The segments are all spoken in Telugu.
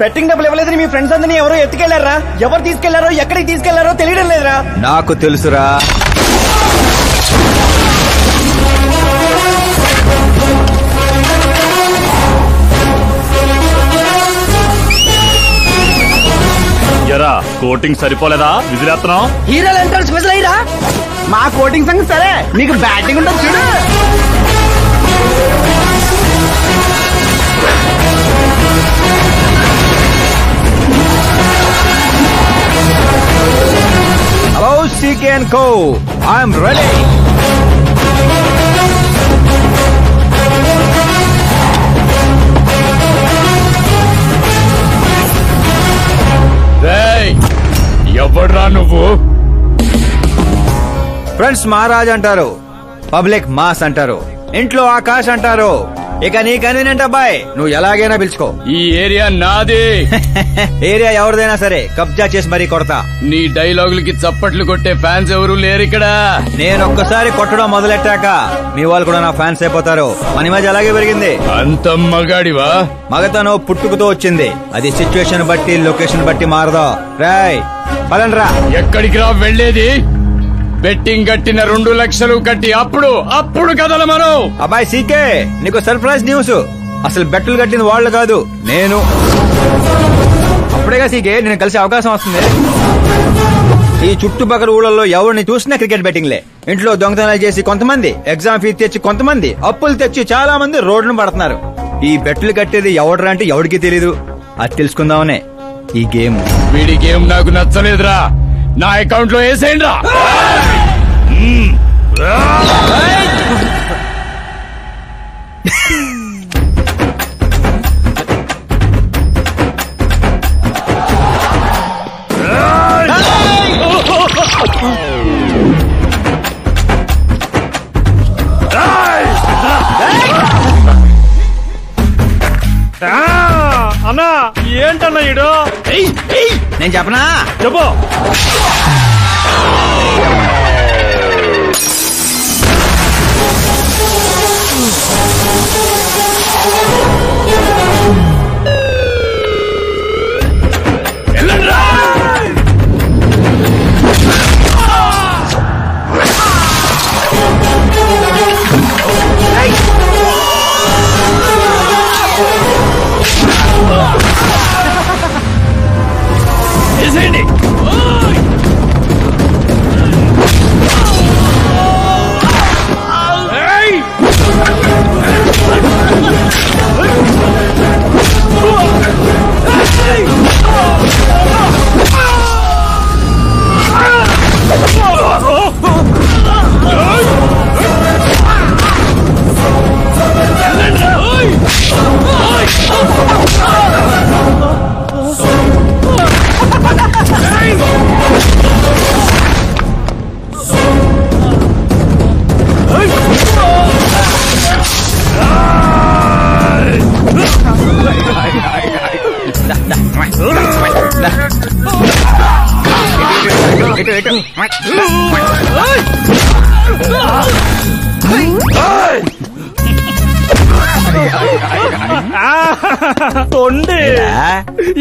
బెట్టింగ్ డబ్బులు ఇవ్వలేదని మీ ఫ్రెండ్స్ అందరినీ ఎవరో ఎత్తుకెళ్లారా? ఎవరు తీసుకెళ్లారో ఎక్కడికి తీసుకెళ్లారో తెలియడం లేదురా. నాకు తెలుసురా. ఎరా కోటింగ్ సరిపోలేదా? విజిలేస్తున్నావు. హీరోలు ఎంట్రన్స్ విజిల్ అయ్యరా? మా కోటింగ్ సంగతి సరే, నీకు బ్యాటింగ్ ఉంటుంది చూడు. Hello CK and Co. I'm ready. ఎవడ్రా నువ్వు? ఫ్రెండ్స్ మహారాజ్ అంటారు, పబ్లిక్ మాస్ అంటారు, ఇంట్లో ఆకాశ్ అంటారు. ఇక నీ కన్వీనియంట్ అబ్బాయి, నువ్వు ఎలాగైనా పిలుచుకో. ఈ ఏరియా నాది. ఏరియా ఎవరిదైనా సరే కబ్జా చేసి మరీ కొడతా. నీ డైలాగులకి చప్పట్లు కొట్టే ఫ్యాన్స్ ఎవరు లేరు ఇక్కడ. నేను ఒక్కసారి కొట్టడం మొదలెట్టాక మీ వాళ్ళు కూడా నా ఫ్యాన్స్ అయిపోతారు. మన ఇమేజ్ అలాగే పెరిగింది. అంత మగాడివా? మగతను పుట్టుకుతో వచ్చింది, అది సిచ్యువేషన్ బట్టి లొకేషన్ బట్టి మారదా. రాయ్ పదండ్రా. ఎక్కడికి రా వెళ్లేది? బెట్టింగ్ కట్టిన 2 లక్షలు కట్టి అప్పుడు కదల మనం. అబ్బాయి సీకే, నీకు సర్ప్రైజ్ న్యూస్. అసలు బెట్టులు కట్టింది వాళ్ళు కాదు, నేను. అప్పుడేగా సీకే నేను కలిసే అవకాశం వస్తుంది. ఈ చుట్టుపక్కల ఊళ్ళల్లో ఎవరిని చూసినా క్రికెట్ బెట్టింగ్లే. ఇంట్లో దొంగతనాలు చేసి కొంతమంది, ఎగ్జామ్ ఫీజు తెచ్చి కొంతమంది, అప్పులు తెచ్చి చాలా మంది రోడ్లను పడుతున్నారు. ఈ బెట్లు కట్టేది ఎవడరా అంటే ఎవడికి తెలీదు. అది తెలుసుకుందామనే ఈ గేమ్. వీడి గేమ్ నాకు నచ్చలేదురా, నా అకౌంట్ లో వేసేయండి రా. అన్నా ఏంటన్నా ఈడు? నేను చెప్పనా? చెప్పు.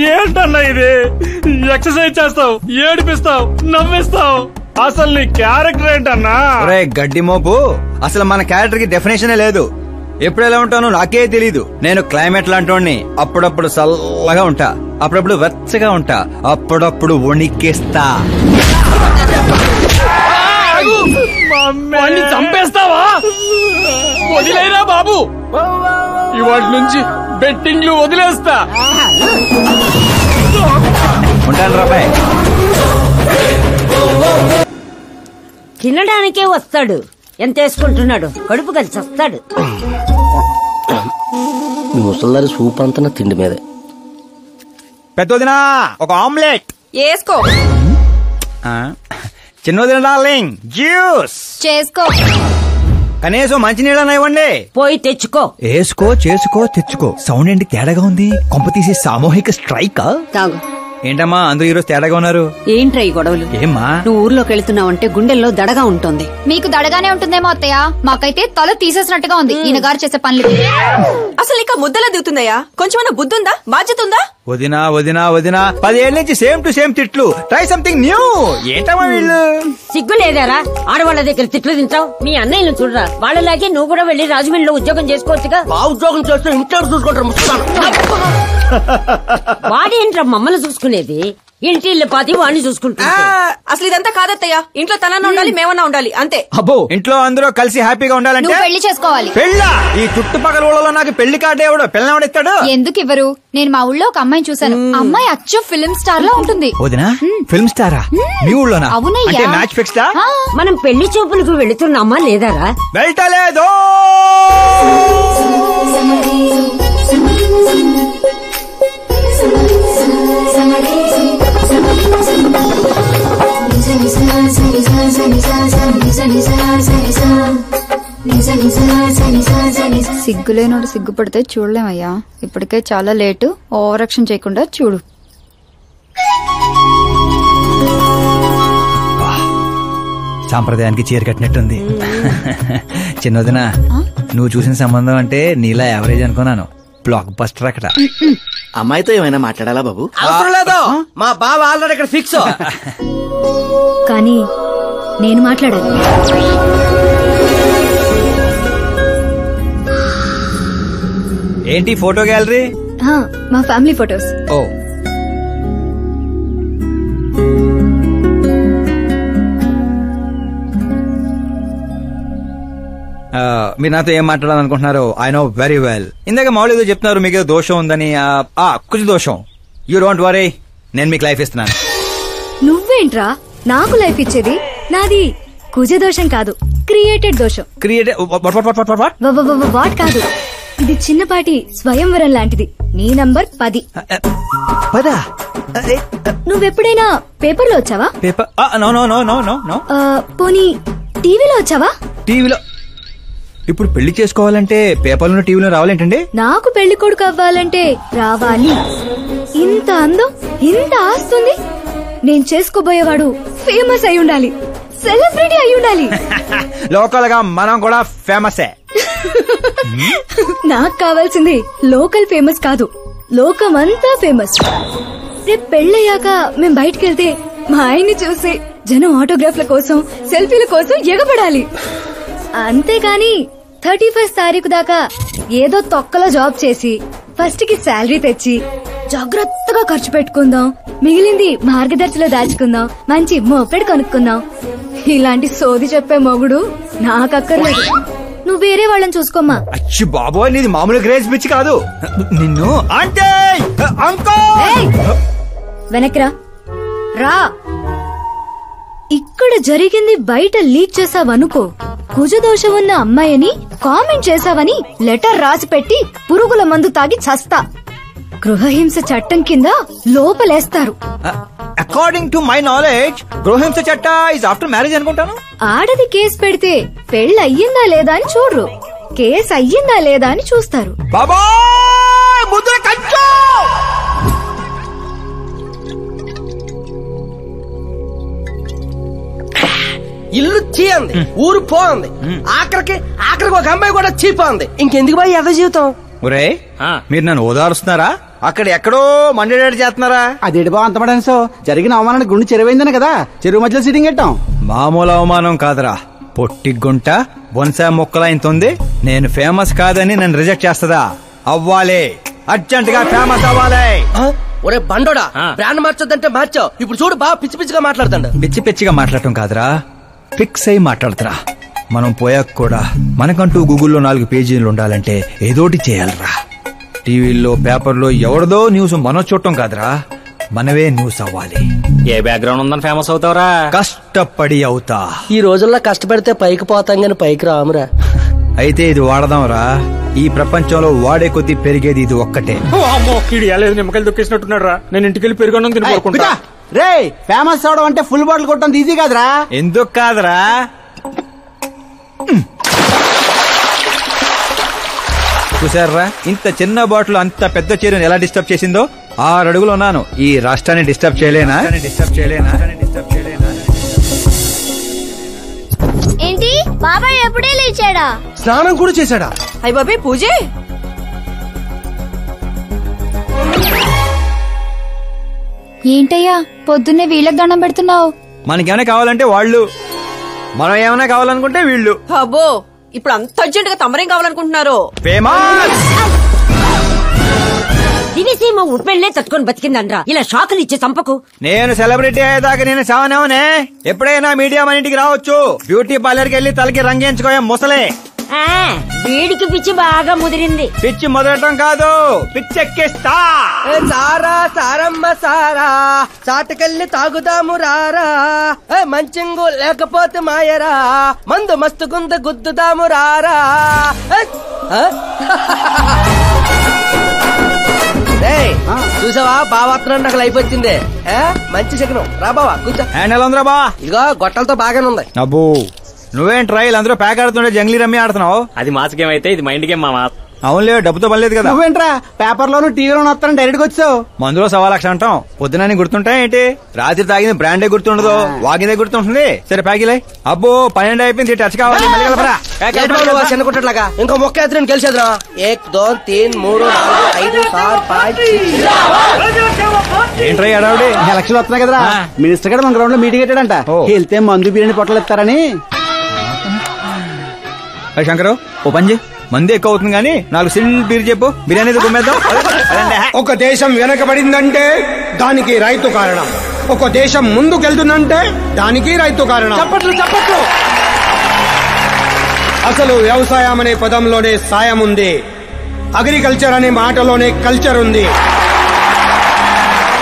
ఏంటన్నా ఇది? ఎక్సర్సైజ్ చేస్తావు, ఏడిపిస్తావు, నవ్విస్తావు, అసలు నీ క్యారెక్టర్ ఏంటన్నా? గడ్డి మోపు, అసలు మన క్యారెక్టర్ కి డెఫినేషనే లేదు. ఎప్పుడు ఎలా ఉంటానో నాకే తెలీదు. నేను క్లైమేట్ లాంటి అప్పుడప్పుడు చల్లగా ఉంటా, అప్పుడప్పుడు వెచ్చగా ఉంటా, అప్పుడప్పుడు వణికేస్తా. చంపేస్తావా? వదిలేరా బాబు, ఇవాటి నుంచి బెట్టింగ్లు వదిలేస్తా. ఉంటాను రాబాయ్. తినడానికే వస్తాడు, ఎంత వేసుకుంటున్నాడు, కడుపు కలిసి వస్తాడు. ముసల్దారి సూప్ అంతా తిండి మీదే. పెద్దదినా ఒక ఆమ్లెట్ వేసుకో. చిన్నదిన డార్లింగ్ జ్యూస్ చేసుకో. కనీసం మంచినీళ్ళని ఇవ్వండి. పోయి తెచ్చుకో. వేసుకో, చేసుకో, తెచ్చుకో. సౌండ్ ఏంటి తేడాగా ఉంది? కొంప తీసి సామూహిక స్ట్రైక్? తాగు. ఏంటమ్మా అందరూ ఈరోజు తేడాగా ఉన్నారు? ఏంట్రా ఈ గొడవలు? ఏమ్మా నువ్వు ఊర్లోకి వెళ్తున్నావంటే గుండెల్లో దడగా ఉంటుంది. మీకు దడగానే ఉంటుందేమో అత్తయ్య, మాకైతే తల తీసేసినట్టుగా ఉంది ఈయన గారు చేసే పనులు. అసలు ఇక ముద్దలా దిగుతుందయ్యా, కొంచెమన్నా బుద్ధి ఉందా, బాధ్యత ఉందా? వదినా వదినా వదినా 10 ఏళ్ల నుంచి సేమ్ టు సేమ్ తిట్లు. Try something new. ఏంటమ్మా వీళ్ళు? సిగ్గు లేదారా ఆడవాళ్ళ దగ్గర తిట్లు తింటావు? మీ అన్నయ్యను చూడరా, వాళ్ళలాగే నువ్వు కూడా వెళ్లి రాజమండ్రిలో ఉద్యోగం చేసుకోవచ్చుగా. ఉద్యోగం చేస్తే ఇంట్లో చూసుకుంటారు. వాడేంట్రా మమ్మల్ని చూసుకునేది? ఇంటి ఇల్లు పాతి వాడిని చూసుకుంటా. అసలు ఇదంతా కాదత్తయ్యా, ఇంట్లో తనన్నా ఉండాలి, మేమన్నా ఉండాలి, అంతే. అబ్బో, ఇంట్లో అందరూ కలిసి హ్యాపీగా ఉండాలంటే నువ్వు పెళ్లి చేసుకోవాలి. పెళ్ళా? ఈ చుట్టుపక్కల ఊళ్ళలో నాకు పెళ్లి కార్డు ఎవడు పిల్లవాడిస్తాడు? ఎందుకు ఇవ్వరు? నేను మా ఊళ్ళో ఒక అమ్మాయిని చూశాను, అమ్మాయి అచ్చు ఫిల్మ్ స్టార్ లో ఉంటుంది. వదినా ఫిల్మ్ స్టారా? మీ ఊళ్ళోనా? అవునయ్యా. అంటే మ్యాచ్ ఫిక్స్డా? మనం పెళ్లి చూపులకు వెళుతున్నామా లేదారా? వెళ్ళలేదు. సిగ్గులేనోడు సిగ్గుపడితే చూడలేమయ్యా. ఇప్పటికే చాలా లేటు, ఓవర్ యాక్షన్ చేయకుండా చూడు. సాంప్రదాయానికి చీర కట్టినట్టుంది. చిన్నదినా నువ్వు చూసిన సంబంధం అంటే నీలా యావరేజ్ అనుకున్నాను. బ్లాక్ బస్టర్ అక్కడ. అమ్మాయితో ఏమైనా మాట్లాడాలా బాబు? అవసరం లేదు, మా బావ ఆల్రెడీ ఇక్కడ ఫిక్స్. కానీ నేను మాట్లాడాలి. ఏంటి ఫోటో గ్యాలరీ? మా ఫ్యామిలీ ఫొటోస్. ఓ మీరు నాతో ఏం మాట్లాడాలనుకుంటున్నారు? I know very well. ఇందాక మామూలు ఏదో చెప్తున్నారు, మీకు ఏదో దోషం ఉందని. కుజ దోషం. యూ డోంట్ వరీ, నేను మీకు లైఫ్ ఇస్తున్నాను. నువ్వేంట్రా నాకు లైఫ్ ఇచ్చేది? నాది కుజ దోషం కాదు, క్రియేటెడ్ దోషం. వాట్ కాదు, ఇది చిన్నపాటి స్వయంవరం లాంటిది. నీ నంబర్ 10. నువ్వెప్పుడైనా పేపర్లో వచ్చావా? Paper? No no no no no no. పోనీ టీవీలో వచ్చావా? టీవీలో? ఇప్పుడు పెళ్లి చేసుకోవాలంటే పేపర్లో టీవీలో రావాలేంటండి? నాకు పెళ్లి కొడుకు అవ్వాలంటే రావాలి. ఇంత అందం, ఇంత ఆస్తుంది. నేను చేసుకోబోయేవాడు ఫేమస్ అయి ఉండాలి, సెలబ్రిటీ అయి ఉండాలి. లోకల్ గా మనం కూడా ఫేమస్. నాకు కావాల్సింది లోకల్ ఫేమస్ కాదు, లోకమంతా ఫేమస్. రేపు పెళ్ళయ్యాక మేం బయటకెళ్తే మా ఆయన్ని చూసి జనం ఆటోగ్రాఫ్ల కోసం, సెల్ఫీల కోసం ఎగబడాలి. అంతేగాని 31st తారీఖు దాకా ఏదో తొక్కలో జాబ్ చేసి ఫస్ట్ కి శాలరీ తెచ్చి జాగ్రత్తగా ఖర్చు పెట్టుకుందాం, మిగిలింది మార్గదర్శిలో దాచుకుందాం, మంచి మోపెడు కొనుక్కుందాం. ఇలాంటి సోది చెప్పే మొగుడు నాకక్కర్లేదు. నువ్వు వేరే వాళ్ళని చూసుకోమ్మా. అచ్చి బాబోయ్, నీది మామూలు గ్రేజ్ పిచ్చి కాదు. నిన్ను వెనక్రా రా. ఇక్కడ జరిగింది బయట లీక్ చేసావనుకో, కుజదోషం ఉన్న అమ్మాయిని కామెంట్ చేసావని లెటర్ రాసి పెట్టి పురుగుల మందు తాగి చస్తా. గృహహింస చట్టం కింద లోపలేస్తారు. అకార్డింగ్ టు మై నాలెడ్జ్ గృహహింస చట్ట ఇస్ ఆఫ్టర్ మ్యారేజ్ అనుకుంటాను. ఆడది కేసు పెడితే పెళ్లి అయ్యిందా లేదా అని చూడరు, కేసు అయ్యిందా లేదా అని చూస్తారు. బాబా ముద్ర కంచు. ఇల్లు చీ అంది, ఊరు పో అంది, ఆఖరికి ఒక అమ్మాయి కూడా చీపోంది. ఇంకెందుకు బాయ్ ఎద జీవితం? ఒరే, మీరు నన్ను ఓదారుస్తున్నారా? అక్కడ ఎక్కడో మండేడాడు చేస్తున్నారా? అదేటి బా అంతమడాను సో జరిగిన అవమానానికి గుండె చెరువైందని కదా చెరువు మధ్యలో సిట్టింగ్ పెట్టాం. మామూలు అవమానం కాదురా, పొట్టి గుంట బొన్సా మొక్కలైంతుంది. నేను ఫేమస్ కాదని నన్ను రిజెక్ట్ చేస్తదా? అవ్వాలి, అర్జెంట్ గా ఫేమస్ అవ్వాలి. ఒరే బండోడా, బ్రాండ్ మార్చొద్దంటే మార్చావు. ఇప్పుడు చూడు బాగా పిచ్చి పిచ్చిగా మాట్లాడుతాడు. పిచ్చి పిచ్చిగా మాట్లాడటం కాదురా, ఫిక్స్ అయి మాట్లాడుతురా. మనం పోయాక కూడా మనకంటూ గూగుల్లో 4 పేజీలు ఉండాలంటే ఏదోటి చేయాలరా. టీవీల్లో పేపర్లో ఎవరిదో న్యూస్ మనం చూడటం కాదురా, మనవే న్యూస్ అవ్వాలి. ఏ బ్యాక్గ్రౌండ్ ఉందని ఫేమస్ అవుతావురా? కష్టపడి అవుతా. ఈ రోజుల్లో కష్టపడితే పైకి పోతాం గాని పైకి రామురా. అయితే ఇది వాడదాంరా. ఈ ప్రపంచంలో వాడే కొద్దీ పెరిగేది ఇది ఒక్కటే. నిమ్మకాయలు దొక్కేసినట్టున్నాడు రా. నేను ఇంటికి వెళ్ళి పెరుగొన్నం తినుకుంటా. రే, ఫేమస్ అవడం అంటే ఫుల్ బాటిల్ కొట్టడం ఈజీ కాదురా. ఎందుకు కాదురా? చూసారా, ఇంత చిన్న బాటిల్ అంత పెద్ద చీరను ఎలా డిస్టర్బ్ చేసిందో. 6 అడుగులు ఉన్నాను, ఈ రాష్ట్రాన్ని డిస్టర్బ్ చేయలేనా? ఏంటి బాబాయ్ ఎప్పుడే లేచాడా? స్నానం కూడా చేశాడా? అయ్య బాబాయ్ పూజే. ఏంటయ్యా పొద్దున్నే వీళ్ళకి దండం పెడుతున్నావు? మనకేమైనా కావాలంటే వాళ్ళు, మనం ఏమైనా కావాలనుకుంటే వీళ్ళు. అబ్బో, ఇప్పుడు అంత అర్జెంట్ గా తమరేం కావాలనుకుంటున్నారు? ఫేమస్. దివిసీమ ఉప్పెళ్లే తట్టుకొని బతికిందనరా, ఇలా షాకులు ఇచ్చే చంపకు. నేను సెలబ్రిటీ అయ్యేదాకా నేను సావనేవనే. ఎప్పుడైనా మీడియా మన ఇంటికి రావచ్చు. బ్యూటీ పార్లర్కి వెళ్ళి తలకి రంగేయించుకోయా ముసలే. వీడికి పిచ్చి బాగా ముదిరింది. పిచ్చి మొదలటం కాదు, పిచ్చెక్కిస్తా. సారా సారమ్మ సారా, చాటకెళ్ళి తాగుదాము రారా. మంచింగు లేకపోతే మాయరా, మందు మస్తు గుంద గుద్దుదాము రారా. చూసావా బావాత్రం నాకు లైఫ్ వచ్చింది. మంచి శకనం. రా బావా కూర్చో. హ్యాండ్ ఎలా ఉందిరా బా? ఇదిగో గొట్టలతో బాగానే ఉంది. అబ్బో, నువ్వేం ట్రైల్ అందరూ ప్యాక్ ఆడుతుండే జంగ్లీ రమ్మి ఆడుతున్నావు. అది మాస్ గేమ్ అయితే ఇది మైండ్ గేమ్ మామా. అవునులే, డబ్బుతో పనిలేదు కదా. నువ్వేంట్రా పేపర్ లోను టీవీలోను వస్తాను డైరెక్ట్ గా వచ్చావు. మందులో 1,00,000 అంటాం. పొద్దునని గుర్తుంటాయి ఏంటి? రాత్రి తాగింది బ్రాండే గుర్తుండదు, వాగిందే గుర్తుంటుంది. సరే ప్యాకిలే. అబ్బో 12 అయిపోయింది, టచ్ కావాలి. చిన్న కుట్టట్లాగా ఇంకో మొక్క ఎత్తుని గెలిచేద్రా. 1 2 3 4 5 6 5 ఏంట్రై అడావుడి? ఎలక్షన్లు వస్తున్నాయి కదరా, మినిస్టర్ గారు మన గ్రౌండ్ లో మీటింగ్ పెట్టాడంట. వెళ్తే మందు బిర్యానీ పొట్టలు ఇస్తారని. శంకరు ఓ పని చేయి, మంది ఎక్కువ అవుతుంది కానీ 4 సిల్ బీర్ చెప్పు, బిర్యానీ గుమ్మేద్దాం. ఒక దేశం వెనకబడిందంటే దానికి రైతు కారణం. ఒక దేశం ముందుకెళ్తుందంటే దానికి రైతు కారణం. చప్పట్లు చప్పట్లు. అసలు వ్యవసాయం అనే పదంలోనే సాయం ఉంది. అగ్రికల్చర్ అనే మాటలోనే కల్చర్ ఉంది.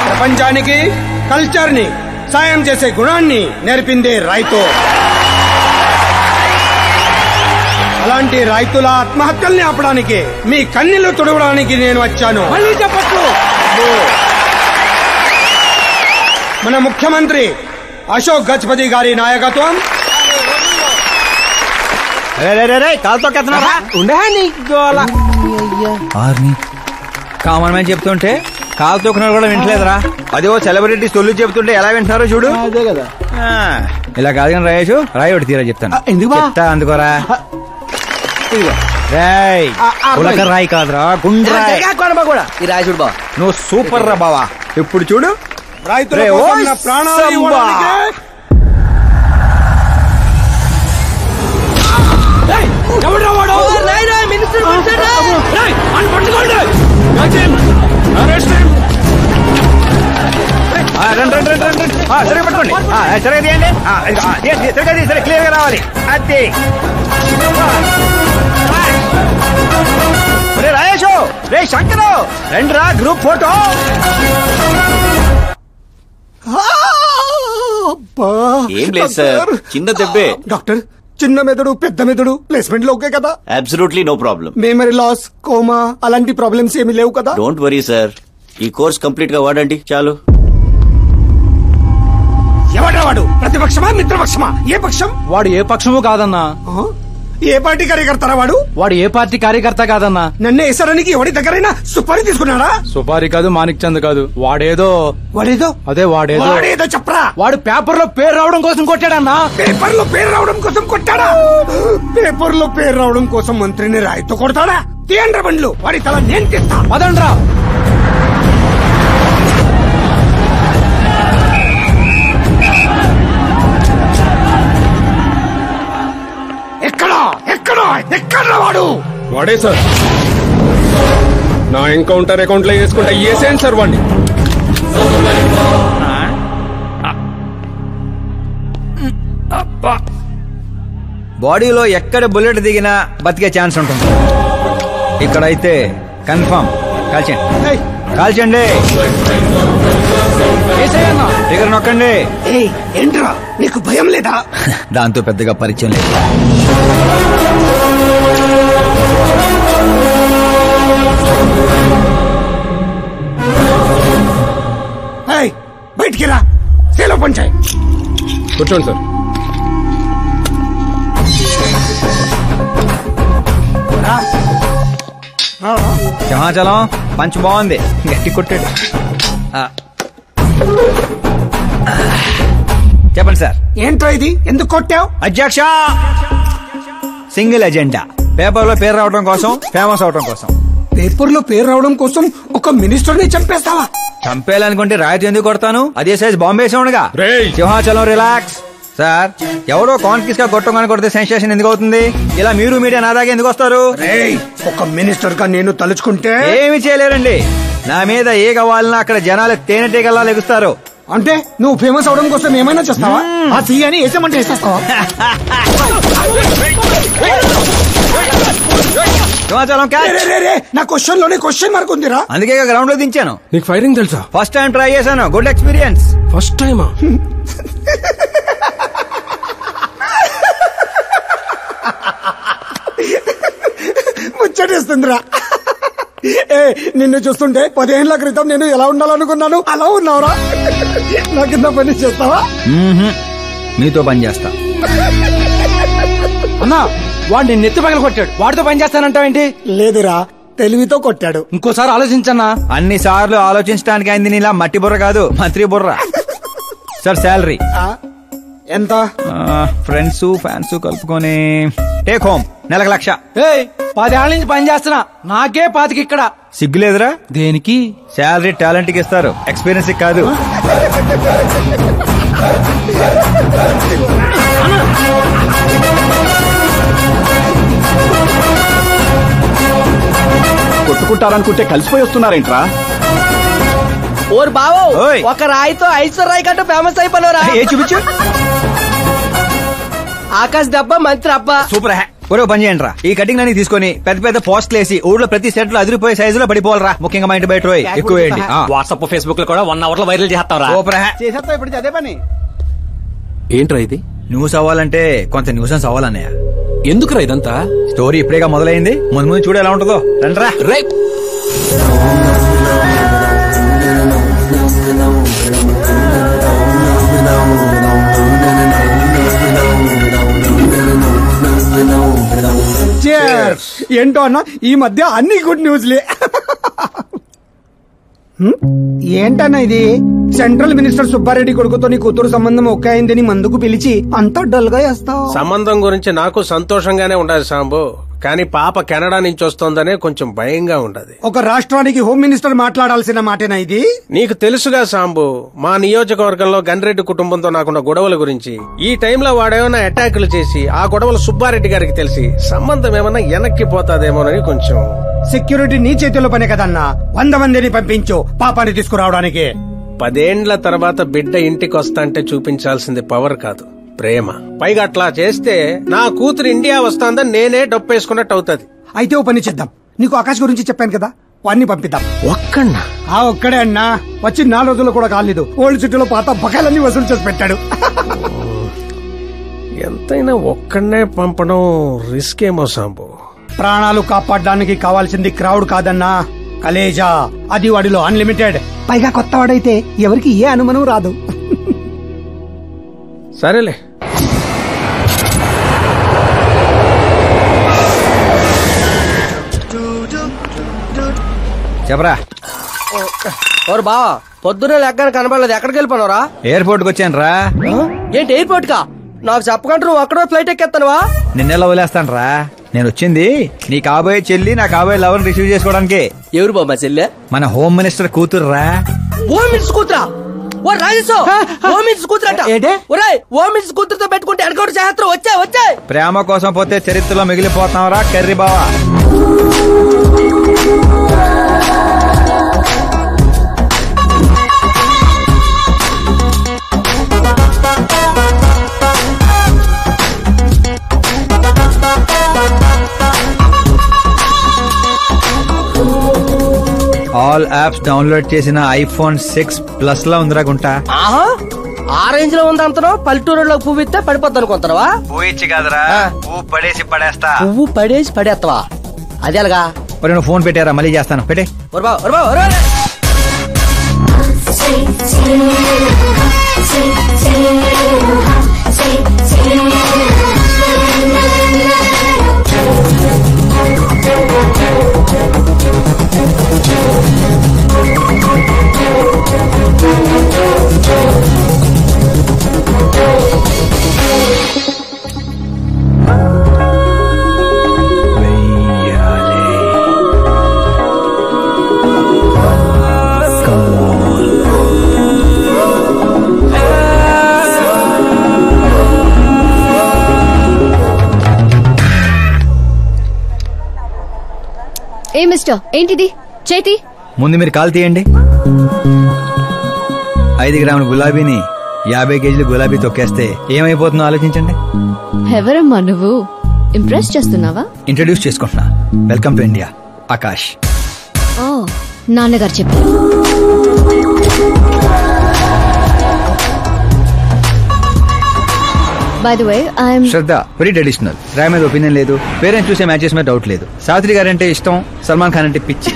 ప్రపంచానికి కల్చర్ ని, సాయం చేసే గుణాన్ని నేర్పిందే రైతు. అలాంటి రైతుల ఆత్మహత్యల్ని ఆపడానికి, మీ కన్నీళ్లు తుడవడానికి నేను వచ్చాను. మళ్ళీ చెప్పట్లు. మన ముఖ్యమంత్రి అశోక్ గజపతి గారి నాయకత్వం. కాలుతో కామన్ మ్యాన్ చెప్తుంటే కాలు తొక్కున్నారు కూడా వింటలేదురా. అదే సెలబ్రిటీ సొల్లు చెప్తుంటే ఎలా వింటున్నారో చూడు. అదే కదా. ఇలా కాదు కానీ రాయేషు, రాయి ఒకటి తీరా చెప్తాను. చెప్తా అందుకోరా. రాయ్ ఉలక రాయి కాదురా, గుండ్రాయ్. ఈ రాజుడు బా, నువ్వు సూపర్ రా బావా. ఇప్పుడు చూడు, రైతుల కోసం నా ప్రాణాలు ఇవ్వడానికే. సరిగా పట్టుకోండి, సరిగా తీయండి, సరే క్లియర్ గా రావాలి. అది రే రాయేషు, రే శంకరు, రండి రా గ్రూప్ ఫోటో. ఏం లేదు సార్, చిన్న దెబ్బే. డాక్టర్, చిన్న మెదడు పెద్ద మెదడు ప్లేస్మెంట్ లో ఓకే కదా? Absolutely no problem. Memory loss, coma అలాంటి ప్రాబ్లమ్స్ ఏమి లేవు కదా? డోంట్ వరీ సార్, ఈ కోర్స్ కంప్లీట్ గా వాడండి చాలు. ఎవడా వాడు? ప్రతిపక్షమా మిత్రపక్షమా? ఏ పక్షం వాడు? ఏ పక్షము కాదన్నా. ఏ పార్టీ కార్యకర్తారా వాడు? వాడు ఏ పార్టీ కార్యకర్త కాదన్నా. నన్ను వేసడానికి ఎవడి దగ్గరైనా సుపారీ తీసుకున్నాడా? సుపారీ కాదు, మాణిక్ చంద్ కాదు. వాడేదో అదే వాడేదో చెప్పరా. వాడు పేపర్ లో పేరు రావడం కోసం కొట్టాడన్నా. పేపర్ లో పేరు రావడం కోసం కొట్టాడా? పేపర్ లో పేరు రావడం కోసం మంత్రిని రాయితో కొడతాడా? తీయండ్ర బండ్లు, వాడి తల నేను తీస్తా. పదండ్రా. ఎక్కడ వాడు? వాడే సార్. నా ఎన్కౌంటర్ అకౌంట్ లో వేసుకుంటా వేసేయండి సార్ వాడిని. బాడీలో ఎక్కడ బుల్లెట్ దిగినా బతికే ఛాన్స్ ఉంటుంది. ఇక్కడైతే కన్ఫర్మ్. కాల్చండి, దగ్గర నొక్కండి. ఏంట్రా నీకు భయం లేదా? దాంతో పెద్దగా పరిచయం లేదు. బయటికి రా, సేలో పంచాయి. కూర్చోండి సార్. సింహాచలం పంచ్ బాగుంది, గట్టి కొట్టాడు. చెప్పండి సార్. ఏంట్రా ఇది? ఎందుకు కొట్టావు? అధ్యక్ష, సింగిల్ ఎజెండా. పేపర్ లో పేరు రావడం కోసం, ఫేమస్ అవడం కోసం. పేపర్ లో పేరు రావడం కోసం ఒక మినిస్టర్ ని చంపేస్తావా? చంపేయాలనుకుంటే రాయితీ ఎందుకు కొడతాను? అదే సైజ్ బాంబే సౌండ్గా. సింహాచలం రిలాక్స్. సార్, ఎవడో కాన్ఫిస్ గా కొట్టగానే కొడితే సెన్సేషన్ ఎందుకు అవుతుంది? ఇలా మీరు మీడియా నా దాకా ఎందుకు వస్తారు? ఒక మినిస్టర్ గా నేను తలుచుకుంటే ఏమి చేయలేరండి. నా మీద ఏ కావాలన్నా అక్కడ జనాలు తేనెటీగల్లా లెగుస్తారు. అంటే నువ్వు ఫేమస్ అవడం కోసం ఏమైనా చేస్తావా? ఆ సీఎని వేసేమంటే వేసేస్తావా? నా క్వశ్చన్ లోనే క్వశ్చన్ మార్క్ ఉందిరా. అందుకే గ్రౌండ్ లో దించాను. నీకు ఫైరింగ్ తెలుసా? ఫస్ట్ టైం ట్రై చేశాను, గుడ్ ఎక్స్పీరియన్స్. ఫస్ట్ టైమా? ముచ్చటేస్తుందిరా. నిన్ను చూస్తుంటే 10 ఏళ్ల క్రితం నేను ఎలా ఉండాలనుకున్నాను అలా ఉన్నావురా. నా కింద పని చేస్తావా? మీతో పని చేస్తా. అన్నా, వాడిని నెత్తి పగల కొట్టాడు. వాడితో పని చేస్తానంటావేంటి? లేదురా, తెలివితో కొట్టాడు. ఇంకోసారి ఆలోచించన్నా. అన్ని సార్లు ఆలోచించడానికి అయింది నీలా మట్టి బుర్ర కాదు, మంత్రి బుర్ర. సార్, శాలరీ ఎంత? ఫ్రెండ్స్ ఫ్యాన్స్ కలుపుకొని టేక్ హోమ్ నెలకు 1,00,000. 10 ఏళ్ల నుంచి పని చేస్తున్నా, నాకే 25 ఇక్కడ. సిగ్గులేదురా? దేనికి? శాలరీ టాలెంట్ కి ఇస్తారు, ఎక్స్పీరియన్స్ కాదు. కొట్టుకుంటారనుకుంటే కలిసిపోయి వస్తున్నారేంట్రా? ఓరు బావో, ఓయ్. ఒక రాయితో ఐశ్వర్ రాయ్ కంటే ఫేమస్ అయిపోయినరా? ఏ చూపించు. ఆకాశ్ దెబ్బ మంత్రి అబ్బా. సూపర్ హ్యా. ఒరే పని చేయండి రా, ఈ కటింగ్ అన్ని తీసుకొని పెద్ద పెద్ద పోస్టులు వేసి ఊళ్ళో ప్రతి సెట్ లో అదిరిపోయే సైజులో పడిపోవాలరా. ముఖ్యంగా మా ఇంటి బయట ఎక్కువ వేయండి. వాట్సాప్ ఫేస్బుక్ లో కూడా 1 hour లో వైరల్ చేస్తారా? సూపర్ హ్యా. చేసేస్తా ఇప్పుడు అదే పని. ఏంట్రా ఇది? న్యూస్ అవ్వాలంటే కొంత న్యూసెన్స్ అవ్వాలన్నయ్య. ఎందుకురా ఇదంతా? స్టోరీ ఇప్పుడేగా మొదలైంది, ముందు ముందు చూడు ఎలా ఉంటుందో. రండ్రా. రేయ్ ఏంటో అన్న ఈ మధ్య అన్ని గుడ్ న్యూస్లే. ఏంటన్నా ఇది? సెంట్రల్ మినిస్టర్ సుబ్బారెడ్డి కొడుకుతో నీ కూతురు సంబంధం ఒకే అయిందని మందుకు పిలిచి అంతా డల్ గా వేస్తావు. సంబంధం గురించి నాకు సంతోషంగానే ఉండదు సాంబు, కానీ పాప కెనడా నుంచి వస్తోందనే కొంచెం భయంగా ఉండదు. ఒక రాష్ట్రానికి హోమ్ మినిస్టర్ మాట్లాడాల్సిన మాటేనా ఇది? నీకు తెలుసుగా సాంబు, మా నియోజకవర్గంలో గన్రెడ్డి కుటుంబంతో నాకున్న గొడవల గురించి. ఈ టైంలో వాడేమన్నా అటాకులు చేసి ఆ గొడవలు సుబ్బారెడ్డి గారికి తెలిసి సంబంధం ఏమన్నా వెనక్కి పోతాదేమోనని కొంచెం. సెక్యూరిటీ నీ చేతిలో పనే కదన్నా, 100 మందిని పంపించు పాపాన్ని తీసుకురావడానికి. 10 ఏండ్ల తర్వాత బిడ్డ ఇంటికి వస్తాంటే చూపించాల్సింది పవర్ కాదు, ప్రేమ. పైగా అట్లా చేస్తే నా కూతురు ఇండియా వస్తాందని నేనే డప్పేసుకున్నట్టు అవుతుంది. అయితే ఓ పని చేద్దాం, నీకు ఆకాశ్ గురించి చెప్పాను కదా, వాడిని పంపిద్దాం. ఒక్కన్నా? ఆ ఒక్కడే అన్నా, వచ్చి 4 రోజులు కూడా కాలేదు, ఓల్డ్ సిటీలో పాత బకాయిలన్నీ వసూలు చేసి పెట్టాడు. ఎంతైనా ఒక్కడనే పంపడం రిస్క్ ఏమో సాంబు. ప్రాణాలు కాపాడడానికి కావాల్సింది క్రౌడ్ కాదన్నా, కలేజా. అది వాడిలో అన్లిమిటెడ్. పైగా కొత్త వాడైతే ఎవరికి ఏ అనుమానం రాదు. సరేలే. చెప్పరా. ఓరు బావా, పొద్దునే లెక్కన కనబడలేదు, ఎక్కడికి వెళ్ళిపోనరా? ఎయిర్పోర్ట్ కి వచ్చాను రా. ఏంటి ఎయిర్పోర్ట్ కా? నాకు చెప్పకుండా నువ్వు అక్కడ ఫ్లైట్ ఎక్కేస్తానువా? నిన్నెలా వదిలేస్తాను రా. నేను వచ్చింది నీ కాబోయే చెల్లి, నా కాబోయే లవర్ రిసీవ్ చేసుకోవడానికి. ఎవరు బాబా చెల్లె? మన హోమ్ మినిస్టర్ కూతురు రా. హోమ్ మినిస్టర్ కూతురా? ఓ రాజేశో, హోమ్ మినిస్టర్ కూతురట. ఒరేయ్, హోమ్ మినిస్టర్ కూతురుతో పెట్టుకుంటే ఎడగొడు చేస్తారు. వచ్చే ప్రేమ కోసం పోతే చరిత్రలో మిగిలిపోతాం రా కర్రీ బావా. ఆల్ యాప్స్ డౌన్లోడ్ చేసిన iPhone 6 Plus లా ఉందిరా గుంట. ఆ రేంజ్ లో ఉంది అంతనో? పల్లెటూరులో పువ్వు ఇస్తే పడిపోద్ది అనుకుంటావా? పోయిచ్చి కాదురా, పువ్వు పడేసి పడేస్తా. పువ్వు పడేసి పడేస్తావా? అది అలాగా. నువ్వు ఫోన్ పెట్టారా, మళ్ళీ చేస్తాను. పెట్టే. ఏ మిస్టర్, ఏంటిది? చేతి ముందు మీరు కాల్ తీయండి. 5 గ్రాముల గులాబీని 50 కేజీలు గులాబీ తొక్కేస్తే ఏమైపోతుందో ఆలోచించండి. ఎవరమ్మా నువ్వు? ఇంప్రెస్ చేస్తున్నావా? ఇంట్రడ్యూస్ చేసుకుంటున్నా. Welcome to India, Akash. Oh, నాన్నగారు చెప్పారు. By the way, I'm Shraddha. Very traditional. Rai మీద ఒపీనియన్ లేదు, పేరెంట్స్ చూసే మ్యాచెస్ మీద డౌట్ లేదు. సావిత్రి గారు అంటే ఇష్టం, సల్మాన్ ఖాన్ అంటే పిచ్చి.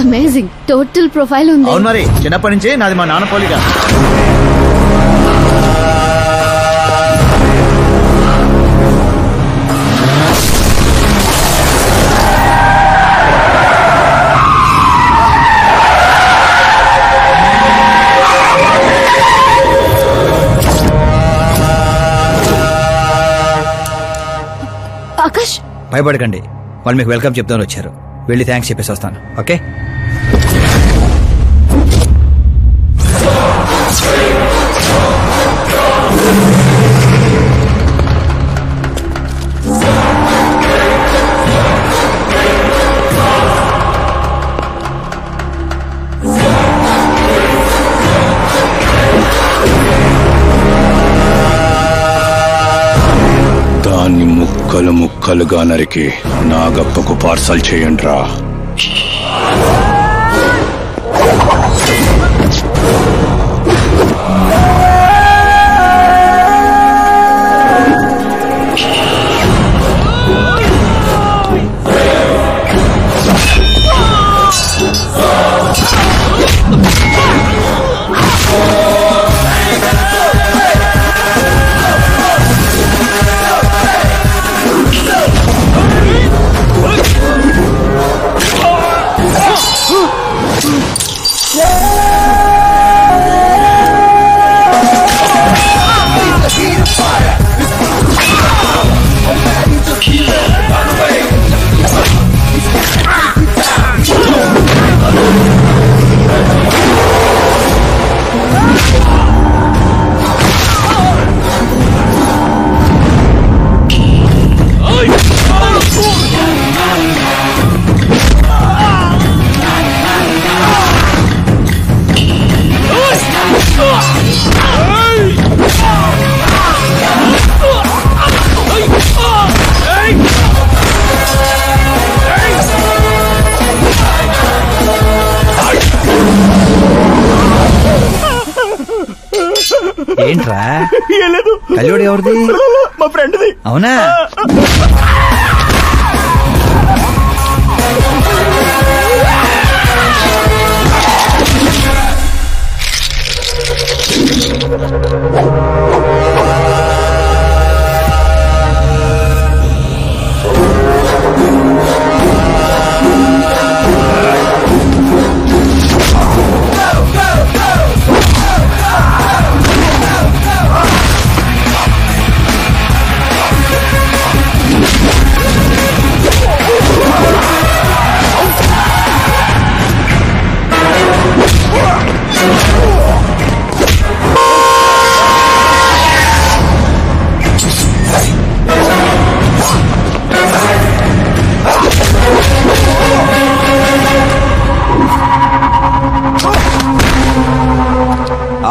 అమేజింగ్, టోటల్ ప్రొఫైల్ ఉంది. అవును మరి, చిన్నప్పటి నుంచే నాది మా నాన్న పోలిక. ఆకాష్, భయపడకండి, వాళ్ళు మీకు వెల్కమ్ చెప్తాను వచ్చారు. వెళ్ళి థ్యాంక్స్ చెప్పేసి వస్తాను. ఓకే. దాన్ని ముక్కలు ముక్కలుగా నరికి నాగప్పకు పార్సల్ చేయండి రా. ఏంట్రా కల్లుడు ఎవరిది? మా ఫ్రెండ్ది. అవునా?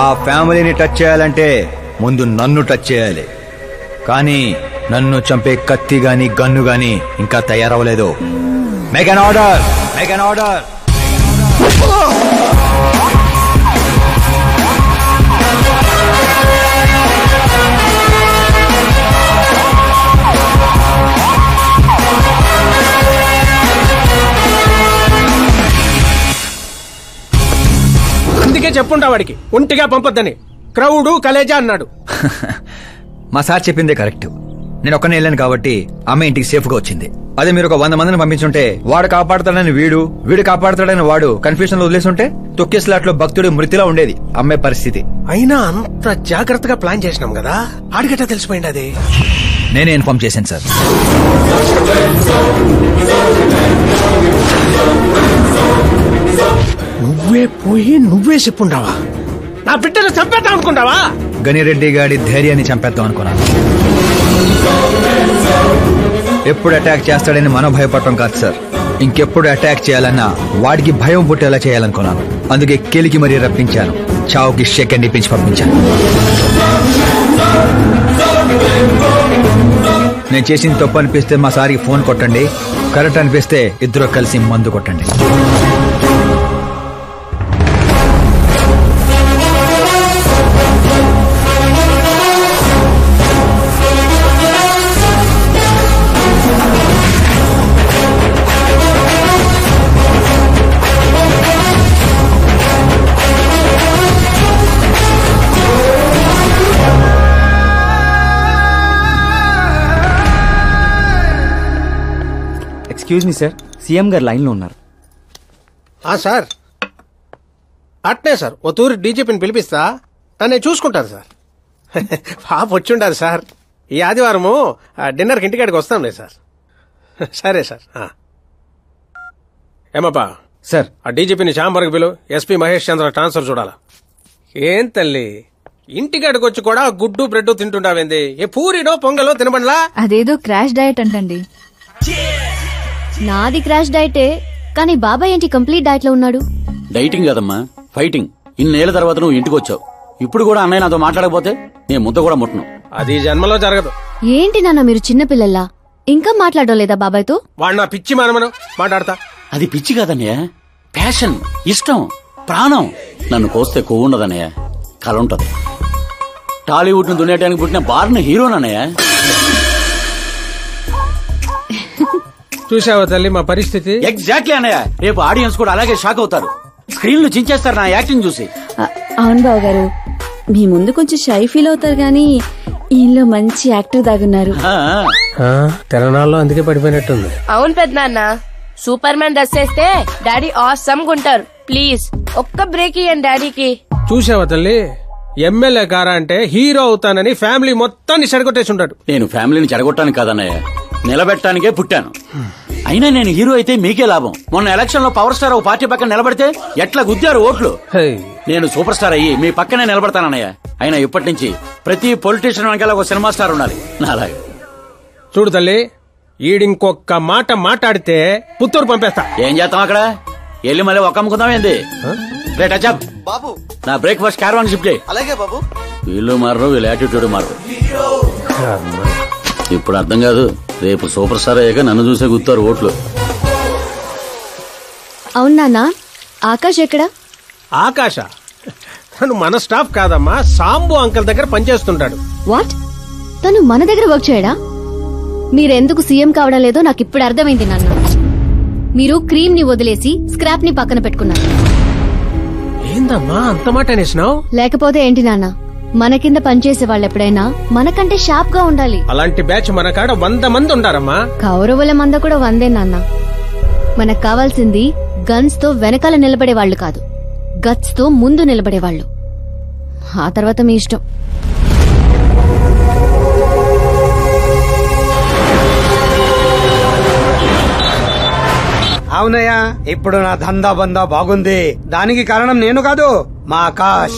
ఆ ఫ్యామిలీని టచ్ చేయాలంటే ముందు నన్ను టచ్ చేయాలి. కానీ నన్ను చంపే కత్తి గాని గన్ను గాని ఇంకా తయారవలేదు. Make an order, make an order. అందుకే చెప్పుంటా వాడికి ఒంటిగా పంపొద్దని. క్రౌడు కలేజా అన్నాడు. మా సార్ చెప్పిందే కరెక్ట్. నేను ఒక్కనే వెళ్ళాను కాబట్టి అమ్మ ఇంటికి సేఫ్ గా వచ్చింది. అదే మీరు ఒక 100 మందిని పంపించుంటే వాడు కాపాడతాడని వీడు కాపాడతాడని వాడు కన్ఫ్యూజన్ లో వదిలేసుంటే తొక్కేస్లాట్ లో భక్తుడి మృతిలా ఉండేది అమ్మాయి పరిస్థితి. అయినా అంత జాగ్రత్తగా ప్లాన్ చేసినాం కదా, ఆడిగట్టా తెలిసిపోయింది. అది నేనే ఇన్ఫార్మ్ చేశాను సార్. నువ్వే పోయి నువ్వే చెప్పుంటావా? నా బిడ్డను చంపేద్దాం అనుకుంటావా? గనిరెడ్డి గాడి ధైర్యాన్ని చంపేద్దాం అనుకున్నాను. ఎప్పుడు అటాక్ చేస్తాడని మనం భయపడటం కాదు సార్, ఇంకెప్పుడు అటాక్ చేయాలన్నా వాడికి భయం పుట్టేలా చేయాలనుకున్నాను. అందుకే కెలికి మరీ రప్పించాను. చావుకి సెకండ్ ఇప్పించి పంపించాను. నేను చేసిన తప్పు అనిపిస్తే మా సారికి ఫోన్ కొట్టండి, కరెక్ట్ అనిపిస్తే ఇద్దరు కలిసి మందు కొట్టండి. ఎక్స్క్యూజ్ మీ సార్, సీఎం గారు లైన్ లో ఉన్నారు. సార్ అట్నే సార్, ఓ తూరి డీజీపీని పిలిపిస్తా, నన్ను చూసుకుంటారు సార్. పాప వచ్చిండారు సార్. ఈ ఆదివారము డిన్నర్కి ఇంటికాడికి వస్తాంలే సార్. సరే సార్. ఏమప్పా సార్, ఆ డీజీపీని చాంబర్కి పిలు, ఎస్పీ మహేష్ చంద్ర ట్రాన్స్ఫర్ చూడాలా. ఏం తల్లి ఇంటికాడికి వచ్చి కూడా గుడ్డు బ్రెడ్ తింటుంటావేంది? ఏ పూరినో పొంగలో తినబండ్లా? అదేదో క్రాష్ డయట్ అంటండి. నాది క్రాష్ డైటే, కానీ బాబాయ్ ఏంటి కంప్లీట్ డైట్ లో ఉన్నాడు? డైటింగ్ కదమ్మా, ఫైటింగ్. ఇన్నేళ్ల తర్వాత నువ్వు ఇంటికి వచ్చావు, ఇప్పుడు కూడా అన్నయ్య నాతో మాట్లాడకపోతే నేను ముద్ద కూడా ముట్టను. అది జన్మలో జరగదు. ఏంటి నాన్న మీరు చిన్నపిల్లల్లా ఇంకా మాట్లాడలేదా బాబాయ్తో? వాడు నా పిచ్చి మనమను మాట్లాడతా. అది పిచ్చి కాదన్నయ్య, ప్యాషన్, ఇష్టం, ప్రాణం. నన్ను కోస్తే కొవ్వు ఉండదన్నయ్య, కళ ఉంటది. టాలీవుడ్ ను దున్నేయడానికి పుట్టిన బార్న హీరోనన్నయ్య. చూసావా తల్లి మా పరిస్థితి? ఎగ్జాక్ట్లీ అన్నయ్య. రేపు ఆడియన్స్ కూడా అలాగే షాక్ అవుతారు. స్క్రీన్ లో చించేస్తారు నా యాక్టింగ్ చూసి. అవును బావ గారు, మీ ముందు కొంచెం షై ఫీల్ అవుతారు గానీ ఈయనలో మంచి యాక్టర్ దాగున్నారు. తెలంగాణలో అందుకే పడిపోయినట్టుంది. అవును పెద్దనాన్న, సూపర్ మ్యాన్ డ్రెస్ వేస్తే డాడీ ఆసమ్ గుంటారు. ప్లీజ్ ఒక్క బ్రేక్ ఇయ్యండి డాడీకి. చూసావా తల్లి, ఎమ్మెల్యే కారా అంటే హీరో అవుతానని ఫ్యామిలీ మొత్తాన్ని చెడగొట్టేసి ఉంటాడు. నేను ఫ్యామిలీని చెడగొట్టాను కాదన్నయ్య, నిలబెట్టడానికే పుట్టాను. అయినా నేను హీరో అయితే మీకే లాభం. మొన్న ఎలక్షన్ లో పవర్ స్టార్ ఒక పార్టీ పక్కన నిలబడితే ఎట్లా గుద్దారు ఓట్లు. నేను సూపర్ స్టార్ అయ్యి మీ పక్కనే నిలబడతానన్నయ్య. అయినా ఇప్పటి నుంచి ప్రతి పొలిటీషియన్ వెనకాల ఒక సినిమా స్టార్ ఉండాలి నాలాగే. చూడు తల్లి, ఈడింకొక్క మాట మాట్లాడితే పుత్తూరు పంపేస్తా. ఏం చేస్తాం అక్కడ? వెళ్ళి మళ్ళీ ఒక్క అమ్ముకుందాం ఏంది? బాబు నా బ్రేక్ఫాస్ట్ క్యారవాన్ షిఫ్ట్ చేయి. అలాగే బాబు. వీళ్ళు మారరు, వీళ్ళ యాటిట్యూడ్ మారరు. ఇప్పుడు అర్థం కాదు, రేపు సూపర్ స్టార్ అయ్యాక నన్ను చూసే గుర్తారు ఓట్లు. అవును నాన్న, ఆకాష్ ఎక్కడా? ఆకాశ తను మన స్టాఫ్ కాదమ్మా, సాంబు అంకల్ దగ్గర పనిచేస్తుంటాడు. వాట్? తను మన దగ్గర వర్క్ చేయడా? మీరెందుకు సీఎం కావడం లేదో నాకు ఇప్పుడు అర్థమైంది నాన్న. మీరు క్రీమ్ ని వదిలేసి స్క్రాప్ ని పక్కన పెట్టుకున్నారు. ఏందమ్మా అంత మాట అనేసినావు? లేకపోతే ఏంటి నాన్న, మన కింద పనిచేసే వాళ్ళు ఎప్పుడైనా మనకంటే షార్ప్ గా ఉండాలి. అలాంటి బ్యాచ్ మన కాడ 100 మంది ఉండారమ్మా. కౌరవుల మంద కూడా 100 నాన్న. మనకు కావాల్సింది గన్స్ తో వెనకాల నిలబడే వాళ్ళు కాదు, గట్స్ తో ముందు నిలబడేవాళ్ళు. ఆ తర్వాత మీ ఇష్టం. అవునయ్యా, ఇప్పుడు నా దందా బందా బాగుంది. దానికి కారణం నేను కాదు, మా ఆకాష్.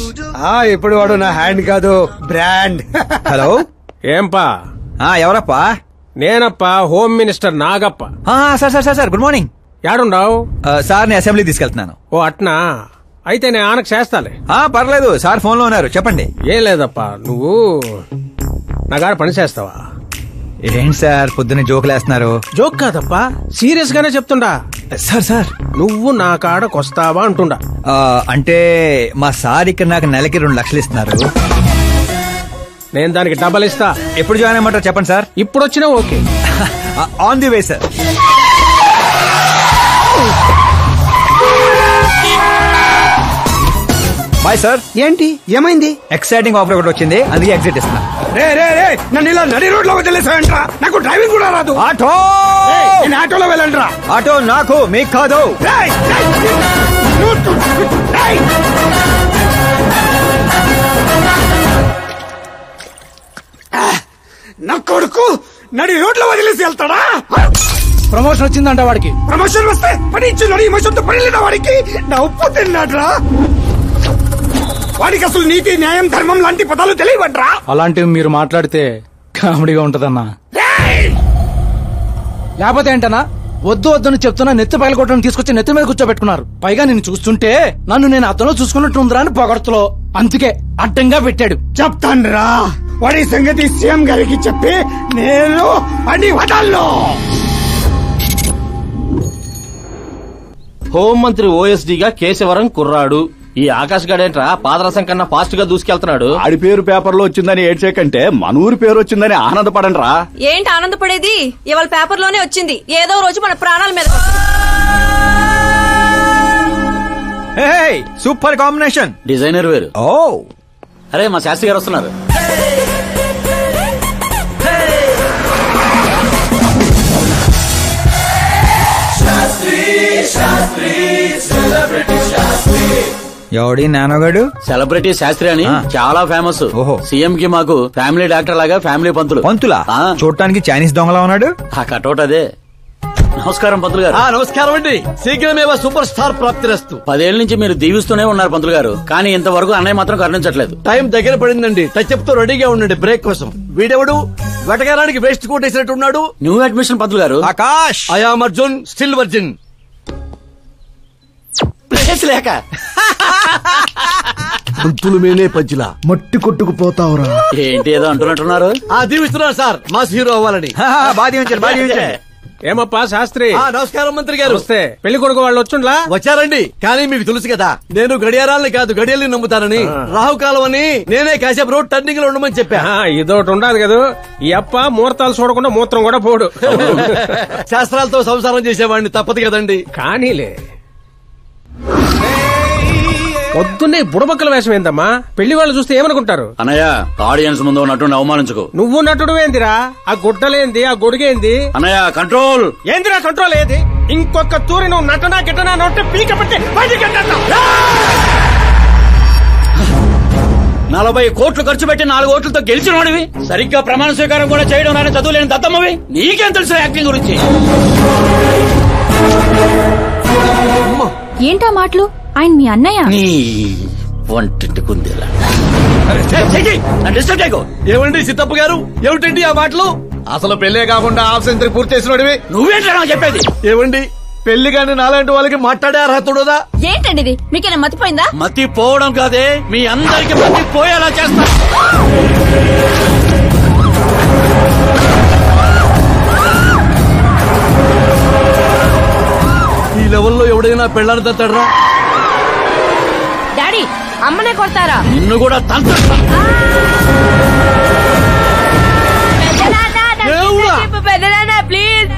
ఇప్పుడు వాడు నా హ్యాండ్ కాదు, బ్రాండ్. హలో, ఏంపా? ఎవరప్పా? నేనప్పా, home minister Nagappa. Sir sir sir, good morning. యాడుండావు? సార్ ని అసెంబ్లీ తీసుకెళ్తున్నాను. ఓ అట్నా, అయితే నేను ఆనకు చేస్తాలే. పర్లేదు సార్, ఫోన్ లో ఉన్నారు, చెప్పండి. ఏం లేదప్పా, నువ్వు నా గారు పని చేస్తావా? ఏంటి సార్ పొద్దున్నే జోకులేస్తున్నారు? జోక్ కాదప్పా, సీరియస్ గానే చెప్తుండా. సార్ సార్, నువ్వు నా కాడకొస్తావా అంటుండా. అంటే మా సార్ ఇక్కడ నాకు నెలకి 2 లక్షలు ఇస్తున్నారు. నేను దానికి డబల్ ఇస్తా. ఎప్పుడు జాయిన్ అయ్యమంటారు చెప్పండి సార్. ఇప్పుడు వచ్చినా okay. On the way sir. Bye sir. ఏంటి ఏమైంది? ఎక్సైటింగ్ ఆఫర్ ఒకటి వచ్చింది, అందుకే ఎగ్జిట్ ఇస్తున్నా. నన్ను ఇలా నడి రోడ్ లో వదిలేసాయంట్రా, నాకు డ్రైవింగ్ కూడా రాదు. ఆటో, నేను ఆటోలో వెళ్ళండిరా. ఆటో నాకు, మీకు కాదు. నా కొడుకు నడి రోడ్ లో వదిలేసి వెళ్తాడా? ప్రమోషన్ వచ్చిందంట వాడికి. ప్రమోషన్ వస్తే పని ఇచ్చిన ఇమోషన్తో పని లేదా వాడికి? నా ఉప్పు తిన్నాడ్రా. వాడికి అసలు నీతి, న్యాయం, ధర్మం లాంటి పదాలు తెలియవట్రా. అలాంటివి మీరు మాట్లాడితే కామెడీగా ఉంటదన్నా. లేకపోతే ఏంటన్నా, వద్దు వద్దని చెప్తున్నా నెత్తి పగల కొట్టని తీసుకొచ్చి నెత్తి మీద కూర్చోబెట్టుకున్నారు. పైగా నేను చూస్తుంటే నన్ను నేను అతను చూసుకున్నట్టుందిరా అని పొగడతలో, అందుకే అడ్డంగా పెట్టాడు. చెప్తాన్రా, వాడి సంగతి సీఎం గారికి చెప్పి నేను అని వదల్లో. హోంమంత్రి ఓఎస్డీగా కేశవరం కుర్రాడు. ఈ ఆకాశ్ గడేంట్రా పాదరసం కన్నా ఫాస్ట్ గా దూసుకెళ్తున్నాడు. ఆడి పేరు పేపర్ లో వచ్చిందని ఏడ్చేకంటే మన ఊరి పేరు వచ్చిందని ఆనందపడండి రా. ఏంటి ఆనందపడేది? ఇవాళ పేపర్ లోనే వచ్చింది. ఏదో రోజు మన ప్రాణాల మీద. Super combination. డిజైనర్ వేరు. అరే మా శాస్త్రి గారు వస్తున్నారు. ఎవడి నానోగాడు? సెలబ్రిటీ శాస్త్రి అని చాలా ఫేమస్. సీఎం కి మాకు ఫ్యామిలీ డాక్టర్ లాగా ఫ్యామిలీ పంతులు. పంతులా? చూడటానికి చైనీస్ దొంగలా ఉన్నాడు. ఆ కటౌట్ అదే. నమస్కారం పంతులు గారు. నమస్కారం అండి. శీఘ్రమే సూపర్ స్టార్ ప్రాప్తిరస్తు. 10 ఏళ్ల నుంచి మీరు దీవిస్తూనే ఉన్నారు పంతులు గారు, కానీ ఇంతవరకు అన్నయ్య మాత్రం కరుణించట్లేదు. టైం దగ్గర పడిందండి. టచ్ తో రెడీగా ఉండండి బ్రేక్ కోసం. వీడెవడు వెటకారానికి వేస్ట్ కోట్ వేసినట్టున్నాడు. న్యూ అడ్మిషన్ పంతులు గారు. Akash. I'm Arjun, still virgin. Place లేక పంతులు మేనే పంచిలా మట్టి కొట్టుకుపోతావురా. ఏంటి ఏదో అంటున్నట్టున్నారు? దీవిస్తున్నారు సార్ మాస్ హీరో అవ్వాలని. బాధ ఏమప్పా శాస్త్రి? నమస్కారం మంత్రి గారు. వస్తే పెళ్లి కొడుకు వాళ్ళు వచ్చుండ్లా? వచ్చారండి. కానీ మీకు తెలుసు కదా నేను గడియారాలని కాదు గడియల్ని నమ్ముతానని. రాహుకాలం అని నేనే కాసేపు రోడ్ టర్నింగ్ లో ఉండమని చెప్పా. ఇదొకటి ఉండదు కదా, ఈ అప్ప ముహూర్తాలు చూడకుండా మూత్రం కూడా పోడు. శాస్త్రాలతో సంసారం చేసేవాడిని, తప్పదు కదండి. కానీలే పొద్దున్నే బుడబక్కల వేషం ఏందమ్మా? పెళ్లి వాళ్ళు చూస్తే ఏమనుకుంటారు? అన్నయ్య ఆడియన్స్ ముందు నటుని అవమానించుకో. నువ్వు నటుడు ఏందిరా? ఆ గుడ్డలేంది, ఆ గొడుగేంది? అన్నయ్య కంట్రోల్. ఏందిరా కంట్రోల్ ఏది? ఇంకొక తూరి నువ్వు నటనా గిట్టనా నోటే పీక పట్టి బయటికి 40 కోట్లు ఖర్చు పెట్టి 4 ఓట్లతో గెలిచినోడివి, సరిగ్గా ప్రమాణ స్వీకారం కూడా చేయడం నాని చదువులేని దత్తమ్మవి, నీకేం తెలుసు యాక్టింగ్ గురించి? ఏంటా మాటలు? ఆయన మీ అన్నయ్య. నీ వంటింటి కుందేలా. ఏమండి సిద్ధప్ప గారు, ఏమిటండి ఆ మాటలు? అసలు పెళ్లే కాకుండా హాఫ్ సెంచరీ పూర్తి చేసినోడివి నువ్వేంటా చెప్పేది? ఏమండి పెళ్లి కానీ నాలాంటి వాళ్ళకి మాట్లాడే అర్హత ఉండదా? ఏంటండి ఇది? మీకేనా మతిపోయిందా? మతి పోవడం కాదే, మీ అందరికి మతి పోయేలా చేస్తా. ఈ లెవెల్లో ఎవడైనా పెళ్ళాన్ని తట్టడరా? డాడీ అమ్మనే కొడతారా? నిన్ను కూడా తంతా. ప్లీజ్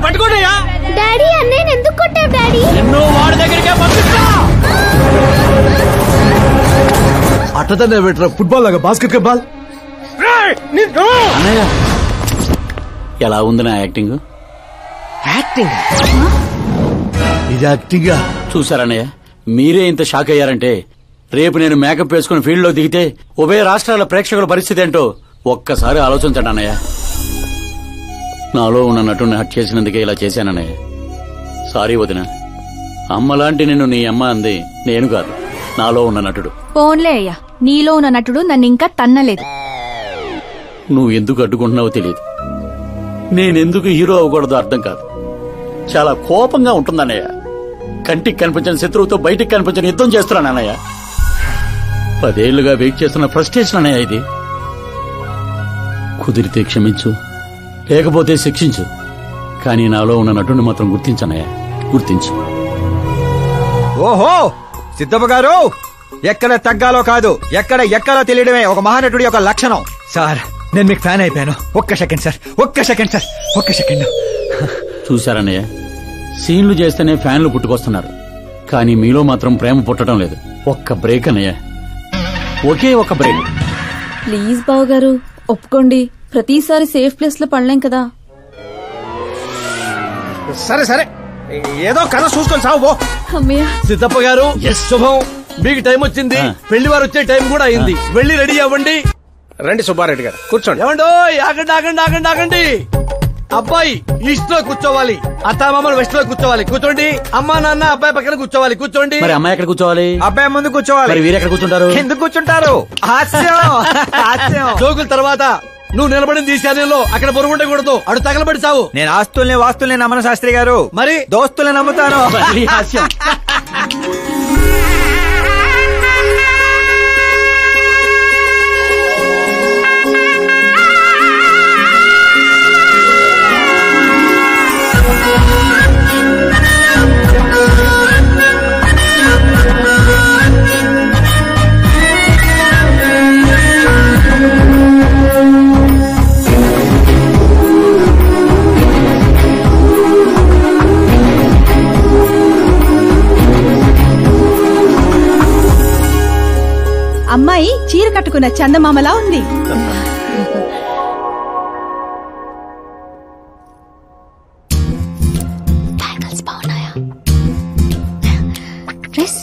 పట్టుకోండియా. డాడీ అన్నయ్య ఎందుకు కొట్టావు డాడీ? నిన్ను వాడి దగ్గరికే పంపిస్తా. అట్టదనే పెట్టరా, ఫుట్బాల్ లాగా బాస్కెట్ బాల్. అన్నయ్య ఎలా ఉంది నా యాక్టింగ్? యాక్టింగ్ ఇది యాక్టింగా? చూసారన్నయ్య, మీరే ఇంత షాక్ అయ్యారంటే రేపు నేను మేకప్ వేసుకుని ఫీల్డ్ లో దిగితే ఉభయ రాష్ట్రాల ప్రేక్షకుల పరిస్థితి ఏంటో ఒక్కసారి ఆలోచించండి అన్నయ్య. నాలో ఉన్న నటుని హట్ చేసినందుకే ఇలా చేశానన్నయ్య. సారీ వదిన. అమ్మలాంటి నిన్ను నీ అమ్మ అంది నేను కాదు, నాలో ఉన్న నటుడు. పోన్లే అయ్యా, నీలో ఉన్న నటుడు నన్ను ఇంకా తన్నలేదు. నువ్వు ఎందుకు అడ్డుకుంటున్నావో తెలియదు, నేనెందుకు హీరో అవ్వకూడదో అర్థం కాదు. చాలా కోపంగా ఉంటుందన్నయ్య. కంటికి కనిపించిన శత్రువుతో బయటికి కనిపించిన యుద్ధం చేస్తున్నాను అన్నయ్య. 10 ఏళ్లుగా వెయిట్ చేస్తున్న ఫ్రస్ట్రేషన్ అన్నయ్య ఇది. కుదిరితే క్షమించు, లేకపోతే శిక్షించు, కానీ నాలో ఉన్న నటుని మాత్రం గుర్తించనయ్యా, గుర్తించు. ఓహో సిద్ధప్ప గారు, ఎక్కడ తగ్గాలో కాదు ఎక్కడ ఎక్కాలో తెలియడమే ఒక మహానటుడి యొక్క లక్షణం. సార్ నేను మీకు ఫ్యాన్ అయిపోయాను. ఒక్క సెకండ్ సార్, ఒక్క సెకండ్ సార్, ఒక్క సెకండ్. చూశారన్నయ్య, సీన్లు చేస్తేనే ఫ్యాన్లు పుట్టుకొస్తున్నారు, కానీ మీలో మాత్రం ప్రేమ పుట్టడం లేదు. ఒక్క బ్రేక్ అన్నయ్య, ఒకే ఒక బ్రేక్. ప్లీజ్ బావు గారు ఒప్పుకోండి, ప్రతిసారి సేఫ్ ప్లేస్ లో పడలేం కదా. సరే సరే, ఏదో కథ చూసుకొని సాగు. సిద్ధప్ప గారు శుభం, మీకు టైం వచ్చింది. పెళ్లి వారు వచ్చే టైం కూడా అయింది. వెళ్ళి రెడీ అవ్వండి. రండి సుబ్బారెడ్డి గారు, కూర్చోండి. ఏమండో, ఆగండి ఆగండి ఆగండి ఆగండి. అబ్బాయి ఈస్ట్ లో కూర్చోవాలి, అత్తామామలు వెస్ట్ లో కూర్చోవాలి. కూర్చోండి. అమ్మా నాన్న అబ్బాయి పక్కన కూర్చోవాలి. కూర్చోండి. మరి అమ్మాయి ఎక్కడ కూర్చోవాలి? అబ్బాయి ముందు కూర్చోవాలి. మరి వీరు ఎక్కడ కూర్చుంటారు? ఎందుకు కూర్చుంటారు? జోకుల తర్వాత నువ్వు నిలబడింది ఈ శారీలో, అక్కడ బరువు ఉండకూడదు. అడు తగలబడి సావు. నేను ఆస్తుల్ని వాస్తుల్ని నమ్మను శాస్త్రి గారు, మరి దోస్తుల్ని నమ్ముతాను. అమ్మాయి చీర కట్టుకున్న చందమామలా ఉంది. బ్యాంగిల్స్ బాగున్నాయా? డ్రెస్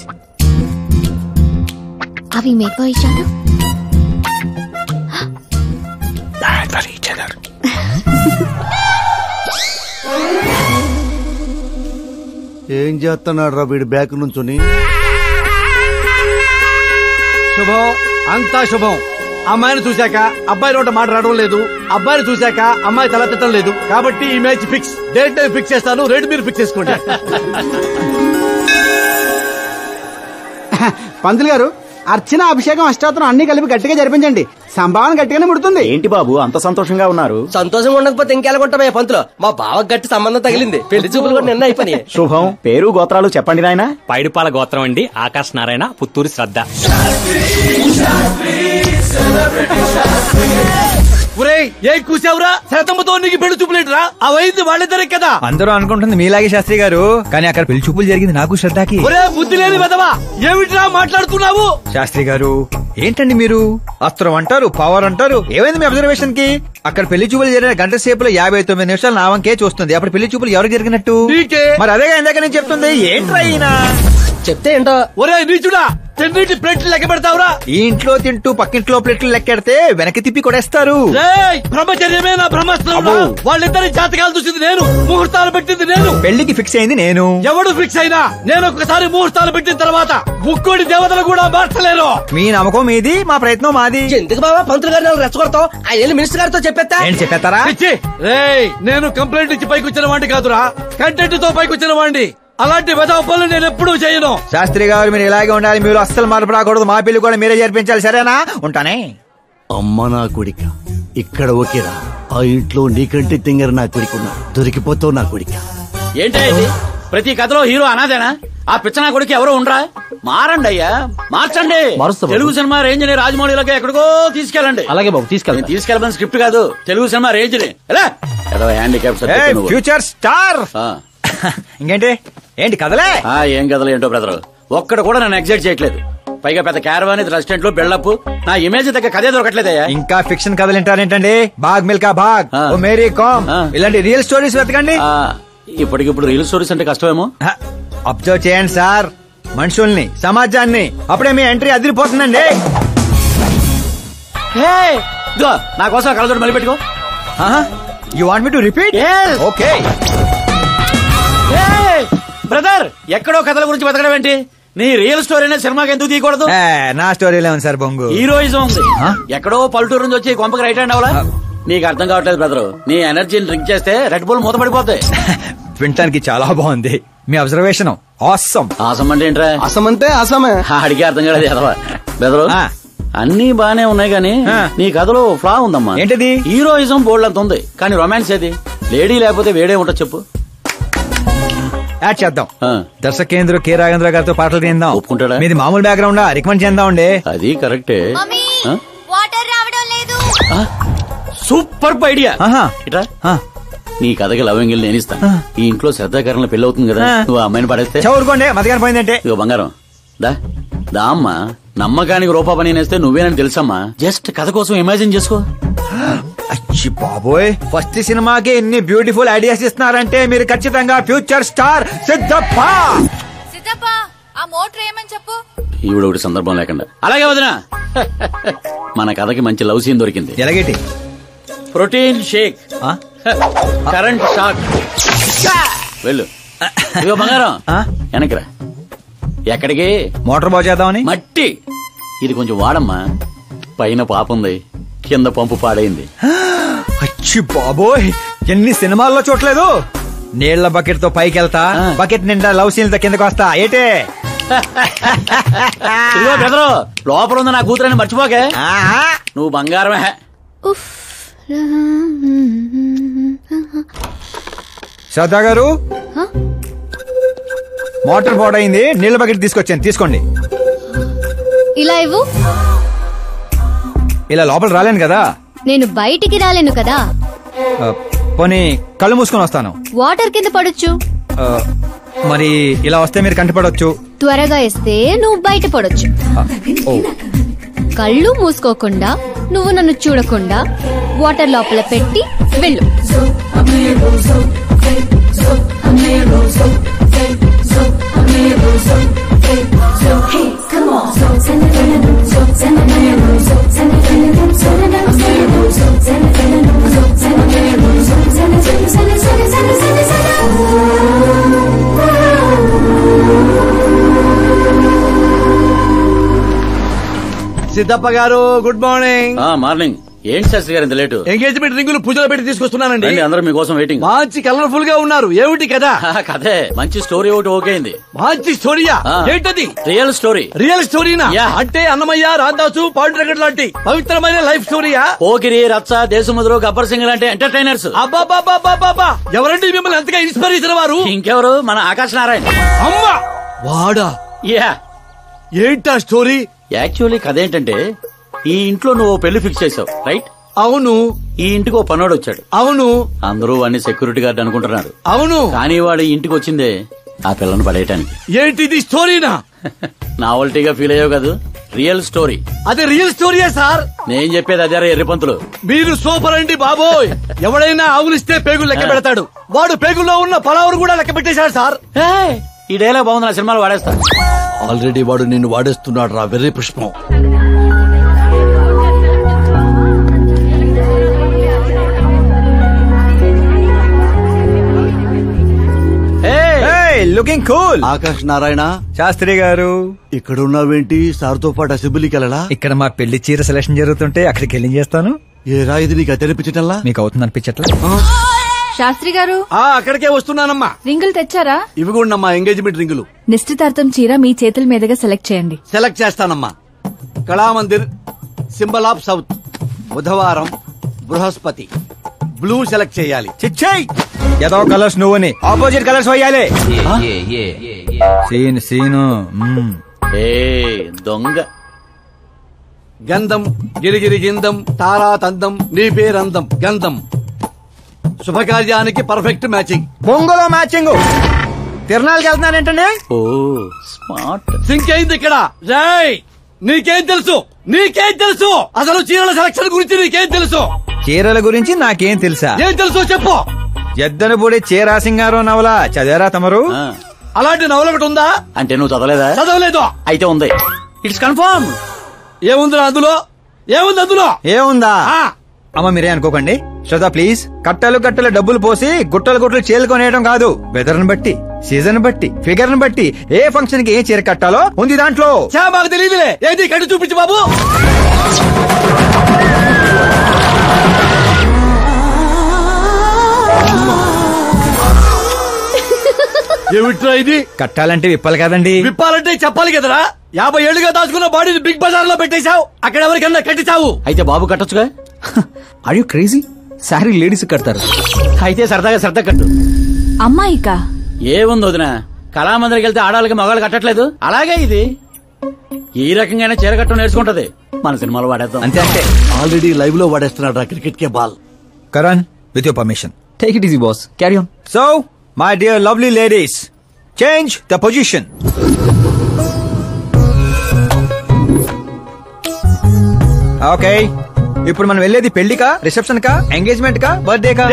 అవి make for each other. Bad for each other. ఏం చేస్తున్నాడు రా వీడు బ్యాక్ నుంచుని? శుభం, అంతా శుభం. అమ్మాయిని చూశాక అబ్బాయి నోట మాట రావడం లేదు, అబ్బాయిని చూశాక అమ్మాయి తల తిట్టడం లేదు. కాబట్టి ఈ match fix. Date time fix చేస్తాను, రేట్ మీరు ఫిక్స్ చేసుకోండి. పంతులు గారు, అర్చన అభిషేకం అష్టాత్రం అన్ని కలిపి గట్టిగా జరిపించండి. సంభావన గట్టిగానే ముడుతుంది. ఏంటి బాబు అంత సంతోషంగా ఉన్నారు? సంతోషంగా ఉండకపోతే ఇంకెలాగుంటామే పంతులు. మా బావ గట్టి సంబంధం తగిలింది. పెళ్లి చూపులు కూడా నిన్న అయిపోయినాయి. శుభం. పేరు గోత్రాలు చెప్పండి నాయన. పైడిపాల గోత్రం అండి. ఆకాశ్ నారాయణ, పుత్తూరు శ్రద్ధ. ఏం కూసావురా? శతంతో నీకు పెళ్లి చూపులేట్రా? అవైంది వాళ్ళిద్దరే కదా. అందరూ అనుకుంటుంది మీలాగే శాస్త్రి గారు, కానీ అక్కడ పెళ్లి చూపులు జరిగింది నాకు శ్రద్ధకి. బుద్ధి లేని వెదవా, ఏమిట్రా మాట్లాడుతున్నావు? శాస్త్రి గారు ఏంటండి మీరు? అస్త్రం అంటారు, పవర్ అంటారు. ఏమైంది మీ అబ్జర్వేషన్ కి? అక్కడ పెళ్లి చూపులు జరిగిన గంట సేపులో 59 నిమిషాలు నా వంకే చూస్తుంది. అప్పుడు పెళ్లి చూపులు ఎవరు జరిగినట్టు? మరి అదేగా ఇందాక నేను చెప్తుంది. ఏంట్రా ఈయన చెప్తే ఏంటో. ఒరే నీచుడా, తిన్నిటి ప్లేట్లు లెక్క పెడతావురా? ఈ ఇంట్లో తింటూ పక్కింట్లో ప్లేట్లు లెక్కెడితే వెనక్కి తిప్పి కొడేస్తారు. బ్రహ్మచర్యమే నా బ్రహ్మాస్త్రం. వాళ్ళిద్దరి జాతకాలు చూసింది నేను, ముహూర్తాలు పెట్టింది నేను, పెళ్లికి ఫిక్స్ అయింది నేను. ఎవడు ఫిక్స్ అయినా నేను ఒక్కసారి ముహూర్తాలు పెట్టిన తర్వాత ముక్కోడి దేవతలు కూడా మార్చలేరు. మీ నమ్మకం మీది, మా ప్రయత్నం మాది. ఎందుకు బాబా పంతులు గారిని రెచ్చగొడతావు? ఆయన మినిస్టర్ గారితో చెప్పేస్తా. ఏంటి చెప్పేస్తారా? నేను కంప్లైంట్ ఇచ్చి పైకి వచ్చిన వాడిని కాదురా, కంటెంట్ తో పైకి వచ్చిన వాడిని. అలాంటి వెదవ పనులు నేను ఎప్పుడూ చేయను. శాస్త్రి గారు మీరు ఇలాగే ఉండాలి. మీరు అస్సలు మార్పు మా పెళ్లి కూడా మీరే జరిపించాలి. సరేనా? ఉంటానే. అమ్మ నా కొడిక ఇక్కడ ఓకేరా. ఆ ఇంట్లో నీకంటే తింగర నా కొడుకున్నా, దొరికిపోతావు నా కొడిక. ఏంటి ప్రతి కథలో హీరో అనాదేనా? ఆ పిచ్చనా కొడుకు ఎవరో ఉండరా? మారండి అయ్యా, మార్చండి. తెలుగు సినిమా రేంజ్ ని రాజమౌళిలోకి ఎక్కడికో తీసుకెళ్ళండి. అలాగే బాబు, తీసుకెళ్ళండి. తీసుకెళ్ళమని స్క్రిప్ట్ కాదు, తెలుగు సినిమా రేంజ్ ని. Handicap future star. ఇంకేంటి ఏంటి కథలే? ఏం కథలు ఏంటో బ్రదర్, ఒక్కడ కూడా నన్ను ఎగ్జైట్ చేయట్లేదు. పైగా పెద్ద క్యారవాన్ రెస్టారెంట్ లో బిల్డప్, నా ఇమేజ్ దగ్గర కథే దొరకట్లేదయ్యా. ఇంకా ఫిక్షన్ కథలు వింటారేంటండి? బాగ్ మిల్కా బాగ్, ఓ మేరీ కామ్, ఇలాంటి రియల్ స్టోరీస్ వెతకండి. ఇప్పటికిప్పుడు రియల్ స్టోరీస్ అంటే కష్టమేమో. అబ్జర్వ్ చేయండి సార్ మనుషుల్ని, సమాజాన్ని. అప్పుడే మీ ఎంట్రీ అదిరిపోతుందండి. నా కోసం కళ్ళజోడు మళ్ళీ పెట్టుకో. You want me to repeat? Okay brother, ఎక్కడో కథల గురించి బతకడం ఏంటి? నీ రియల్ స్టోరీనే సినిమాకి ఎందుకు తీయకూడదు? నా స్టోరీలో ఉంది సార్ బొంగు. హీరోయిజం ఉంది. ఎక్కడో పల్లెటూరు నుంచి వచ్చి కొంపకి రైట్ హ్యాండ్ అవ్వాలా? నీకు అర్థం కావట్లేదు బ్రదర్. నీ ఎనర్జీని డ్రింక్ చేస్తే రెడ్ బుల్ మూతపడిపోతాయి. వినటానికి చాలా బాగుంది మీ అబ్జర్వేషన్. ఆసమ్. ఆసమ్ అంటే ఏంట్రా? ఆసమ్ అంటే ఆసమే. అడిగే అర్థం కాలేదు ఎదవా. బెదరు అన్ని బానే ఉన్నాయి కానీ నీ కథలో ఫ్లా ఉందమ్మా. ఏంటిది? హీరోయిజం బోల్డ్ అంత ఉంది కానీ రొమాన్స్ ఏది? లేడీ లేకపోతే వేడే ఉంటుంది చెప్పు. యాడ్ చేద్దాం. దర్శకేంద్ర కె రాఘవేంద్ర గారితో పాటలు తీద్దాం. ఒప్పుకుంటాడా? మీది మామూలు బ్యాక్గ్రౌండ్ రికమెండ్ చేద్దాం. అది కరెక్టే. Super idea. ఇట్రా, నీ కథకి లవ్ ఎంగిల్ నేను ఇస్తాను. ఈ ఇంట్లో శ్రద్ధాకరణ పెళ్లి అవుతుంది కదా, నువ్వు అమ్మాయిని పడేస్తే చదువుకోండి. మధ్యాహ్నం పోయిందంటే ఇగో బంగారం దా అమ్మా. నమ్మకానికి రూపా పని నేస్తే నువ్వేనని తెలుసమ్మా. జస్ట్ కథ కోసం ఇమాజిన్ చేసుకో. అచ్చి బాబోయ్, ఫస్ట్ సినిమాకి ఎన్ని బ్యూటిఫుల్ ఐడియాస్ ఇస్తున్నారంటే మీరు ఖచ్చితంగా ఫ్యూచర్ స్టార్ సిద్ధప్ప. ఆ మోటర్ ఏమని చెప్పు. ఈవిడ ఒకటి సందర్భం లేకుండా. అలాగే వదినా, మన కథకి మంచి లవ్ సీన్ దొరికింది. ఎలాగేటి? Protein shake, current shock. వెళ్ళు. ఇగో బంగారం వెనకరా. ఎక్కడికి? మోటార్ బాగు చేద్దామని. మట్టి ఇది కొంచెం వాడమ్మా. పైన పాపుంది, కింద పంపు పాడైంది. అచ్చి బాబోయ్, ఎన్ని సినిమాల్లో చూడలేదు. నీళ్ల బకెట్ తో పైకి వెళ్తా, బకెట్ నిండా లవ్ సీన్ తో కిందకు వస్తా. ఏటే ఇదిగో బెదరు, లోపల ఉంది నా కూతురని మర్చిపోకే. నువ్వు బంగారమే. శ్రద్ధా గారు, మోటార్ పాడైంది, నీళ్ల బకెట్ తీసుకొచ్చాను, తీసుకోండి. ఇలా ఇవ్వు. ఇలా లోపల రాలేను కదా. నేను బయటికి రాలేను కదా. పోనీ కళ్ళు మూసుకొని వస్తాను. వాటర్ కింద పడొచ్చు. మరి ఇలా వస్తే మీరు కంటపడొచ్చు. త్వరగా ఇస్తే నువ్వు బయట పడొచ్చు. కళ్ళు మూసుకోకుండా, నువ్వు నన్ను చూడకుండా వాటర్ లోపల పెట్టి వెళ్ళు. సిద్ధప్ప గారు, గుడ్ మార్నింగ్. మార్నింగ్. ఏంటి శాస్త్రి గారు ఇంత లేటు? ఎంగేజ్మెంట్ రింగులు పూజలో పెట్టి తీసుకొస్తున్నానండి. అందరూ మీకోసం వెయిటింగ్. మంచి కలర్ఫుల్ గా ఉన్నారు. ఏమిటి కదా? కదే మంచి స్టోరీ ఒకటి ఓకే అయింది. మంచి స్టోరీయా? ఏంటది? Real story. రియల్ స్టోరీనా? అంటే అన్నమయ్య, రాధాసు, పాండురంగడ్ లాంటి పవిత్రమైన లైఫ్ స్టోరీయా? పోకిరి, రచ్చ, దేశముద్రు, గబ్బర్ సింగ్ లాంటి ఎంటర్టైనర్స్. అబ్బాబాబాబాబా, ఎవరండి మిమ్మల్ని ఎంతగా ఇన్స్పైర్ చేసిన వారు? ఇంకెవరు, మన ఆకాశ్ నారాయణ. అమ్మా వాడా? యా. ఏంటా స్టోరీ? యాక్చువల్లీ కథ ఏంటంటే, ఈ ఇంట్లో నువ్వు పెళ్లి ఫిక్స్ చేసావు, రైట్? అవును. ఈ ఇంటికి ఓ పనోడు వచ్చాడు. అవును. అందరూ వాడిని సెక్యూరిటీ గార్డ్ అనుకుంటున్నారు. అవును. కానీ వాడు ఇంటికి వచ్చిందే ఆ పిల్లను పడేయటానికి. ఏంటిది స్టోరీనా? నావల్టీగా ఫీల్ అయ్యావు కదా, రియల్ స్టోరీ. అదే రియల్ స్టోరీయే సార్. నేను చెప్పేది అదే ఎర్రిపంతులు. మీరు సూపర్ అండి బాబోయ్. ఎవడైనా ఆవులిస్తే పేగులు లెక్క పెడతాడు. వాడు పేగుల్లో ఉన్న పలావురు కూడా లెక్క పెట్టేశాడు సార్. ఈ డైలాగ్ బాగుంది, నా సినిమాలు వాడేస్తా. ఆల్రెడీ వాడు నిన్ను వాడేస్తున్నాడు రా వెర్రి పుష్పం. Looking cool. ఆకాశ్ నారాయణ శాస్త్రి గారు ఇక్కడ ఉన్నావేంటి? సార్తో పాటు అసెంబ్లీకి వెళ్ళడా? ఇక్కడ మా పెళ్లి చీర సెలక్షన్ జరుగుతుంటే అక్కడికి వెళ్ళి చేస్తాను. ఏ రా ఇది నీకు అనిపించటల్లా? మీకు అవుతుంది అనిపించట్లా? శాస్త్రి గారు అక్కడికే వస్తున్నానమ్మా. రింగులు తెచ్చారా? ఇవి కూడా నమ్మా ఎంగేజ్మెంట్ రింగులు. నిశ్చితార్థం చీర మీ చేతుల మీదుగా సెలెక్ట్ చేయండి. సెలెక్ట్ చేస్తానమ్మా. కళామందిర్, సింబల్ ఆఫ్ సౌత్, బుధవారం, బృహస్పతి. బ్లూ సెలెక్ట్ చేయాలి. చిచ్చాయి ఏదో కలర్స్ నువ్వుని ఆపోజిట్ కలర్స్ వేయాలి. సీను దొంగ. గంధం గిరిగిరి గిందం తారా తందం నీ పేరందం గంధం. శుభకార్యానికి పర్ఫెక్ట్ మ్యాచింగ్. బొంగులో మ్యాచింగ్. తిరణాలకి వెళ్తున్నారేంటండి? ఓ స్మార్ట్. సింక్ అయింది ఇక్కడ. జై నీకేం తెలుసు? నీకేం తెలుసు? అసలు చీరల సెలక్షన్ గురించి నీకేం తెలుసు? చీరల గురించి నాకేం తెలుసా? ఏం తెలుసు చెప్పు. ఎద్దను పొడి చీరా సింగారో నవల చదివారా తమరు? అలాంటి నవల ఒకటి ఉందా? అంటే నువ్వు చదవలేదా? చదవలేదు. అయితే ఉంది. It's confirm. ఏముందిరా అందులో? ఏముంది అందులో? ఏముందా? అమ్మ మీరే అనుకోకండి. శ్రద్ధ ప్లీజ్. కట్టలు కట్టలు డబ్బులు పోసి గుట్టలు గుట్టలు చీరలు కొనేయడం కాదు. వెదర్ ని బట్టి, సీజన్ బట్టి, ఫిగర్ ని బట్టి ఏ ఫంక్షన్ కి ఏ చీర కట్టాలో ఉంది దాంట్లో. మాకు తెలియదులే. ఏది కట్టి చూపించు బాబు. ఏమిట్రా ఇది? కట్టాలంటే విప్పాలి కదండి. విప్పాలంటే చెప్పాలి కదరా. 50 ఏళ్లుగా దాచుకున్న బాడీని బిగ్ బజార్ లో పెట్టేశావు. అక్కడ ఎవరికన్నా కట్టించావు. అయితే బాబు కట్టొచ్చుగా. Are you crazy? Sorry ladies కడతారు. అయితే సరదాగా సరదా కట్టు. అమ్మాయికా? ఏముంది వదిన, కళామందిరికి వెళ్తే ఆడాలకి మగాళ్ళు కట్టట్లేదు, అలాగే ఇది ఈ రకంగా చీర కట్టడం నేర్చుకుంటది. మన సినిమాలో వాడేద్దాం. అంతే అంటే ఆల్రెడీ లైవ్ లో వాడేస్తున్నాడు క్రికెట్ కే ball. Karan with your permission take it easy boss. Carry on. So my dear lovely ladies, change the position. Okay, ఇప్పుడు మనం వెళ్ళేది పెళ్లికా, రిసెప్షన్ కా, ఎంగేజ్మెంట్ కా, బర్త్డే కా?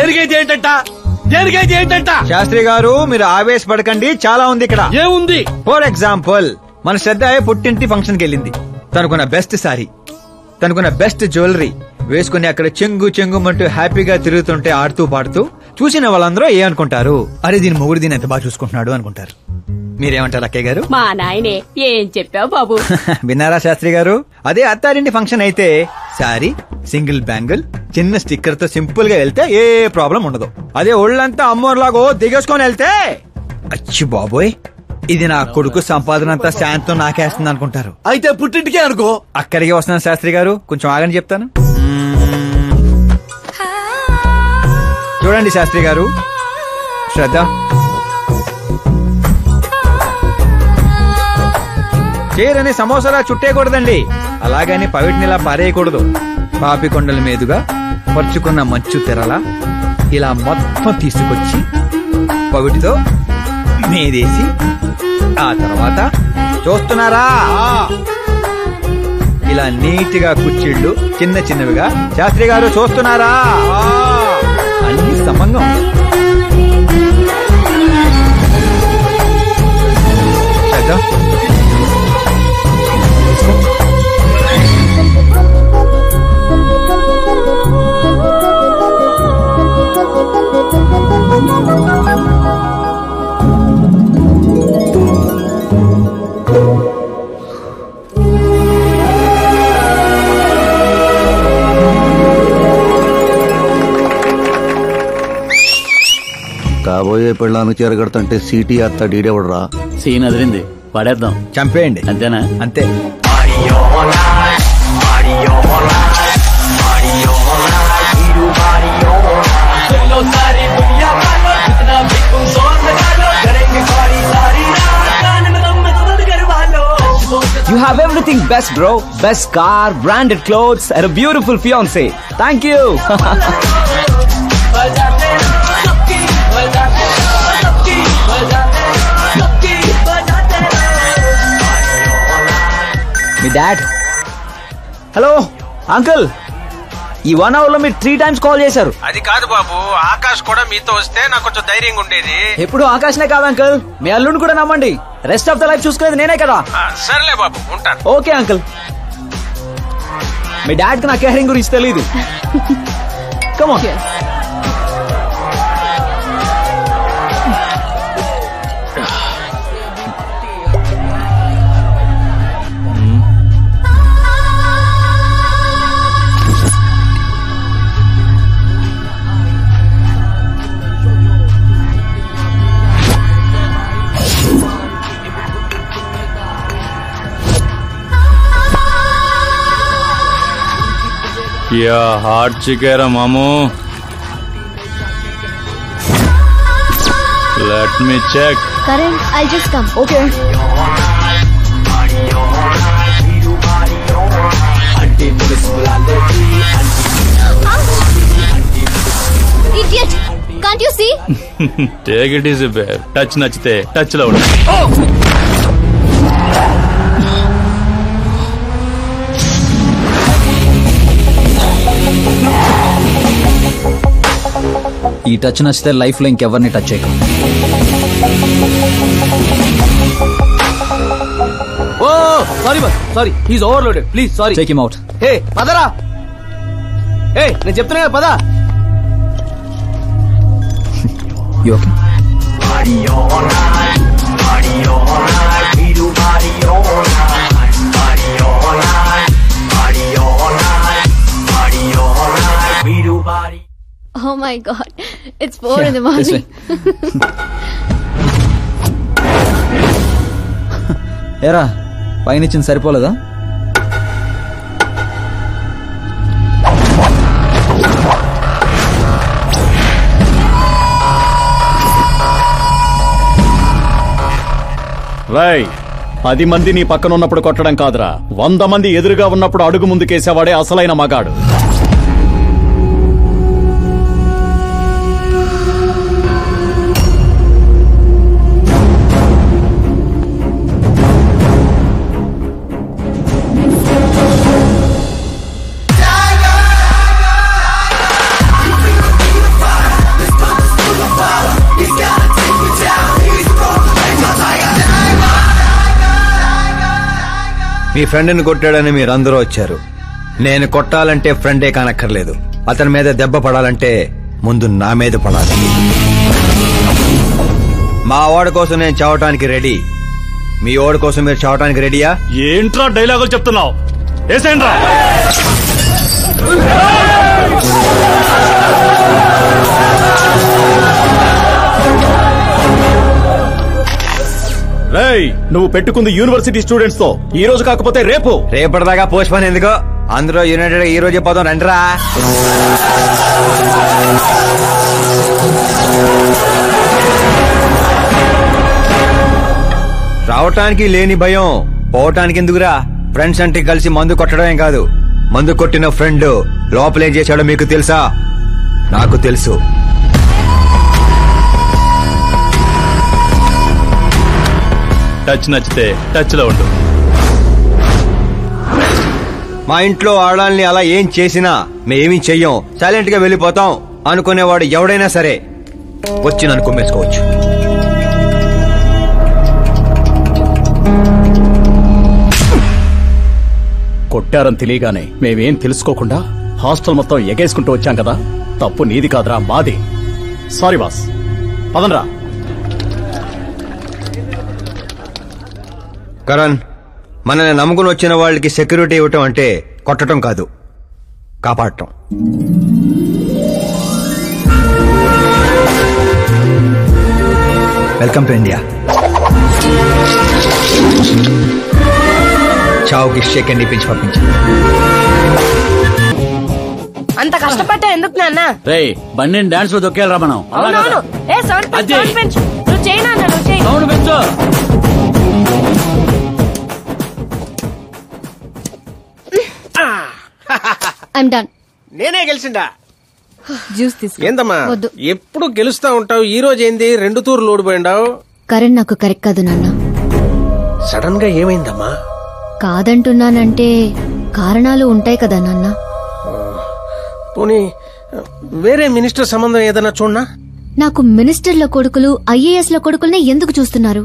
శాస్త్రి గారు మీరు ఆవేశపడకండి, చాలా ఉంది ఇక్కడ. ఏముంది? ఫర్ ఎగ్జాంపుల్ మన శ్రద్ధ పుట్టింటి ఫంక్షన్ కి వెళ్ళింది. తనకున్న బెస్ట్ సారీ, తనకున్న బెస్ట్ జ్యువెలరీ వేసుకుని అక్కడ చెంగు చెంగుమంటూ హ్యాపీగా తిరుగుతుంటే ఆడుతూ పాడుతూ చూసిన వాళ్ళందరూ ఏ అనుకుంటారు? అరే దీని మొగుడు దీని ఎంత బాగా చూసుకుంటున్నాడు అనుకుంటారు. మీరేమంటారు అక్కయ్య గారు? మా నాయనే ఏం చెప్పావు బాబు. విన్నారా శాస్త్రి గారు? అదే అత్తారింటి ఫంక్షన్ అయితే సారీ, సింగిల్ బ్యాంగిల్, చిన్న స్టిక్కర్ తో సింపుల్ గా వెళ్తే ఏ ప్రాబ్లం ఉండదు. అదే ఒళ్ళంతా అమ్మోర్లాగో దిగేసుకొని వెళ్తే అచ్చి బాబోయ్ ఇది నా కొడుకు సంపాదన అంతా శాంతం నాకేస్తుంది అనుకుంటారు. అయితే పుట్టింటికే అనుకో. అక్కడికే వస్తున్నాను శాస్త్రి గారు, కొంచెం ఆగని చెప్తాను. చూడండి శాస్త్రి గారు, శ్రద్ధ చీరని సమోసాలా చుట్టేయకూడదండి, అలాగని పవిటినిలా పారేయకూడదు. పాపి కొండల మీదుగా పరుచుకున్న మంచు తెరలా ఇలా మొత్తం తీసుకొచ్చి పవిటితో మీదేసి ఆ తర్వాత చూస్తున్నారా ఇలా నీట్ గా కుర్చీళ్లు చిన్న చిన్నవిగా. శాస్త్రి గారు చూస్తున్నారా? అన్ని సమంగా కాబోయే పెళ్ళానికి చేరగడుతుంటే సీటీ అత్త డీడేవడరా. సీన్ అదిరింది, పడేద్దాం, చంపేయండి. అంతేనా? అంతే. You have everything best, bro. Best car, branded clothes, and a beautiful fiance. Thank you. Me dad. Hello uncle, ఈ 1 hour లో మీరు 3 times కాల్ చేశారు. అది కాదు బాబు, ఆకాష్ కూడా మీతో వస్తే నాకు కొంచెం ధైర్యంగా ఉండేది. ఎప్పుడు ఆకాష్నే కాదు అంకుల్, మీ అల్లుడిని కూడా నమ్మండి. రెస్ట్ ఆఫ్ ద లైఫ్ చూసుకునేది నేనే కదా. సర్లే బాబు, ఉంటాను. Okay uncle. మీ డాడ్ కి నా కేరింగ్ గురించి తెలీదు. Come on. क्या हार्ट चिकेरा मामू. Let me check. Karan, I'll just come. Okay. Idiot! Can't you see? Take it easy, babe. Touch nachte, touch lo. Oh! ఈ టచ్ నచ్చితే లైఫ్ లో ఇంకెవరిని టచ్ చేయకు. Oh sorry boss, sorry, he's overloaded, please sorry. Take him out. Hey పదరా, హే నేను చెప్తున్నా కదా, పద. You okay? Oh my God, it's 4 in the morning. ఏరా పైన ఇచ్చింది సరిపోలేదా? రై 10 మంది నీ పక్కన ఉన్నప్పుడు కొట్టడం కాదురా, 100 మంది ఎదురుగా ఉన్నప్పుడు అడుగు ముందుకేసేవాడే అసలైన మగాడు. మీ ఫ్రెండ్ని కొట్టాడని మీరందరూ వచ్చారు. నేను కొట్టాలంటే ఫ్రెండే కానక్కర్లేదు, అతని మీద దెబ్బ పడాలంటే ముందు నా మీద పడాలి. మా వాడి కోసం నేను చావటానికి రెడీ, మీ వాడి కోసం మీరు చావటానికి రెడీయా? ఏంట్రా డైలాగులు చెప్తున్నావు? ఏసేంట్రా. రేయ్, నువ్వు పెట్టుకుంది యూనివర్సిటీ స్టూడెంట్స్ తో, ఈ రోజు కాకపోతే రేపు. రేపటిదాకా పోస్ట్ పోన్ ఎందుకో, అందరూ యునైటెడ్ ఈ రోజే పోదాం రండిరా. రావటానికి లేని భయం పోవటానికి ఎందుకురా? ఫ్రెండ్స్ అంటే కలిసి మందు కొట్టడమే కాదు, మందు కొట్టిన ఫ్రెండ్ లోపలేం చేశాడో మీకు తెలుసా? నాకు తెలుసు. టచ్ నచ్చితే టచ్ లో ఉండు. మా ఇంట్లో ఆడాలని అలా ఏం చేసినా మేమేమీ చెయ్యం, సైలెంట్ గా వెళ్ళిపోతాం అనుకునేవాడు ఎవడైనా సరే వచ్చి నన్ను కుమ్మేసుకోవచ్చు. కొట్టారని తెలియగానే మేమేం తెలుసుకోకుండా హాస్టల్ మొత్తం ఎగేసుకుంటూ వచ్చాం కదా, తప్పు నీది కాదురా, మాది. Sorry boss, పదనరా. కరణ్, మనల్ని నమ్ముకుని వచ్చిన వాళ్ళకి సెక్యూరిటీ ఇవ్వటం అంటే కొట్టడం కాదు, కాపాడటం. Welcome to India. చావుకి షేక్ అండ్ ఇప్పించి పంపించు. అంత కష్టపడ్డా ఎందుకు నాన్న? రేయ్ బండి డాన్స్ లో దొక్కేయాలరా మనం. అవునవును. ఏ సౌండ్ పెంచు. నువ్వు చేయి నాన్న, నువ్వు చేయి. సౌండ్ పెంచు. I'm done. నేనే గెలిచిండా? జ్యూస్ తీసుకో. ఏందమ్మా వద్దు. ఎప్పుడు గెలుస్తా ఉంటావు, ఈ రోజు ఏంది 2 తూర్లు ఓడిపోయిండావు? కరెంట్ నాకు కరెక్ట్ కాదు నాన్న. సడన్ గా ఏమైందమ్మా? కాదంటున్నానంటే కారణాలు ఉంటాయి కదా నాన్న. పోనీ వేరే మినిస్టర్ సంబంధం ఏదైనా చూడనా? నాకు మినిస్టర్ల కొడుకులు ఐఏఎస్ల కొడుకుల్ని ఎందుకు చూస్తున్నారు?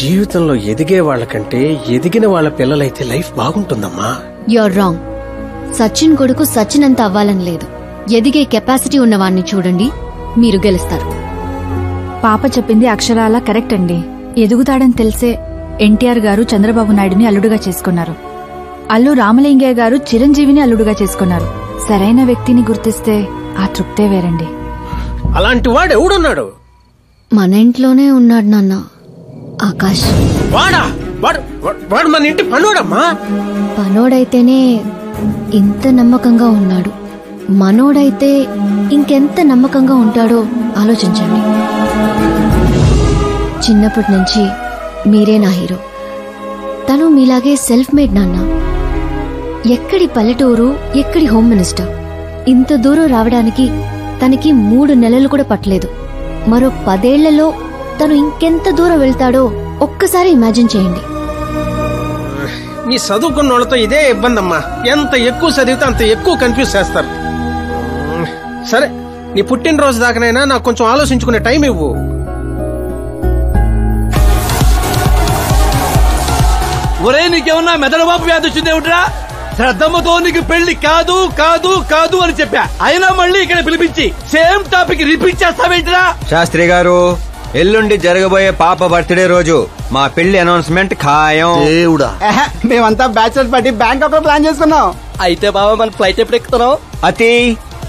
జీవితంలో ఎదిగే వాళ్ళకంటే ఎదిగిన వాళ్ళ పిల్లలైతే లైఫ్ బాగుంటుందమ్మా. You're wrong. సచిన్ కొడుకు సచిన్ అంత అవ్వాలని లేదు. ఎదిగే కెపాసిటీ ఉన్నవాణ్ణి చూడండి, మీరు గెలుస్తారు. పాప చెప్పింది అక్షరాలా కరెక్ట్ అండి. ఎదుగుతాడని తెలిసే ఎన్టీఆర్ గారు చంద్రబాబు నాయుడుని అల్లుడుగా చేసుకున్నారు. అల్లు రామలింగయ్య గారు చిరంజీవిని అల్లుడుగా చేసుకున్నారు. సరైన వ్యక్తిని గుర్తిస్తే ఆ తృప్తే వేరండి. అలాంటి వాడు ఎవడున్నాడు? మన ఇంట్లోనే ఉన్నాడు నాన్న, ఆకాష్. వాడా? వాడు మన ఇంటి పనోడమ్మా. పనోడైతేనే ఇంత నమ్మకంగా ఉన్నాడు. మనోడైతే ఇంకెంత నమ్మకంగా ఉంటాడో ఆలోచించండి. చిన్నప్పటి నుంచి మీరే నా హీరో. తను మీలాగే సెల్ఫ్ మేడ్ నాన్న. ఎక్కడి పల్లెటూరు, ఎక్కడి హోమ్ మినిస్టర్. ఇంత దూరం రావడానికి తనకి 3 నెలలు కూడా పట్టలేదు. మరో 10 ఏళ్లలో తను ఇంకెంత దూరం వెళ్తాడో ఒక్కసారి ఇమాజిన్ చేయండి. నీ చదువుకున్న వాళ్ళతో ఇదే ఇబ్బంది అమ్మా. ఎంత ఎక్కువ చదివితే అంత ఎక్కువ కన్ఫ్యూజ్ చేస్తారు. సరే, నీ పుట్టినరోజు దాకానైనా నాకు కొంచెం ఆలోచించుకునే టైం ఇవ్వు. ఒరే నీకేమన్నా మెదడువాపు వ్యాధి వచ్చిందేమిట్రా? శ్రద్ధమ్మతో నీకు పెళ్లి కాదు కాదు కాదు అని చెప్పా, అయినా మళ్ళీ ఇక్కడ పిలిపించి సేమ్ టాపిక్ రిపీట్ చేస్తావేంటిరా? శాస్త్రి గారు, ఎల్లుండి జరగబోయే పాప బర్త్డే రోజు మా పెళ్లి అనౌన్స్మెంట్ ఖాయం. దేవుడా, మేమంతా బ్యాచులర్ పార్టీ బ్యాంకాక్ లో ప్లాన్ చేసుకున్నాం. అయితే బాబా మన ఫ్లైట్ ఎప్పుడు ఎక్కుతున్నాం? అతి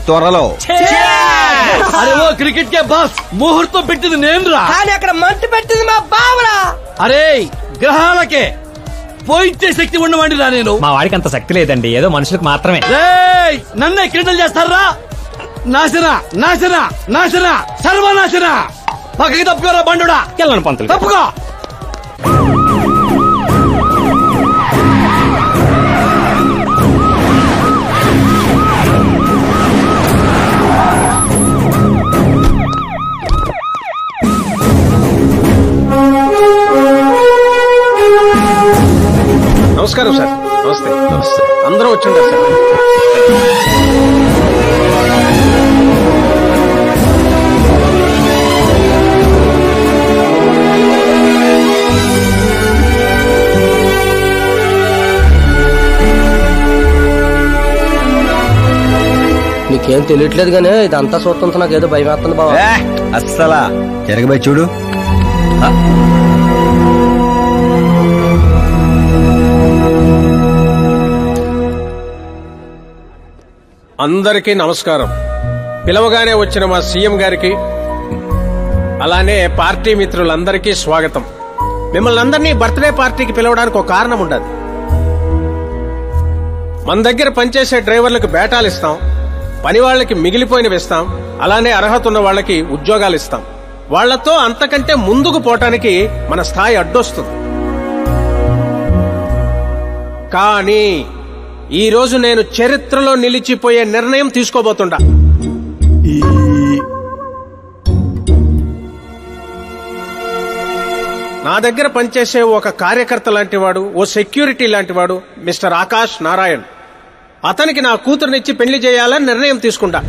త్వరలో. అరే ఓ క్రికెట్ కే బాస్, ముహూర్తం పెట్టింది నేను రా, కానీ అక్కడ మంట పెట్టింది మా బావరా. అరే గ్రహాలకే పోయించే శక్తి ఉన్నవాడిని రా నేను. మా వాడికి అంత శక్తి లేదండి, ఏదో మనుషులకు మాత్రమే. నన్నే క్రీడలు చేస్తారా? నాశన నాశన నాశన సర్వనాశన. పక్కకి తప్పుకోరా బండుడా. వెళ్ళను పంతులు, తప్పుకో. నమస్కారం సార్. నమస్తే. నమస్తే. అందరూ వచ్చిండారు సార్. నీకేం తెలియట్లేదు గానీ ఇదంతా చూస్తుంటే నాకు ఏదో భయం వేస్తుంది బాబా. అస్సలా జరగబోయి చూడు. అందరికీ నమస్కారం. పిలవగానే వచ్చిన మా సీఎం గారికి, అలానే పార్టీ మిత్రులందరికీ స్వాగతం. మిమ్మల్ని అందరినీ బర్త్డే పార్టీకి పిలవడానికి ఒక కారణం ఉండదు. మన దగ్గర పనిచేసే డ్రైవర్లకు బేటాలు ఇస్తాం, పని వాళ్ళకి మిగిలిపోయినవి ఇస్తాం, అలానే అర్హత ఉన్న వాళ్ళకి ఉద్యోగాలు ఇస్తాం. వాళ్లతో అంతకంటే ముందుకు పోవటానికి మన స్థాయి అడ్డొస్తుంది. కానీ ఈ రోజు నేను చరిత్రలో నిలిచిపోయే నిర్ణయం తీసుకోబోతుండా. నా దగ్గర పనిచేసే ఒక కార్యకర్త లాంటివాడు, ఓ సెక్యూరిటీ లాంటివాడు మిస్టర్ ఆకాష్ నారాయణ్. అతనికి నా కూతురునిచ్చి పెళ్లి చేయాలని నిర్ణయం తీసుకుంటా.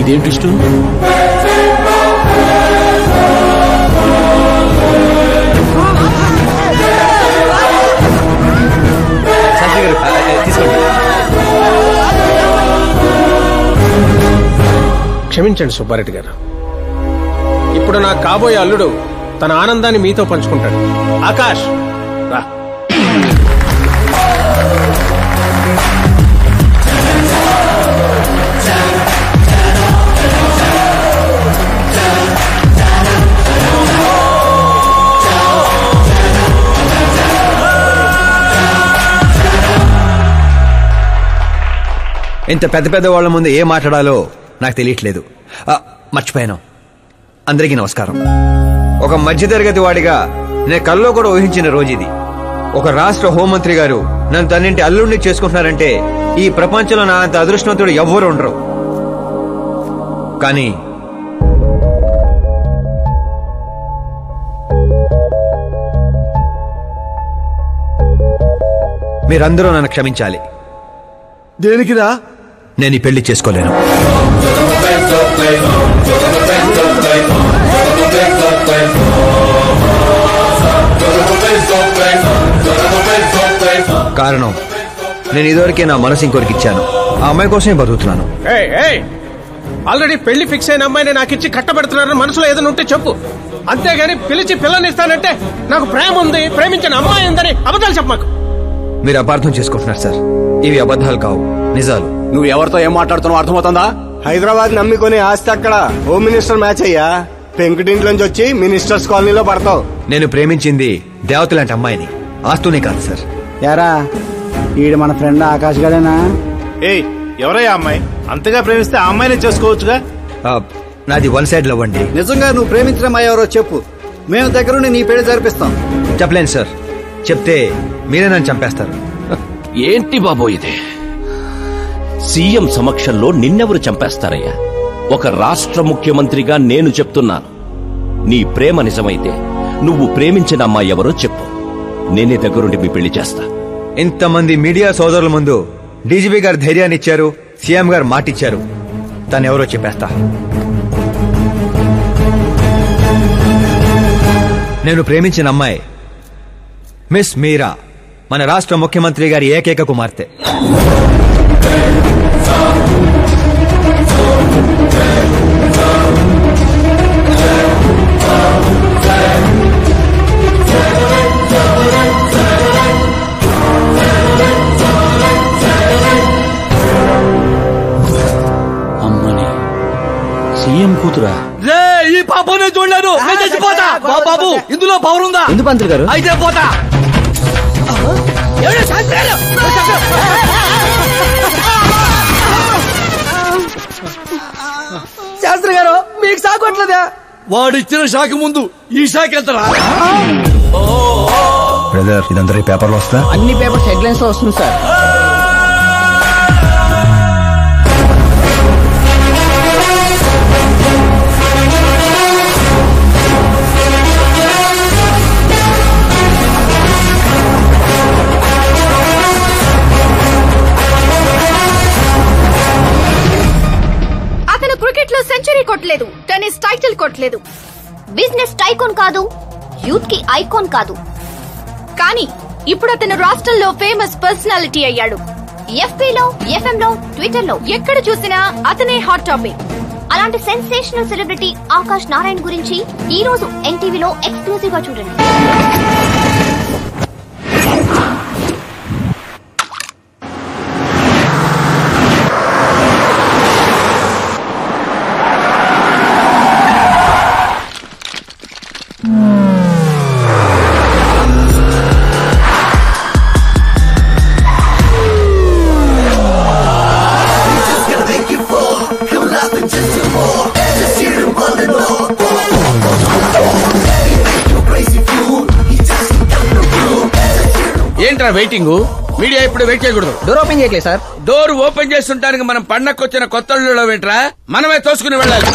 ఇదేంటి ఇష్టం? క్షమించండి సుబ్బారెడ్డి గారు. ఇప్పుడు నా కాబోయే అల్లుడు తన ఆనందాన్ని మీతో పంచుకుంటాడు. ఆకాష్ రా. ఇంత పెద్ద పెద్ద వాళ్ళ ముందు ఏం మాట్లాడాలో నాకు తెలియట్లేదు. మర్చిపోయాను. అందరికీ నమస్కారం. ఒక మధ్యతరగతి వాడిగా నేను కల్లో కూడా ఊహించిన రోజు ఇది. ఒక రాష్ట్ర హోంమంత్రి గారు నన్ను తన్నింటి అల్లుడిని చేసుకుంటున్నారంటే ఈ ప్రపంచంలో నా అంత అదృష్టవంతుడు ఎవ్వరు ఉండరు. కానీ మీరందరూ నన్ను క్షమించాలి. దేనికిరా? నేను ఈ పెళ్లి చేసుకోలేను. కారణం నేను ఇదివరకే నా మనసు ఇంకొరికి ఇచ్చాను. ఆ అమ్మాయి కోసమే బతుకుతున్నాను. ఆల్రెడీ పెళ్లి ఫిక్స్ అయిన అమ్మాయిని నాకు ఇచ్చి కట్టబెడుతున్నారని మనసులో ఏదైనా ఉంటే చెప్పు. అంతేగాని పిలిచి పిల్లని ఇస్తానంటే నాకు ప్రేమ ఉంది, ప్రేమించిన అమ్మాయి ఉందని అబద్ధాలు చెప్పమాకు. మీరు అపార్థం చేసుకుంటున్నారు సార్. ఇవి అబద్ధాలు కావు, నిజాలు. నువ్వు ఎవరితో ఏం మాట్లాడుతున్నావు అర్థమవుతుందా? హైదరాబాద్ నమ్మికొని ఆస్తి అక్కడ హోమ్ మినిస్టర్ మ్యాచ్ అయ్యా. పెంకుటింట్లోంచి వచ్చి మినిస్టర్స్ కాలనీలో పడతావు. నేను ప్రేమించింది దేవత లాంటి అమ్మాయిని, ఆస్తునే కాదు సార్. యారా ఈడు మన ఫ్రెండ్ ఆకాష్ గడేనా? ఏయ్ ఎవరయ్యా అమ్మాయి? అంతగా ప్రేమిస్తే ఆ అమ్మాయిని చేసుకోవచ్చుగా. నాది వన్ సైడ్ లవ్ అండి. నిజంగా నువ్వు ప్రేమించిన అమ్మాయి ఎవరో చెప్పు, మేము దగ్గరుండి నీ పెళ్లి జరిపిస్తాం. చెప్పలేను సార్. చెప్తే మీరే నన్ను చంపేస్తారు. ఏంటి బాబో ఇది? సీఎం సమక్షంలో నిన్నెవరు చంపేస్తారయ్యా? ఒక రాష్ట్ర ముఖ్యమంత్రిగా నేను చెప్తున్నాను, నీ ప్రేమ నిజమైతే నువ్వు ప్రేమించిన అమ్మాయి ఎవరో చెప్పు, నేనే దగ్గరుండి మీ పెళ్లి చేస్తా. ఇంతమంది మీడియా సోదరుల ముందు డీజీపీ గారు ధైర్యాన్ని ఇచ్చారు, సీఎం గారు మాటిచ్చారు. తను ఎవరో చెప్పేస్తా. నేను ప్రేమించిన అమ్మాయి మిస్ మీరా, మన రాష్ట్ర ముఖ్యమంత్రి గారి ఏకైక కుమార్తె. అమ్మని సీఎం కూతురా? ఈ పాప నేను చూడలేను. నేను చచ్చిపోతా. బాబు ఇందులో పవర్ ఉందా? ఎందుకు పంతులు గారు? అయితే పోతా. శాస్త్రి గారు మీకు సాగొట్లేదా? వాడిచ్చిన షాక్ ముందు ఈ షాక్ ఎంతరా? బ్రదర్ ఇదంతా పేపర్లో వస్తా. అన్ని పేపర్స్ హెడ్లైన్స్ లో వస్తుంది సార్. క్రికెట్ లో సెంచరీ కొట్టలేదు, టెన్నిస్ టైటిల్ కొట్టలేదు, బిజినెస్ టైకోన్ కాదు, యూత్ కి ఐకాన్ కాదు. కానీ ఇప్పుడు అతను రాష్ట్రంలో ఫేమస్ పర్సనాలిటీ అయ్యాడు. ఎఫ్బీ లో, ఎఫ్ఎం లో, ట్విట్టర్ లో ఎక్కడ చూసినా అతనే హాట్ టాపిక్. అలాంటి సెన్సేషనల్ సెలబ్రిటీ ఆకాష్ నారాయణ్ గురించి ఈ రోజు ఎన్టీవీలో ఎక్స్క్లూజివ్ గా చూడండి. ఏంట్రా వెయిటింగ్? మీడియా ఇప్పుడు వెయిట్ చేయకూడదు. డోర్ ఓపెన్ చేయట్లేదు సార్. డోర్ ఓపెన్ చేస్తుంటానికి మనం పండక్కొచ్చిన కొత్త వెంట్రా, మనమే తోసుకుని వెళ్ళాలి.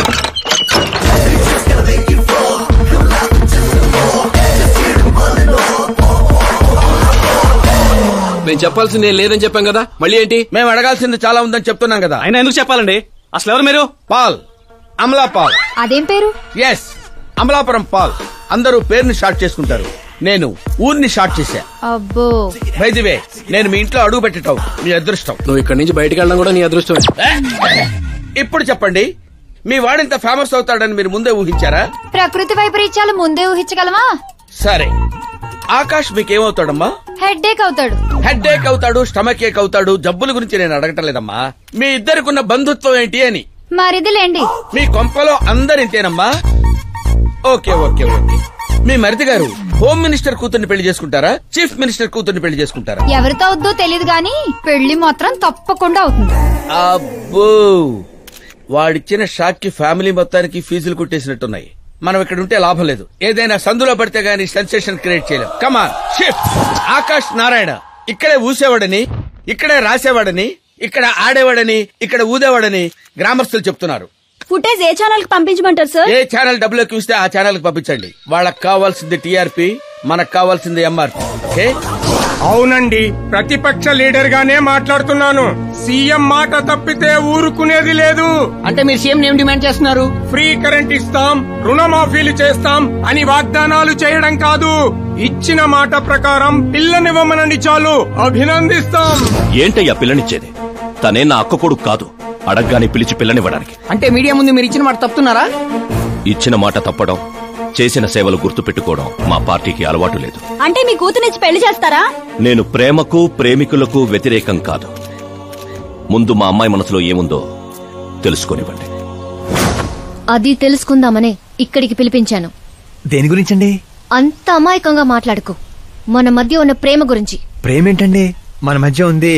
మేము చెప్పాల్సింది ఏం లేదని చెప్పాం కదా, మళ్ళీ ఏంటి? మేము అడగాల్సింది చాలా ఉందని చెప్తున్నాం కదా. అయినా ఎందుకు చెప్పాలండి? అసలు ఎవరు మీరు? పాల్, అమలా పాల్. అదేం పేరు? ఎస్, అమలాపురం పాల్. అందరూ పేరుని షార్ట్ చేసుకుంటారు, నేను ఊరిని షార్ట్ చేశా. అబ్బో. బై ది వే, నేను మీ ఇంట్లో అడుగు పెట్టటం మీ అదృష్టం. నువ్వు ఇక్కడి నుంచి బయటకు వెళ్ళడం కూడా నీ అదృష్టం. ఇప్పుడు చెప్పండి, మీ వాడింత ఫేమస్ అవుతాడని మీరు ముందే ఊహించారా? ప్రకృతి వైపరీత్యాలు ముందే ఊహించగలమా? సరే, ఆకాష్ మీకేమవుతాడమ్మా? హెడ్ఏక్ అవుతాడు. హెడ్ఏక్ అవుతాడు, స్టమక్ ఏక్ అవుతాడు. జబ్బుల గురించి నేను అడగటం లేదమ్మా, మీ ఇద్దరికున్న బంధుత్వం ఏంటి అని. మరిదిలేండి. మీ కొంపలో అందరింతేనమ్మా? Okay okay okay. మీ మరిది గారు హోమ్ మినిస్టర్ కూతుర్ని పెళ్లి చేసుకుంటారా, చీఫ్ మినిస్టర్ కూతుర్ని పెళ్లి చేసుకుంటారా? ఎవరితో అవుద్దో తెలియదు గాని పెళ్లి మాత్రం తప్పకుండా అవుతుంది. అబ్బో, వాడిచ్చిన షాక్ కి ఫ్యామిలీ మొత్తానికి ఫీజులు కుట్టేసినట్టున్నాయి. మనం ఇక్కడ ఉంటే లాభం లేదు. ఏదైనా సందులో పడితే గానీ సెన్సేషన్ క్రియేట్ చేయలేం. Come on shift. ఆకాష్ నారాయణ ఇక్కడే ఊసేవాడని, ఇక్కడే రాసేవాడని, ఇక్కడ ఆడేవాడని, ఇక్కడ ఊదేవాడని గ్రామస్తులు చెప్తున్నారు. ఫుటేజ్ ఏ ఛానల్ కి పంపించమంటారు సార్? ఏ ఛానల్ డబ్బులోకి ఇస్తే ఆ ఛానల్ కి పంపించండి. వాళ్ళకి కావాల్సింది టీఆర్పీ, మనకు కావాల్సింది ఎంఆర్పీ. ఓకే? అవునండి, ప్రతిపక్ష లీడర్ గానే మాట్లాడుతున్నాను. సీఎం మాట తప్పితే ఊరుకునేది లేదు. అంటే మీరు సీఎం ఏం డిమాండ్ చేస్తున్నారు? ఫ్రీ కరెంట్ ఇస్తాం, రుణమాఫీలు చేస్తాం అని వాగ్దానాలు చేయడం కాదు, ఇచ్చిన మాట ప్రకారం పిల్లనివ్వమనండి చాలు, అభినందిస్తాం. ఏంటయ్యా పిల్లనిచ్చేది? తనే నా అక్క కొడుకు కాదు, అడగ్గానే పిలిచి పిల్లనివ్వడానికి. అంటే మీడియా ముందు మీరు ఇచ్చిన మాట తప్పుతున్నారా? ఇచ్చిన మాట తప్పడం, చేసిన సేవలు గుర్తు పెట్టుకోవడం మా పార్టీకి అలవాటు లేదు. అంటే మీ కూతురిచ్చి పెళ్లి చేస్తారా? నేను ప్రేమకు ప్రేమికులకు వ్యతిరేకం కాదు. ముందు మా అమ్మాయి మనసులో ఏముందో తెలుసుకొనివ్వండి. అది తెలుసుకుందామనే ఇక్కడికి పిలిపించాను. దేని గురించండి? అంత అమాయకంగా మాట్లాడుకో. మన మధ్య ఉన్న ప్రేమ గురించి. ప్రేమేంటండి? మన మధ్య ఉంది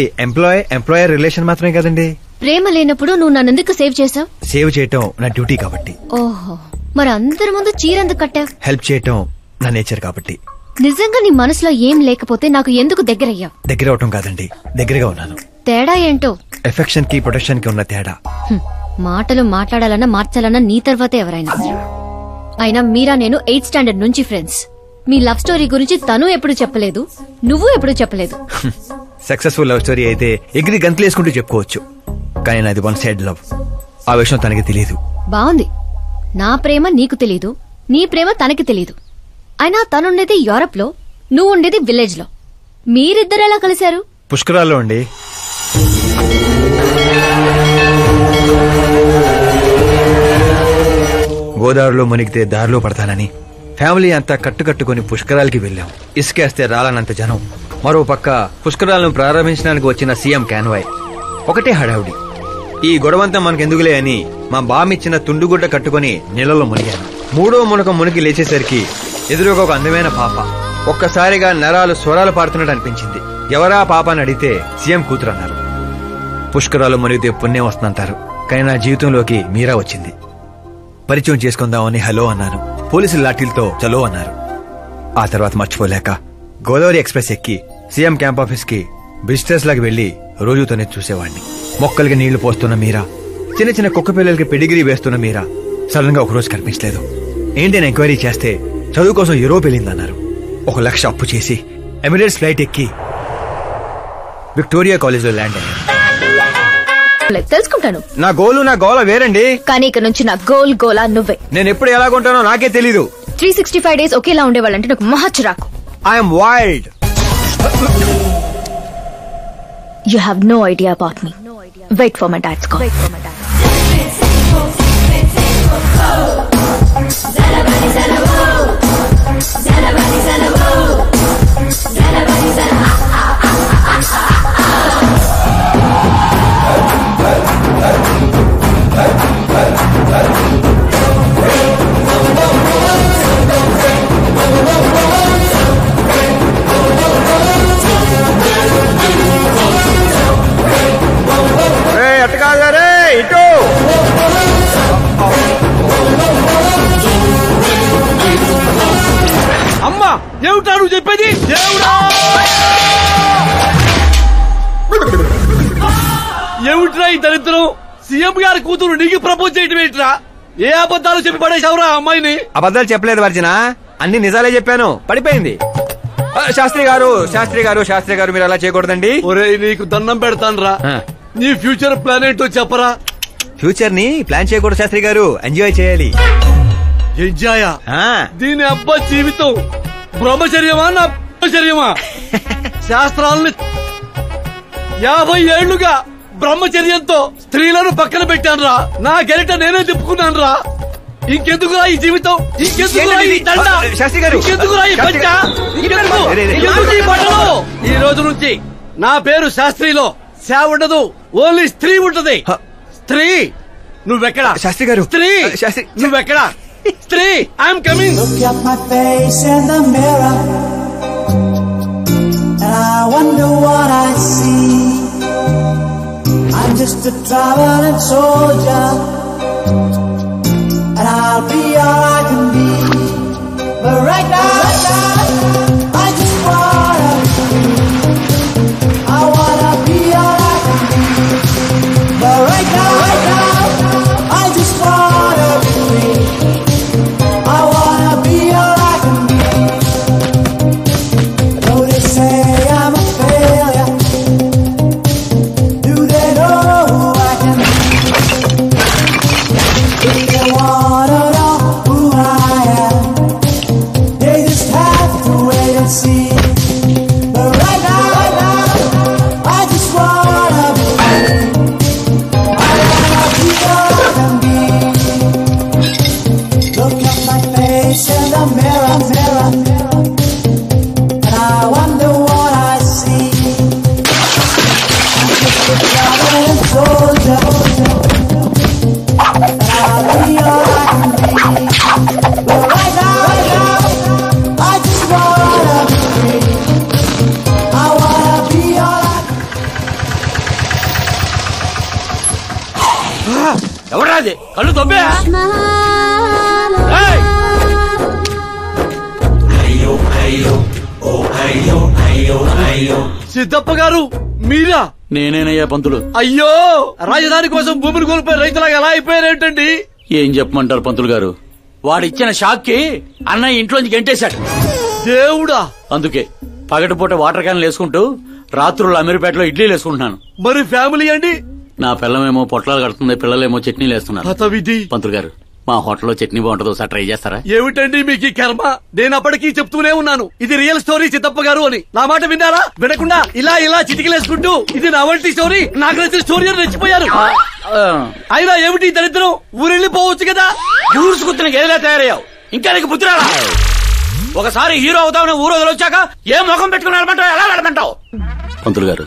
ఎంప్లాయర్ రిలేషన్ మాత్రమే కదండి. ప్రేమ లేనప్పుడు నువ్వు నన్నెందుకు సేవ్ చేసావు? సేవ్ చేయటం నా డ్యూటీ కాబట్టి. ఓహో, మరి అందరి ముందు చీరెందుకు కట్టావు? హెల్ప్ చేయటం నా నేచర్ కాబట్టి. నిజంగా నీ మనసులో ఏం లేకపోతే నాకు ఎందుకు దగ్గరయ్యావు? దగ్గర అవటం కాదండి, దగ్గరగా ఉన్నాను. తేడా ఏంటో? ఎఫెక్షన్ కి ప్రొటెక్షన్ కి ఉన్న తేడా. మాటలు మాట్లాడాలన్నా మార్చాలన్నా నీ తర్వాతే ఎవరైనా. అయినా మీరా నేను 8th స్టాండర్డ్ నుంచి ఫ్రెండ్స్. మీ లవ్ స్టోరీ గురించి తను ఎప్పుడు చెప్పలేదు, నువ్వు ఎప్పుడు చెప్పలేదు. సక్సెస్ఫుల్ లవ్ స్టోరీ అయితే ఎగిరి గంతులేసుకుంటూ చెప్పుకోవచ్చు, కానీ నాది వన్ సైడ్ లవ్. ఆ విషయం తనకి తెలియదు. బాగుంది. నా ప్రేమ నీకు తెలీదు, నీ ప్రేమ తనకి తెలీదు. అయినా తనుండేది యూరప్ లో, నువ్వు ఉండేది విలేజ్ లో. మీరిద్దరు ఎలా కలిశారు? పుష్కరాల్లో అండి. గోదావరిలో మునిగితే దారిలో పడతానని ఫ్యామిలీ అంతా కట్టుకట్టుకుని పుష్కరాలకి వెళ్లాం. ఇసుకేస్తే రాలనంత జనం. మరో పక్క పుష్కరాలను ప్రారంభించడానికి వచ్చిన సీఎం కాన్వాయ్. ఒకటే హడావుడి. ఈ గొడవంతా మనకెందుకులే అని మా బామిచ్చిన తుండుగుడ్డ కట్టుకుని నీళ్ళలో మునిగాను. 3వ మునకం మునిగి లేచేసరికి ఎదురుగా ఒక అందమైన పాప. ఒక్కసారిగా నరాలు స్వరాలు పాడుతున్నట్టు అనిపించింది. ఎవరా పాప అని అడిగితే సీఎం కూతురు అన్నారు. పుష్కరాలు మునిగితే పుణ్యం వస్తుందంటారు, కానీ నా జీవితంలోకి మీరా వచ్చింది. పరిచయం చేసుకుందామని హలో అన్నాను. పోలీసులు లాఠీలతో చలో అన్నారు. ఆ తర్వాత మర్చిపోలేక గోదావరి ఎక్స్ప్రెస్ ఎక్కి సీఎం క్యాంప్ ఆఫీస్ కి విజిటర్స్ లాగా వెళ్లి రోజుతోనే చూసేవాడిని. మొక్కలకి నీళ్లు పోస్తున్న మీరా, చిన్న చిన్న కుక్క పిల్లలకి పెడిగిరీ వేస్తున్న మీరా సడన్ గా ఒకరోజు కనిపించలేదు. ఏంటని ఎంక్వైరీ చేస్తే చదువు కోసం యూరోప్ వెళ్ళిందన్నారు. 1 లక్ష అప్పు చేసి ఎమిరేట్స్ ఫ్లైట్ ఎక్కి విక్టోరియా కాలేజ్ లో ల్యాండ్ అయ్యాను. తెలుసుకుంటాను. నా గోల వేరండి. కానీ ఇక నుంచి నా గోలా నువ్వే. నేను ఎప్పుడు ఎలాగుంటానో నాకే తెలీదు. 365 days ఒకేలా ఉండేవాళ్ళంటే నాకు మహా చిరాకు. I'm wild. You have no idea about me. Wait for my dad's call. అమ్మా ఏమిటా నువ్వు చెప్పేది? ఏమిట్రా ఈ దరిద్రం? సీఎం గారి కూతురు నీకు ప్రపోజ్ చేయటం ఏంట్రా? ఏ అబద్ధాలు చెప్పి పడేసావురా అమ్మాయిని? అబద్ధాలు చెప్పలేదు వర్జన, అన్ని నిజాలే చెప్పాను. పడిపోయింది. శాస్త్రి గారు మీరు అలా చేయకూడదండి. ఒరేయ్ నీకు దండం పెడతానురా, నీ ఫ్యూచర్ ప్లాన్ ఏంటో చెప్పరా. ఫ్యూచర్ ని ప్లాన్ చేయకూడదు శాస్త్రి గారు, ఎంజాయ్ చేయాలి. ఎంజాయ్? దీని అబ్బా జీవితం బ్రహ్మచర్యమా నా బ్రహ్మచర్యమా? శాస్త్రాలని 50 ఏళ్లుగా బ్రహ్మచర్యంతో స్త్రీలను పక్కన పెట్టానురా. నా గెరిట నేనే తిప్పుకున్నాను రా. ఇంకెందుకురా ఈ జీవితం? ఇంకెందుకురా ఈ దండ? ఇంకెందుకురా ఈ పంచ? ఇంకెందుకు ఈ బట్టలు? ఈ రోజు నుంచి నా పేరు శాస్త్రిలో సేవ ఉండదు, ఓన్లీ స్త్రీ ఉంటది. స్త్రీ నువ్వెక్కడా? శాస్త్రి గారు స్త్రీ నువ్వెక్కడా? స్త్రీ, I'm coming. Look at my face in the mirror, and I wonder what I see. I'm just a traveling soldier, and I'll be all I can be. But right now, I just wanna be. I wanna be all I can be. But right now, I just wanna be free. I wanna be all I can be. Though they say I'm a failure, do they know who I can be? If they wanna know who I am, they just have to wait and see. But right now, I just wanna be free. I wanna be all I can be. Look at my face in the mirror, and I wonder what I see. I'm just a traveling soldier, and I'll be all I can be. But right now, I just wanna be free. I wanna be all I can ఎవరా అది? కళ్ళు తొబ్బే. సిద్ధప్ప గారు మీరా? నేనేనయ్యా పంతులు. అయ్యో, రాజధాని కోసం భూమిని కోల్పోయి రైతులాగా ఎలా అయిపోయారేంటండి? ఏం చెప్పమంటారు పంతులు గారు, వాడిచ్చిన షాక్ కి అన్నయ్య ఇంట్లోంచి గెంటేశాడు. దేవుడా! అందుకే పగటిపూట వాటర్ క్యాన్లు వేసుకుంటూ రాత్రులు అమీర్పేటలో ఇడ్లీలు వేసుకుంటున్నాను. మరి ఫ్యామిలీ అండి? నా పిల్లమేమో పొట్లాలు కడుతుంది, పిల్లలేమో చట్నీలు వేస్తున్నారు. పంతులు గారు, మా హోటల్లో చట్నీ బాగుంటుందో ఒకసారి ట్రై చేస్తారా? ఏమిటండి మీకు ఈ కర్మ? నేను అప్పటికీ చెప్తూనే ఉన్నాను ఇది రియల్ స్టోరీ సిద్ధప్ప గారు అని. నా మాట విన్నారా? వినకుండా ఇలా ఇలా చిటికలేసుకుంటూ ఇది నా వంటి స్టోరీ, నాకు నచ్చిన స్టోరీ అని రెచ్చిపోయారు. అయినా ఏమిటి దరిద్రం? ఊరెళ్ళిపోవచ్చు కదా. ఊరుసుకుతున్న గేదెలా తయారయ్యావు, ఇంకా నీకు బుద్ధి రాలా? ఒకసారి హీరో అవుతామని ఊరు వదిలొచ్చాక ఏ ముఖం పెట్టుకుని వెళ్ళమంటావు, ఎలా వెళ్ళమంటావు? పంతులు గారు,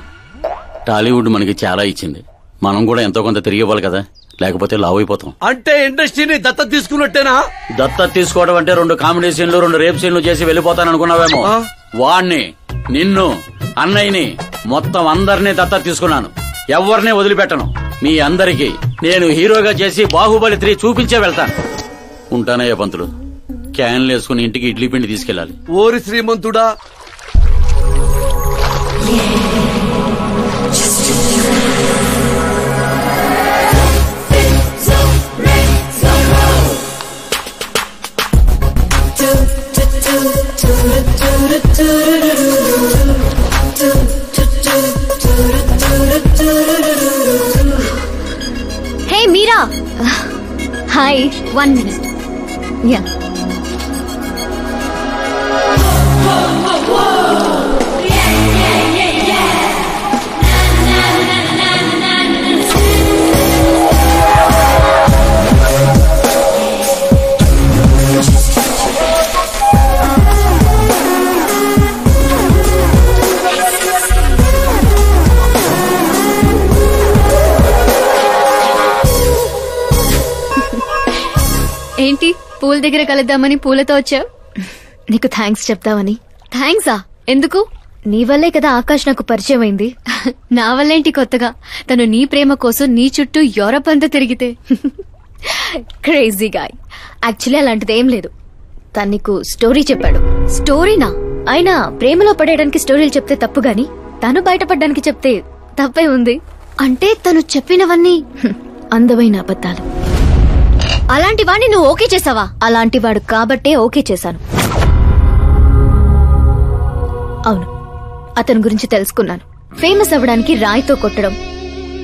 టాలీవుడ్ మనకి చాలా ఇచ్చింది, మనం కూడా ఎంతో కొంత తిరిగి ఇవ్వాలి కదా, లేకపోతే లావు అయిపోతాం. అంటే ఇండస్ట్రీని దత్తత తీసుకున్నట్టేనా? దత్తత తీసుకోవడం అంటే 2 కామెడీ సీన్లు 2 రేప్ సీన్లు చేసి వెళ్ళిపోతాను అనుకున్నావేమో. వాణ్ణి, నిన్ను, అన్నయ్యని, మొత్తం అందరినీ దత్తత తీసుకున్నాను. ఎవరిని వదిలిపెట్టను. మీ అందరికీ నేను హీరోగా చేసి బాహుబలి 3 చూపించే వెళ్తాను. ఉంటానయ్యా పంతులు. క్యాన్లు వేసుకుని ఇంటికి ఇడ్లీ పిండి తీసుకెళ్ళాలి. ఓరి శ్రీమంతుడా! Hey Meera! Hi, 1 minute. Yeah. ఏంటి పూల దగ్గర కలుద్దామని పూలతో వచ్చావు? నీకు థ్యాంక్స్ చెప్తావని. థ్యాంక్సా? ఎందుకు? నీ వల్లే కదా ఆకాష్ నాకు పరిచయం అయింది. నా వల్లేంటి కొత్తగా? తను నీ ప్రేమ కోసం నీ చుట్టూ యూరప్ అంతా తిరిగితే. Crazy guy. యాక్చువల్లీ అలాంటిదేం లేదు. తను నీకు స్టోరీ చెప్పాడు. స్టోరీనా? అయినా ప్రేమలో పడేయడానికి స్టోరీలు చెప్తే తప్పు గాని తను బయటపడడానికి చెప్తే తప్పే ఉంది. అంటే తను చెప్పినవన్నీ అందమైన అబద్ధాలు. అలాంటి వాడిని నువ్వు ఓకే చేసావా? అలాంటి వాడు కాబట్టే ఓకే చేశాను. అవును, అతని గురించి తెలుసుకున్నాను. ఫేమస్ అవ్వడానికి రాయితో కొట్టడం,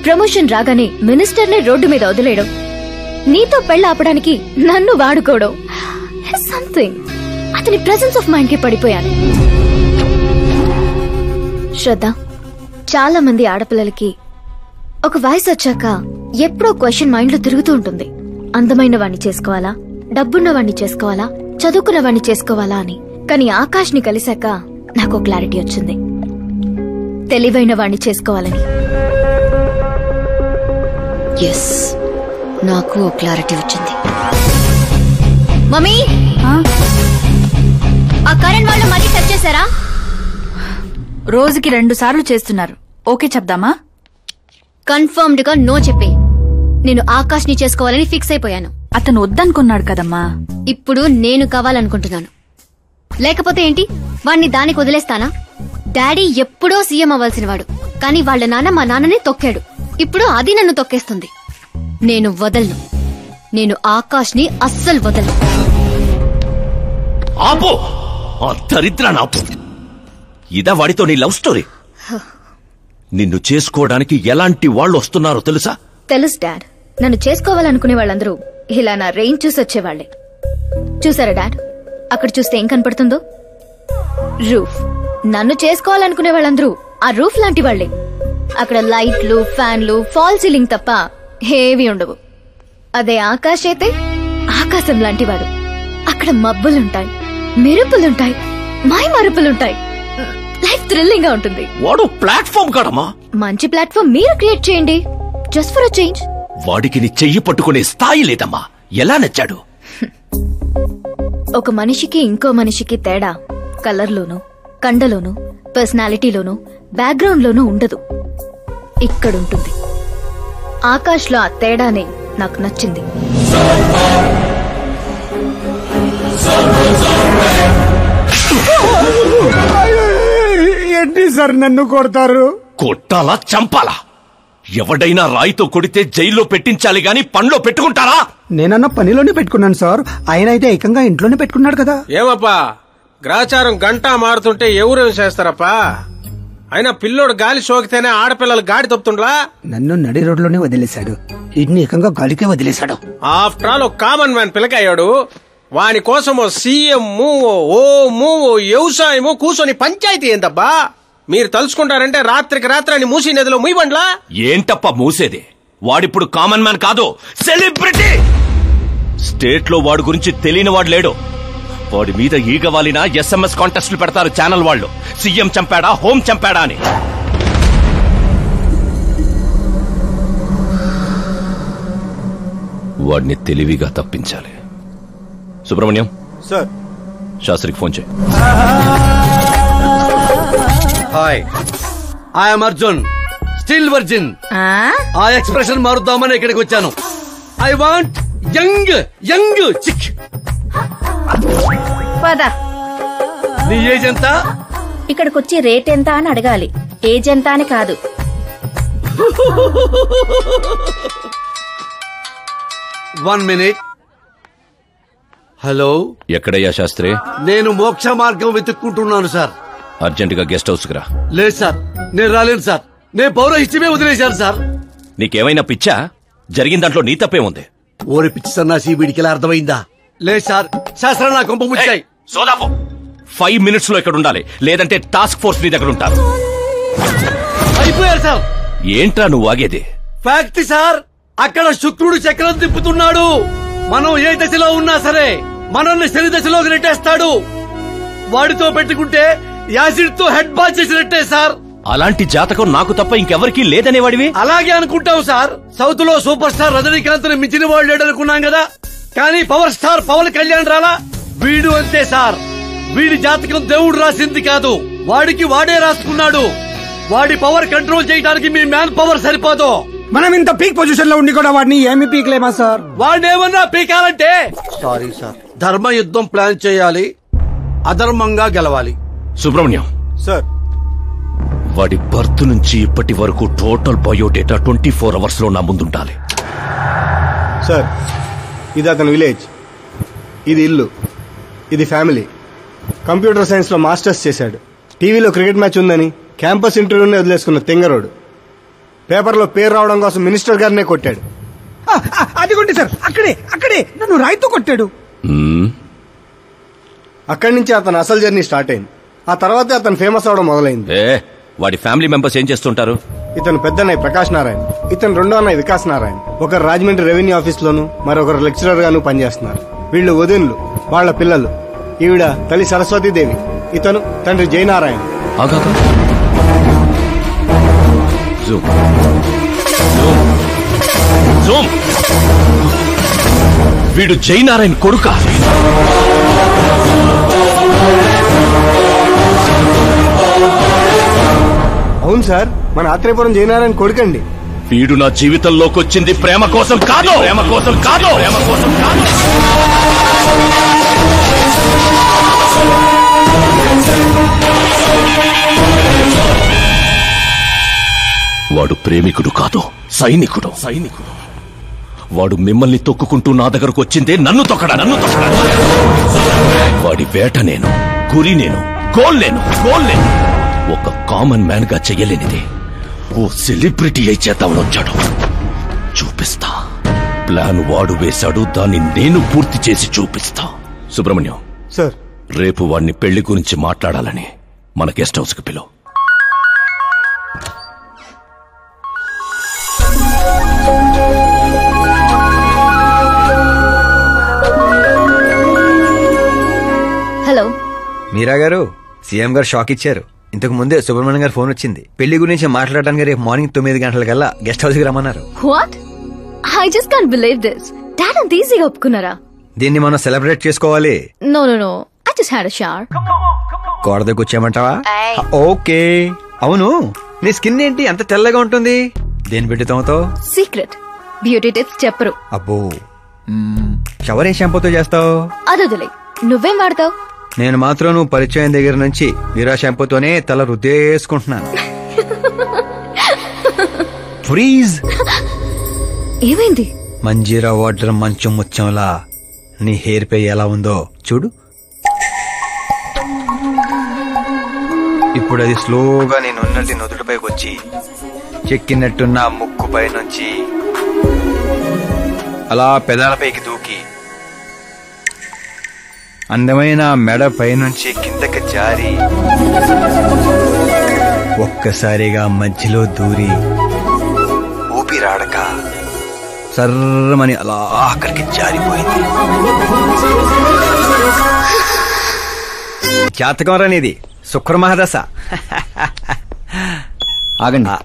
ప్రమోషన్ రాగానే మినిస్టర్నే రోడ్డు మీద వదిలేయడం, నీతో పెళ్లి ఆపడానికి నన్ను వాడుకోవడం. సంథింగ్. అతని ప్రెసెన్స్ ఆఫ్ మైండ్ కి పడిపోయాను. శ్రద్ధ, చాలా మంది ఆడపిల్లలకి ఒక వయసు వచ్చాక ఎప్పుడో క్వశ్చన్ మైండ్ లో తిరుగుతూ ఉంటుంది. అందమైన వాణ్ణి చేసుకోవాలా, డబ్బున్న వాణ్ణి చేసుకోవాలా, చదువుకున్న వాణ్ణి చేసుకోవాలా అని. కానీ ఆకాష్ ని కలిశాక నాకు క్లారిటీ వచ్చింది. తెలివైన వాణ్ణి చేసుకోవాలని. ఎస్, నాకు క్లారిటీ వచ్చింది. మమ్మీ ఆ కరెంట్ వాళ్ళు మళ్ళీ టచ్ చేశారా? రోజుకి 2 సార్లు చేస్తున్నారు. ఓకే చెప్దామా? కన్ఫర్మ్డ్ గా నో చెప్పే. నేను ఆకాష్ ని చేసుకోవాలని ఫిక్స్ అయిపోయాను. అతను వద్దనుకున్నాడు కదమ్మా. ఇప్పుడు నేను కావాలనుకుంటున్నాను. లేకపోతే ఏంటి, వాణ్ణి దానికి వదిలేస్తానా? డాడీ ఎప్పుడో సీఎం అవ్వాల్సిన వాడు, కానీ వాళ్ళ నాన్న మా నాన్నని తొక్కాడు. ఇప్పుడు అది నన్ను తొక్కేస్తుంది. నేను వదలను. నేను ఆకాష్ ని అస్సలు వదలను. ఆపో, ఆ దరిద్రాన్ని ఆపు. ఇదా వాడితో నీ లవ్ స్టోరీ? నిన్ను చేసుకోవడానికి ఎలాంటి వాళ్ళు వస్తున్నారో తెలుసా? తెలుసు డాడ్. నన్ను చేసుకోవాలనుకునే వాళ్ళందరూ ఇలా నా రేంజ్ చూసి వచ్చేవాళ్లే. చూసారా డాడ్, అక్కడ చూస్తే ఏం కనపడుతుందో? రూఫ్. నన్ను చేసుకోవాలనుకునే వాళ్ళందరూ ఆ రూఫ్ లాంటి వాళ్లే. అక్కడ లైట్లు, ఫ్యాన్లు, ఫాల్ సీలింగ్ తప్ప హేవీ ఉండవు. అదే ఆకాశ్ అయితే ఆకాశం లాంటివాడు. అక్కడ మబ్బులుంటాయి, మెరుపులుంటాయి, మై మరుపులుంటాయి. లైఫ్ థ్రిల్లింగ్ గా ఉంటుంది. వాడు ప్లాట్ఫామ్ కాడమ్మా. మంచి ప్లాట్ఫామ్ మీరు క్రియేట్ చేయండి, జస్ట్ ఫర్ అ చేంజ్. వాడికి నీ చెయ్యి పట్టుకునే స్థాయి లేదమ్మా. ఎలా నచ్చాడు? ఒక మనిషికి ఇంకో మనిషికి తేడా కలర్లోనూ, కండలోనూ, పర్సనాలిటీలోనూ, బ్యాక్గ్రౌండ్ లోనూ ఉండదు. ఇక్కడుంటుంది. ఆకాష్ లో ఆ తేడానే నాకు నచ్చింది. ఏంటి సార్ నన్ను కొడతారు? కొట్టాలా, చంపాలా? ఎవడైనా రాయితో కొడితే జైల్లో పెట్టించాలి గాని పనిలో పెట్టుకుంటారా? నేనన్న పనిలోనే పెట్టుకున్నాను సార్. ఆయన అయితే ఏకంగా ఇంట్లోనే పెట్టుకున్నాడు కదా. ఏమప్పా, గ్రాచారం గంట మారుతుంటే ఎవరేం చేస్తారప్పా? అయినా పిల్లోడు గాలి సోకితేనే ఆడపిల్లలు గాడి తప్పుతుండ్లా? నన్ను నడి రోడ్లోనే వదిలేశాడు, ఇన్ని ఏకంగా గాలికే వదిలేశాడు. ఆఫ్టర్ ఆల్ ఒక కామన్ మ్యాన్ పిల్లకయ్యాడు. వాని కోసమో సీఎం, ఓ వ్యవసాయము కూర్చొని పంచాయతీ ఏందబ్బా? మీరు తలుచుకుంటారంటే రాత్రికి రాత్రాన్ని మూసీ నదిలో ముయ్యబండ్లా? ఏంటప్ప మూసేది? వాడిప్పుడు కామన్ మ్యాన్ కాదు, సెలబ్రిటీ. స్టేట్ లో వాడి గురించి తెలియని వాడు లేడు. వాడి మీద ఈగ వాలినా SMS కాంటెస్ట్లు పెడతారు ఛానల్ వాళ్ళు. సీఎం చంపాడా, హోం చంపాడా అని. వాడిని తెలివిగా తప్పించాలి. సుబ్రహ్మణ్యం సార్, శాస్త్రికి ఫోన్ చేయి. Hi, I'm Arjun, still virgin. ఆ ఎక్స్ప్రెషన్ మారుద్దామని ఇక్కడికి వచ్చాను. I want young young chick. పదా, నీ ఏజ్ ఎంత? ఇక్కడికొచ్చి రేట్ ఎంత అని అడగాలి, ఏజ్ ఎంత అని కాదు. One minute. హలో, ఎక్కడయ్యా శాస్త్రి? నేను మోక్ష మార్గం వెతుక్కుంటున్నాను సార్. అర్జెంట్ గా గెస్ట్ హౌస్ కు రా. లేదు సార్, నేను రాలేను సార్. నేను పౌరహిత్యమే వదిలేశాను సార్. నీకేమైనా పిచ్చా? జరిగిన దాంట్లో నీ తప్పే ఉంది. ఓరి పిచ్చి సన్నాసి, వీడికి ఇలా అర్థమైందా? లేదు సార్, శాస్త్రం నా కొంప ముచ్చాయి. సోదాపు 5 minutes లో ఇక్కడ ఉండాలి, లేదంటే టాస్క్ ఫోర్స్ నీ దగ్గర ఉంటారు. అయిపోయారు సార్. ఏంట్రా నువ్వు ఆగేది? ఫ్యాక్ట్ సార్, అక్కడ శుక్రుడు చక్రం తిప్పుతున్నాడు. మనం ఏ దశలో ఉన్నా సరే మనల్ని శని దశలోకి నెట్టేస్తాడు. వాడితో పెట్టుకుంటే యాసిడ్ తో హెడ్ బాల్ చేసినట్టే సార్. అలాంటి జాతకం నాకు తప్ప ఇంకెవరికీ లేదనేవాడివి? అలాగే అనుకుంటాం సార్. సౌత్ లో సూపర్ స్టార్ రజనీకాంత్ ని మించిన వాడు లేడనుకున్నాం కదా, కానీ పవర్ స్టార్ పవన్ కళ్యాణ్ రాలా? వీడు అంతే సార్. వీడి జాతకం దేవుడు రాసింది కాదు, వాడికి వాడే రాసుకున్నాడు. వాడి పవర్ కంట్రోల్ చేయడానికి మీ మ్యాన్ పవర్ సరిపోదు. మనం ఇంత పీక్ పొజిషన్ లో ఉండి కూడా వాడిని ఏమి పీక్లేమా సార్? వాడిని ఏమన్నా పీకాలంటే సారీ సార్, ధర్మ యుద్ధం ప్లాన్ చేయాలి, అధర్మంగా గెలవాలి. సుబ్రహ్మణ్యం సార్, వాడి బర్త్ నుంచి ఇప్పటి వరకు టోటల్ బయోడేటా 24 hours లో నా ముందుండాలి. సార్, ఇది అతని విలేజ్, ఇది ఇల్లు, ఇది ఫ్యామిలీ. కంప్యూటర్ సైన్స్ లో మాస్టర్స్ చేశాడు. టీవీలో క్రికెట్ మ్యాచ్ ఉందని క్యాంపస్ ఇంటర్వ్యూనే వదిలేసుకున్న తింగరోడు. పేపర్లో పేరు రావడం కోసం మినిస్టర్ గారినే కొట్టాడు. అదిగోండి సార్, అక్కడే నన్ను రాయితో కొట్టాడు. అక్కడి నుంచి అతను అసలు జర్నీ స్టార్ట్ అయింది. ఆ తర్వాతే అతను ఫేమస్ అవడం మొదలైంది. వాడి ఫ్యామిలీ మెంబర్స్ ఏం చేస్తుంటారు? ఇతను పెద్దన్నయ్య ప్రకాష్ నారాయణ, ఇతను రెండో అన్నయ్య వికాస్ నారాయణ. ఒకరు రాజమండ్రి రెవెన్యూ ఆఫీస్ లోను, మరొకరు లెక్చరర్ గాను పనిచేస్తున్నారు. వీళ్ళు వదినులు, వాళ్ల పిల్లలు. ఈవిడ తల్లి సరస్వతీదేవి, ఇతను తండ్రి జయనారాయణ. వీడు జయనారాయణ కొడుకా? అవును సార్, మన ఆత్రేయపురం జయనారాయణ కొడుకండి. వీడు నా జీవితంలోకి వచ్చింది ప్రేమ కోసం కాదు, ప్రేమ కోసం కాదు, ప్రేమ కోసం కాదు. వాడు ప్రేమికుడు కాదు, సైనికుడు. వాడు మిమ్మల్ని తొక్కుకుంటూ నా దగ్గరకు వచ్చిందే నన్ను తొక్కడా. వాడి వేట నేను, గురి నేను, గోల్ నేను. ఒక కామన్ మ్యాన్ గా చెయ్యలేనిది ఓ సెలబ్రిటీ అయి చేద్దామని వచ్చాడు. చూపిస్తా. ప్లాన్ వాడు వేశాడు, దాన్ని నేను పూర్తి చేసి చూపిస్తా. సుబ్రహ్మణ్యం సార్, రేపు వాడిని పెళ్లి గురించి మాట్లాడాలని మన గెస్ట్ హౌస్ కి పిలువు. హలో మీరా గారు, సీఎం గారు షాక్ ఇచ్చారు. ఇంతకు ముందే సుబ్రహ్మణ్యం గారు ఫోన్ వచ్చింది. పెళ్లి గురించి మాట్లాడడానికి రేపు మార్నింగ్ 9 గంటలకల్లా గెస్ట్ హౌస్ కి రమ్మన్నారు. What? I just can't believe this. Dad అంత ఈజీగా ఒప్పుకున్నారా? దీన్ని మనం సెలబ్రేట్ చేసుకోవాలి. No I just had a shower. గోడ దగ్గర వచ్చామంటావా? ఓకే. అవును, నీ స్కిన్ ఏంటి అంత తెల్లగా ఉంటుంది? దేని పెట్టి తోమతావు? సీక్రెట్ బ్యూటీ టిప్స్ చెప్పరు. అబ్బో, షవర్ ఏ షాంపూతో చేస్తావు? అదొదిలే, నువ్వేం వాడతావు? నేను మాత్రం నువ్వు పరిచయం దగ్గర నుంచి మీరా షాంపూతోనే తల రుద్దేసుకుంటున్నాను. ఫ్రీజ్. ఏమైంది? మంజీరా వాటర్ మంచు ముత్యంలా నీ హెయిర్ పై ఎలా ఉందో చూడు. ఇప్పుడు అది స్లోగా నేను ఉన్నట్టు నుదుటిపైకి వచ్చి చెక్కినట్టున్న ముక్కుపై నుంచి అలా పెదాలపైకి దూకి అందమైన మెడ పైనుంచి కిందకి జారి ఒక్కసారిగా మధ్యలో దూరి ఊపిరాడక సర్రమని అలా అక్కడికి జారిపోయింది. జాతకం రానిది, శుక్రమహాదశ. ఆగండి,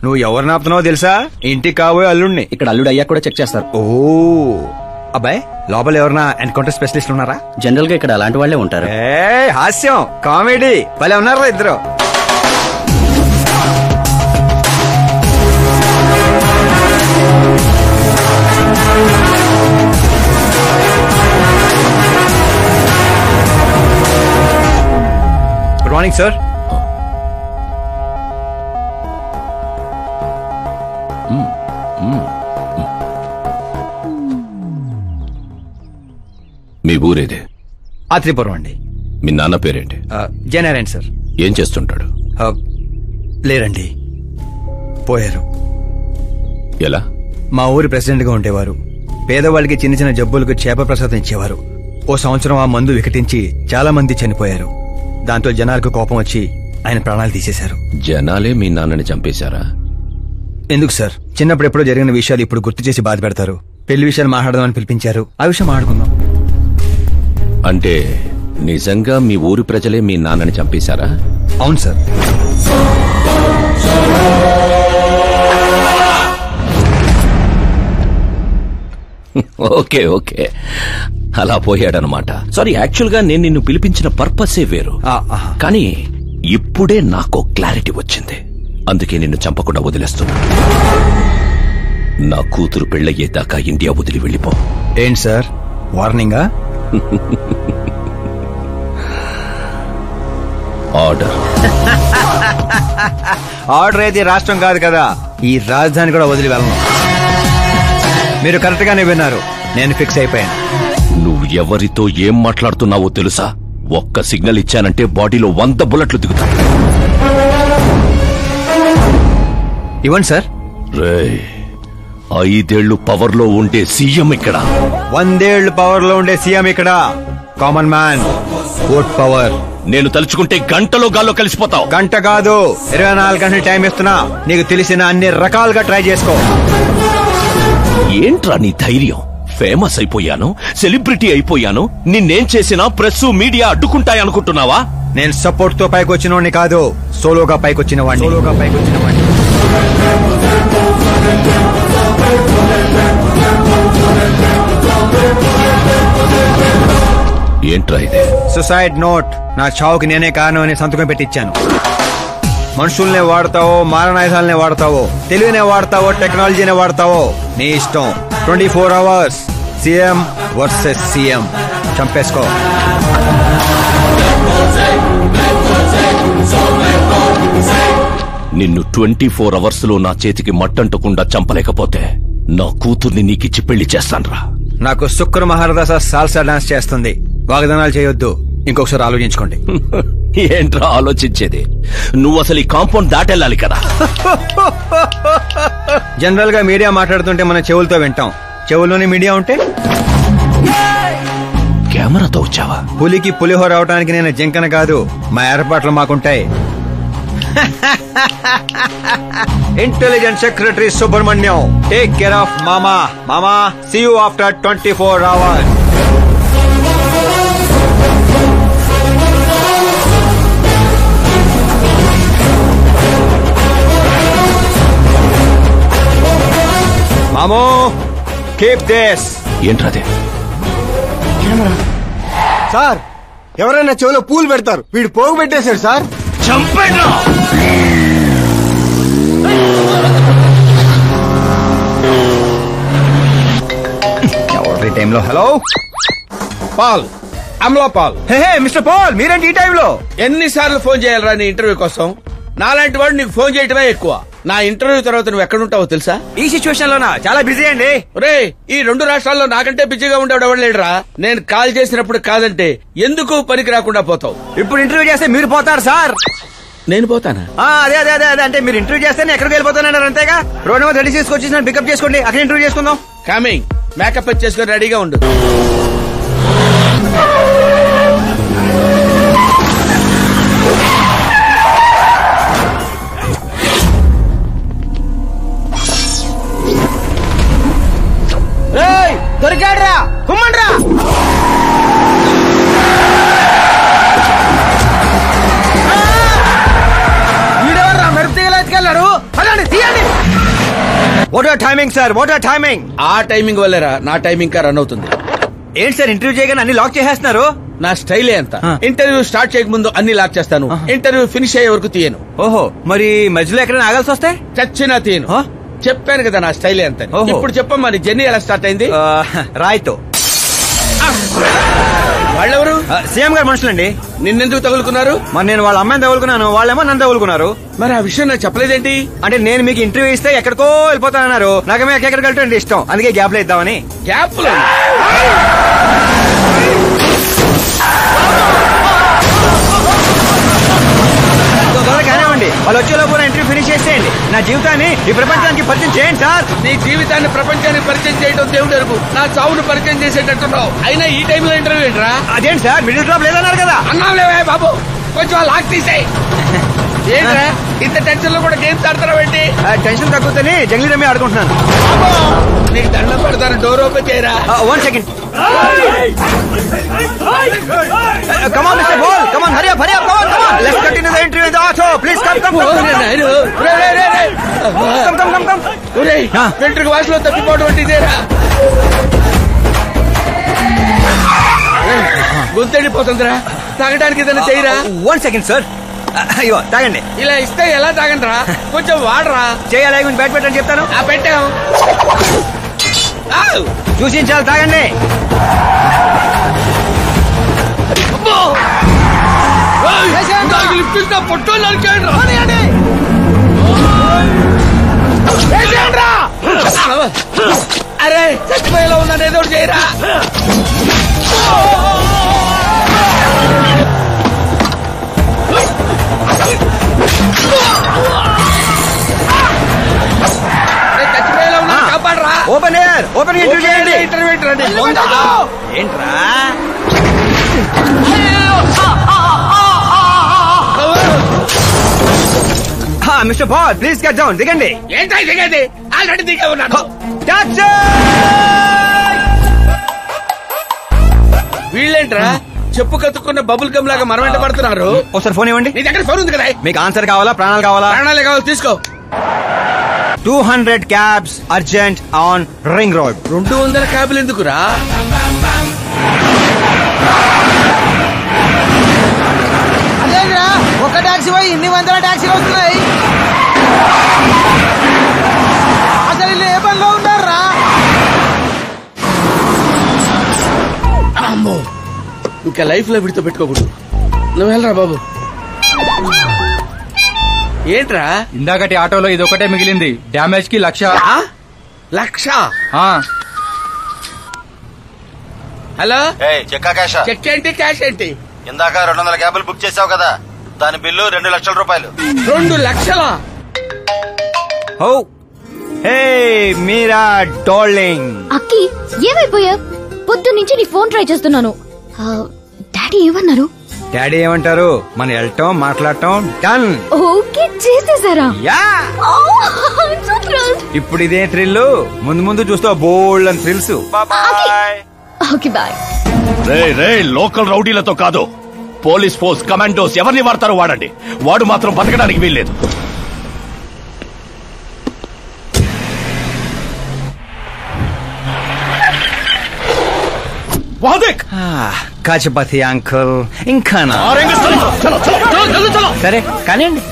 నువ్వు ఎవరు నాపుతున్నావో తెలుసా? ఇంటికి కాబోయే అల్లుడిని. ఇక్కడ అల్లుడు అయ్యా కూడా చెక్ చేస్తారు. ఓ అబ్బాయి, లోపల ఎవరన్నా ఎన్కౌంటర్ స్పెషలిస్ట్ ఉన్నారా? జనరల్ గా ఇక్కడ అలాంటి వాళ్లే ఉంటారు. హాస్యం, కామెడీ భలే ఉన్నారా ఇద్దరు. Good morning sir. మీ ఊరేదే? ఆత్రేయపురం అండి. మీ నాన్న పేరేంటి? జయనారాయణ సార్. ఏం చేస్తుంటాడు? లేరండి, పోయారు. ఎలా? మా ఊరి ప్రెసిడెంట్ గా ఉండేవారు. పేదవాళ్ళకి చిన్న చిన్న జబ్బులకు చేప ప్రసాదం ఇచ్చేవారు. ఓ సంవత్సరం ఆ మందు వికటించి చాలా మంది చనిపోయారు. దాంతో జనాలకు కోపం వచ్చి ఆయన ప్రాణాలు తీసేశారు. జనాలే మీ నాన్నని చంపేశారా? ఎందుకు సార్, చిన్నప్పుడు ఎప్పుడో జరిగిన విషయాలు ఇప్పుడు గుర్తు చేసి బాధ పెడతారు. పెళ్లి విషయాలు మాట్లాడదామని పిలిపించారు, ఆ విషయం మాట్లాడుకుందాం. అంటే నిజంగా మీ ఊరి ప్రజలే మీ నాన్నని చంపేశారా? అవును సార్. ఓకే ఓకే, అలా పోయాడనమాట. సారీ, యాక్చువల్ గా నేను నిన్ను పిలిపించిన పర్పసే వేరు. కానీ ఇప్పుడే నాకు క్లారిటీ వచ్చింది. అందుకే నిన్ను చంపకుండా వదిలేస్తున్నా. నా కూతురు పెళ్ళయ్యేదాకా ఇండియా వదిలి వెళ్ళిపో. ఏంటి సార్, వార్నింగా? ఆర్డర్. ఆర్డర్ అయితే రాష్ట్రం కాదు కదా, ఈ రాజధాని కూడా వదిలి వెళ్ళను. మీరు కరెక్ట్ గానే విన్నారు, నేను ఫిక్స్ అయిపోయాను. నువ్వు ఎవరితో ఏం మాట్లాడుతున్నావో తెలుసా? ఒక్క సిగ్నల్ ఇచ్చానంటే బాడీలో 100 బుల్లెట్లు దిగుతాయి. ఇవ్వండి సార్. రేయ్, 5 ఏళ్లు పవర్ లో ఉండే సీఎం ఇక్కడ. 100 ఏళ్లు పవర్ లో ఉండే సీఎం ఇక్కడ. Common man, vote power. నేను తలుచుకుంటే గంటలో గాల్లో కలిసిపోతావు. గంట కాదు, 24 గంటలు టైం ఇస్తున్నా. నీకు తెలిసిన అన్ని రకాలుగా ట్రై చేసుకో. ఏంట్రా నీ ధైర్యం? ఫేమస్ అయిపోయాను, సెలబ్రిటీ అయిపోయాను, నిన్నేం చేసినా ప్రెస్ మీడియా అడ్డుకుంటాయనుకుంటున్నావా? నేను సపోర్ట్ తో పైకి వచ్చినోడిని కాదు, సోలోగా పైకొచ్చిన వాడిని. ఏంట్రా ఇది? Suicide note. నా చావుకి నేనే కారణం అని సంతకం పెట్టించాను. మనుషుల్నే వాడతావో మారణాయుధాలనే వాడతావో తెలివినే వాడతావో టెక్నాలజీనే వాడతావో నీ ఇష్టం. 24 hours సీఎం వర్సెస్ సీఎం. చంపేసుకో. నిన్ను 24 hours లో నా చేతికి మట్టంటకుండా చంపలేకపోతే నా కూతుర్ని నీకిచ్చి పెళ్లి చేస్తాన్రా. నాకు శుక్ర మహారదాస సాల్సా డాన్స్ చేస్తుంది. వాగ్దానాలు చేయొద్దు. ఇంకొకసారి ఆలోచించుకోండి. ఏంట్రా ఆలోచించేది? నువ్వు అసలు ఈ కాంపౌండ్ దాటెళ్ళాలి కదా. జనరల్ గా మీడియా మాట్లాడుతుంటే మన చెవులతో వింటాం. చెవుల్లోనే మీడియా ఉంటే కెమెరాతో వచ్చావా? పులికి పులిహోర అవడానికి నేను జింకన కాదు. మా ఏర్పాట్లు మాకుంటాయి. Intelligent secretary Subrahmanyam, take care of మామా. మామా, సీ యూ ఆఫ్టర్ 24 hours. మామో, కీప్ దిస్. ఏంట్రదే? సార్, ఎవరైనా చెవిలో పూలు పెడతారు. వీడు పోగు పెట్టేశాడు సార్. చంపేనా? ఎవరి టైంలో? Hello Paul, Amla Paul. Hey mister Paul, మీరేంటి ఈ టైంలో? ఎన్నిసార్లు ఫోన్ చేయాలరా నీ ఇంటర్వ్యూ కోసం? నాలాంటి వాడు నీకు ఫోన్ చేయటమే ఎక్కువ. నా ఇంటర్వ్యూ తర్వాత నువ్వు ఎక్కడుంటావో తెలుసా? ఈ సిచ్యువేషన్ లోనా? చాలా బిజీ అండి. రే, ఈ 2 రాష్ట్రాల్లో నాకంటే బిజీగా ఉండేవాడు ఎవడు లేడురా. నేను కాల్ చేసినప్పుడు కాదంటే ఎందుకు పనికి రాకుండా పోతావు? ఇప్పుడు ఇంటర్వ్యూ చేస్తే మీరు పోతారు సార్. నేను పోతానా? అదే అదే అదే అదే అంటే మీరు ఇంటర్వ్యూ చేస్తే నేను ఎక్కడికి వెళ్ళిపోతానన్నారు అంతేగా. రోడ్ నెంబర్ 36 వచ్చేసి నన్ను పికప్ చేసుకోండి. అక్కడ ఇంటర్వ్యూ చేసుకుందాం. కమింగ్. మేకప్ చేసుకొని రెడీగా ఉండు. దొరికాడ్రా, కుమ్మండ్రా. వీడెవర్రా మెరుపు తీగలేసుకెళ్లారు? అదండి తీయండి. What are timing sir? What are timing? ఆ టైమింగ్ వల్లేరా నా టైమింగ్ కా రన్ అవుతుంది. ఏంటి సార్ ఇంటర్వ్యూ చేయగానే అన్ని లాక్ చేసేస్తున్నారు? నా స్టైలే అంత. ఇంటర్వ్యూ స్టార్ట్ చేయక ముందు అన్ని లాక్ చేస్తాను. ఇంటర్వ్యూ ఫినిష్ అయ్యే వరకు తీయను. ఓహో, మరి మధ్యలో ఎక్కడైనా ఆగాల్సి వస్తే? చచ్చినా తీయను. చెప్పాను కదా నా స్టైలే అంత. ఇప్పుడు చెప్పమ్మా, నీ జర్నీ ఎలా స్టార్ట్ అయింది? రాయ్తో. వాళ్ళెవరు? సీఎం గారు మనుషులండి. నిన్నెందుకు తగులుకున్నారు? మరి నేను వాళ్ళ అమ్మాయిని తగులుకున్నాను, వాళ్ళేమో నన్ను తగులుకున్నారు. మరి ఆ విషయం నాకు చెప్పలేదేంటి? అంటే నేను మీకు ఇంటర్వ్యూ ఇస్తే ఎక్కడికో వెళ్ళిపోతానన్నారు. నాకేమో ఎక్కడికి వెళ్ళటం ఇష్టం, అందుకే గ్యాప్ లో ఇద్దామని. గ్యాప్ లో? కానివ్వండి, వాళ్ళు వచ్చేలోపు ఇంటర్వ్యూ ఫినిష్ చేసేయండి. నా జీవితాన్ని ఈ ప్రపంచానికి పరిచయం చేయండి సార్. నీ జీవితాన్ని ప్రపంచానికి పరిచయం చేయడం దేవుడు ఎరుగు. నా చావును పరిచయం చేసేటట్టున్నావు. అయినా ఈ టైంలో ఇంటర్వ్యూ ఏంట్రా? అదేంటి సార్, మిడిల్ డ్రాప్ లేదన్నారు కదా? అన్నావులేవే బాబు, కొంచెం లాక్ తీసేయి. ఏంట్రా ఇంత టెన్షన్ లో కూడా గేమ్స్ ఆడతారా? టెన్షన్ తగ్గుతుంది, జంగ్లీ రమ్మి ఆడుకుంటున్నాను. నీకు దండం పెడతాను, డోర్ ఓపెన్ చేయరా. 1 second. Come on, Mr. Ball. Come on, hurry up, hurry up. Come on, come on. Let's continue the interview in the auto. Please come, come, come. Come, come, come, come. వెంట్రుక వాసులో తప్పిపోవడం అంటే ఇదేరా? గొంతెండిపోతుందిరా, తాగడానికి ఏదైనా చేయరా? 1 second, sir. అయ్యో, తాగండి. ఇలా ఇస్తే ఎలా తాగండిరా? కొంచెం వాడరా. చేయాలి, బ్యాట్ పెట్టని చెప్తాను. పెట్టాం. చూసించాలి, తాగండి. పొట్టో అరే, చచ్చిపోయేలా ఉన్నాను, ఏదో చేయరా. చచ్చిపోయేలా ఉన్నా, కాపాడరా. ఓపెన్ ఎయిర్, ఓపెన్ ఇంటర్వ్యూ చేయండి. ఇంటర్వ్యూ ఏంట్రా? Mister ball, please cut down. దిగండి. ఏంటో దిగండి, ఆల్రెడీ దిగే ఉన్నాను. వీళ్ళేంట్రా చెప్పు కత్తుకున్న బబుల్ గమ్ లాగా మనం వెంట పడుతున్నారు? ఒకసారి ఫోన్ ఇవ్వండి. నీ దగ్గర ఫోన్ ఉంది కదా? మీకు ఆన్సర్ కావాలా, ప్రాణాలు కావాలా? ప్రాణాలే కావాలి, తీసుకో. 200 cabs urgent on ring road. 200 క్యాబ్లు ఎందుకురా? అమ్మో ఇంకా లైఫ్ లో విడితో పెట్టుకోకూడదు. నువ్వు వెళ్ళరా బాబు. ఏంట్రా ఇందాకటి ఆటోలో ఇది ఒకటే మిగిలింది. డ్యామేజ్ కి 1,00,000. హలో చెక్కా క్యాషా? చెక్ ఏంటి క్యాష్ ఏంటి? ఇందాక 200 క్యాబులు బుక్ చేసావు కదా, దాని బిల్లు 2 లక్షల రూపాయలు. 2 లక్షలా? హో హే మీరా డార్లింగ్. అక్కి ఏమైపోయా? పొద్దు నుంచి నీ ఫోన్ ట్రై చేస్తున్నాను. డాడీ ఏమన్నారు? డాడీ ఏమంటారు? మనం వెళ్ళటం మాట్లాడటం డన్. ఓకే చేసేసారా? యా. ఇప్పుడు ఇదే థ్రిల్, ముందు ముందు చూస్తావు బోల్డ్ అని థ్రిల్స్. Okay boy. రే లోకల్ రౌడీలతో కాదు, పోలీస్ ఫోర్స్ కమాండోస్ ఎవరిని వాడతారో వాడండి. వాడు మాత్రం బతకడానికి వీల్లేదు. కాచపతి అంకుల్ ఇంకా సరే కానివ్వండి.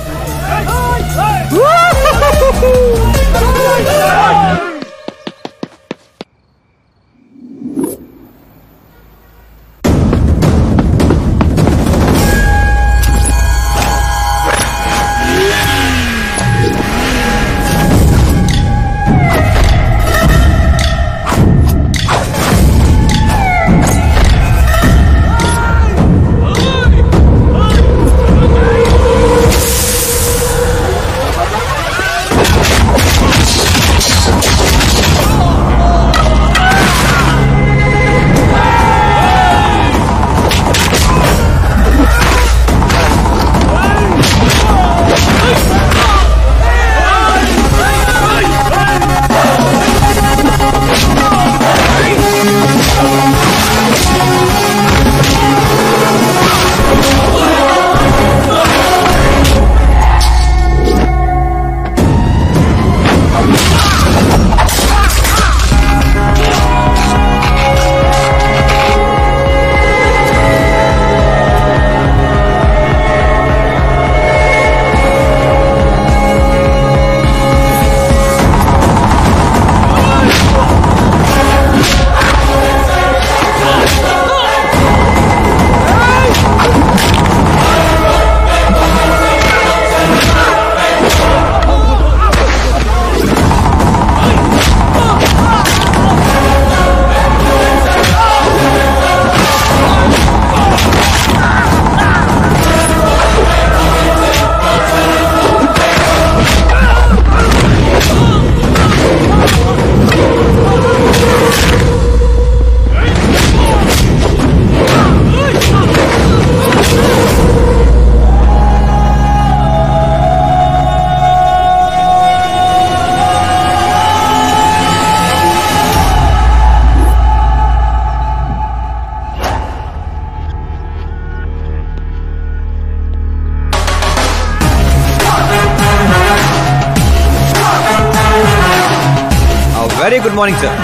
Very good morning sir.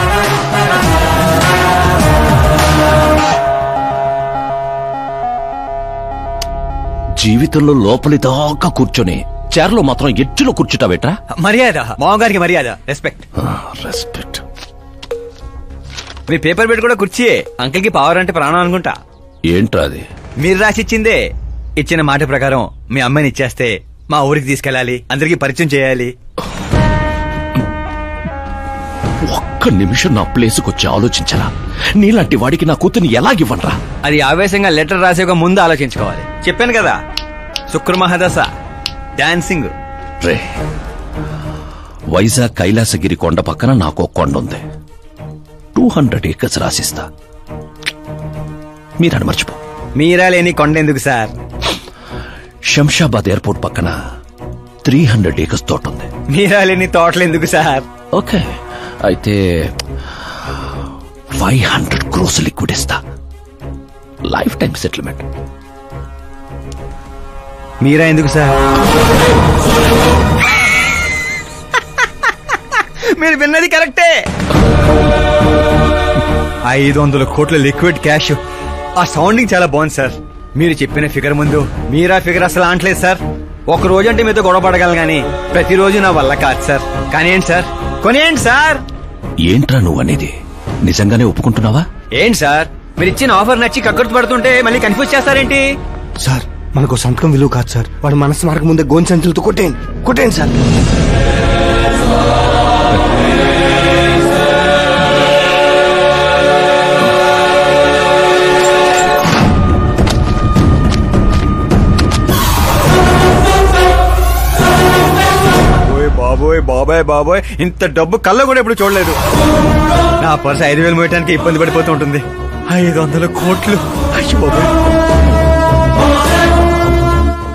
జీవితంలో లోపలి దాకా కూర్చొని చైర్లో మాత్రం ఎడ్జ్లో కూర్చుంటావేట్రా? మర్యాద మామగారికి మర్యాద, రెస్పెక్ట్. రెస్పెక్ట్. మీ పేపర్ పెట్టి కూడా కుర్చీయే. అంకిల్ కి పవర్ అంటే ప్రాణం అనుకుంటా. ఏంట్రా అది? మీరు రాసిచ్చిందే. ఇచ్చిన మాట ప్రకారం మీ అమ్మాయిని ఇచ్చేస్తే మా ఊరికి తీసుకెళ్ళాలి, అందరికి పరిచయం చేయాలి. ఒక్క నిమిషం నా ప్లేసుకు వచ్చి ఆలోచించరా? నీలాంటి వాడికి నా కూతుర్ని ఎలాగివ్వనరా? అది ఆవేశంగా లెటర్ రాసే ఒక ముందు ఆలోచించుకోవాలి. చెప్పాను కదా, శుక్ర మహాదశ డాన్సింగ్. రే, వైజాగ్ కైలాసగిరి కొండ పక్కన నాకు కొండ ఉంది. 200 acres రాసిస్తా. మీరని మర్చిపో. మీరా లేని కొండ ఎందుకు సార్? శంషాబాద్ ఎయిర్పోర్ట్ పక్కన 300 acres తోట ఉంది. మీరా లేని తోటలు ఎందుకు సార్? ఓకే, అయితే 500 crores లిక్విడ్ ఇస్తా. Lifetime settlement. మీరా ఎందుకు సార్? మీరు విన్నది కరెక్టే. 500 కోట్ల లిక్విడ్ క్యాష్. ఆ సౌండింగ్ చాలా బాగుంది సార్. మీరు చెప్పిన ఫిగర్ ముందు మీరా ఫిగర్ అసలు అంటలేదు సార్. ఒక రోజు అంటే మీతో గొడవ పడగలను గానీ ప్రతిరోజు నా వల్ల కాదు సార్. కానివ్వండి సార్, కొనియండి సార్. ఏంట్రా నువ్వు అనేది? నిజంగానే ఒప్పుకుంటున్నావా? ఏంటి సార్, మీరు ఇచ్చిన ఆఫర్ నచ్చి కక్కుర్తి పడుతుంటే మళ్ళీ కన్ఫ్యూజ్ చేస్తారేంటి? సార్ మనకు సంతకం విలువ కాదు సార్. వాడు మనసు మార్గం ముందే గోన్ సంచులతో కొట్టేయండి సార్. బాబోయ్ బాబాయ్ బాబోయ్, ఇంత డబ్బు కళ్ళ కూడా ఎప్పుడు చూడలేదు. నా పర్స్ 5,000 మోయటానికి ఇబ్బంది పడిపోతూ ఉంటుంది. 500 కోట్లు. అయ్యో బాబోయ్.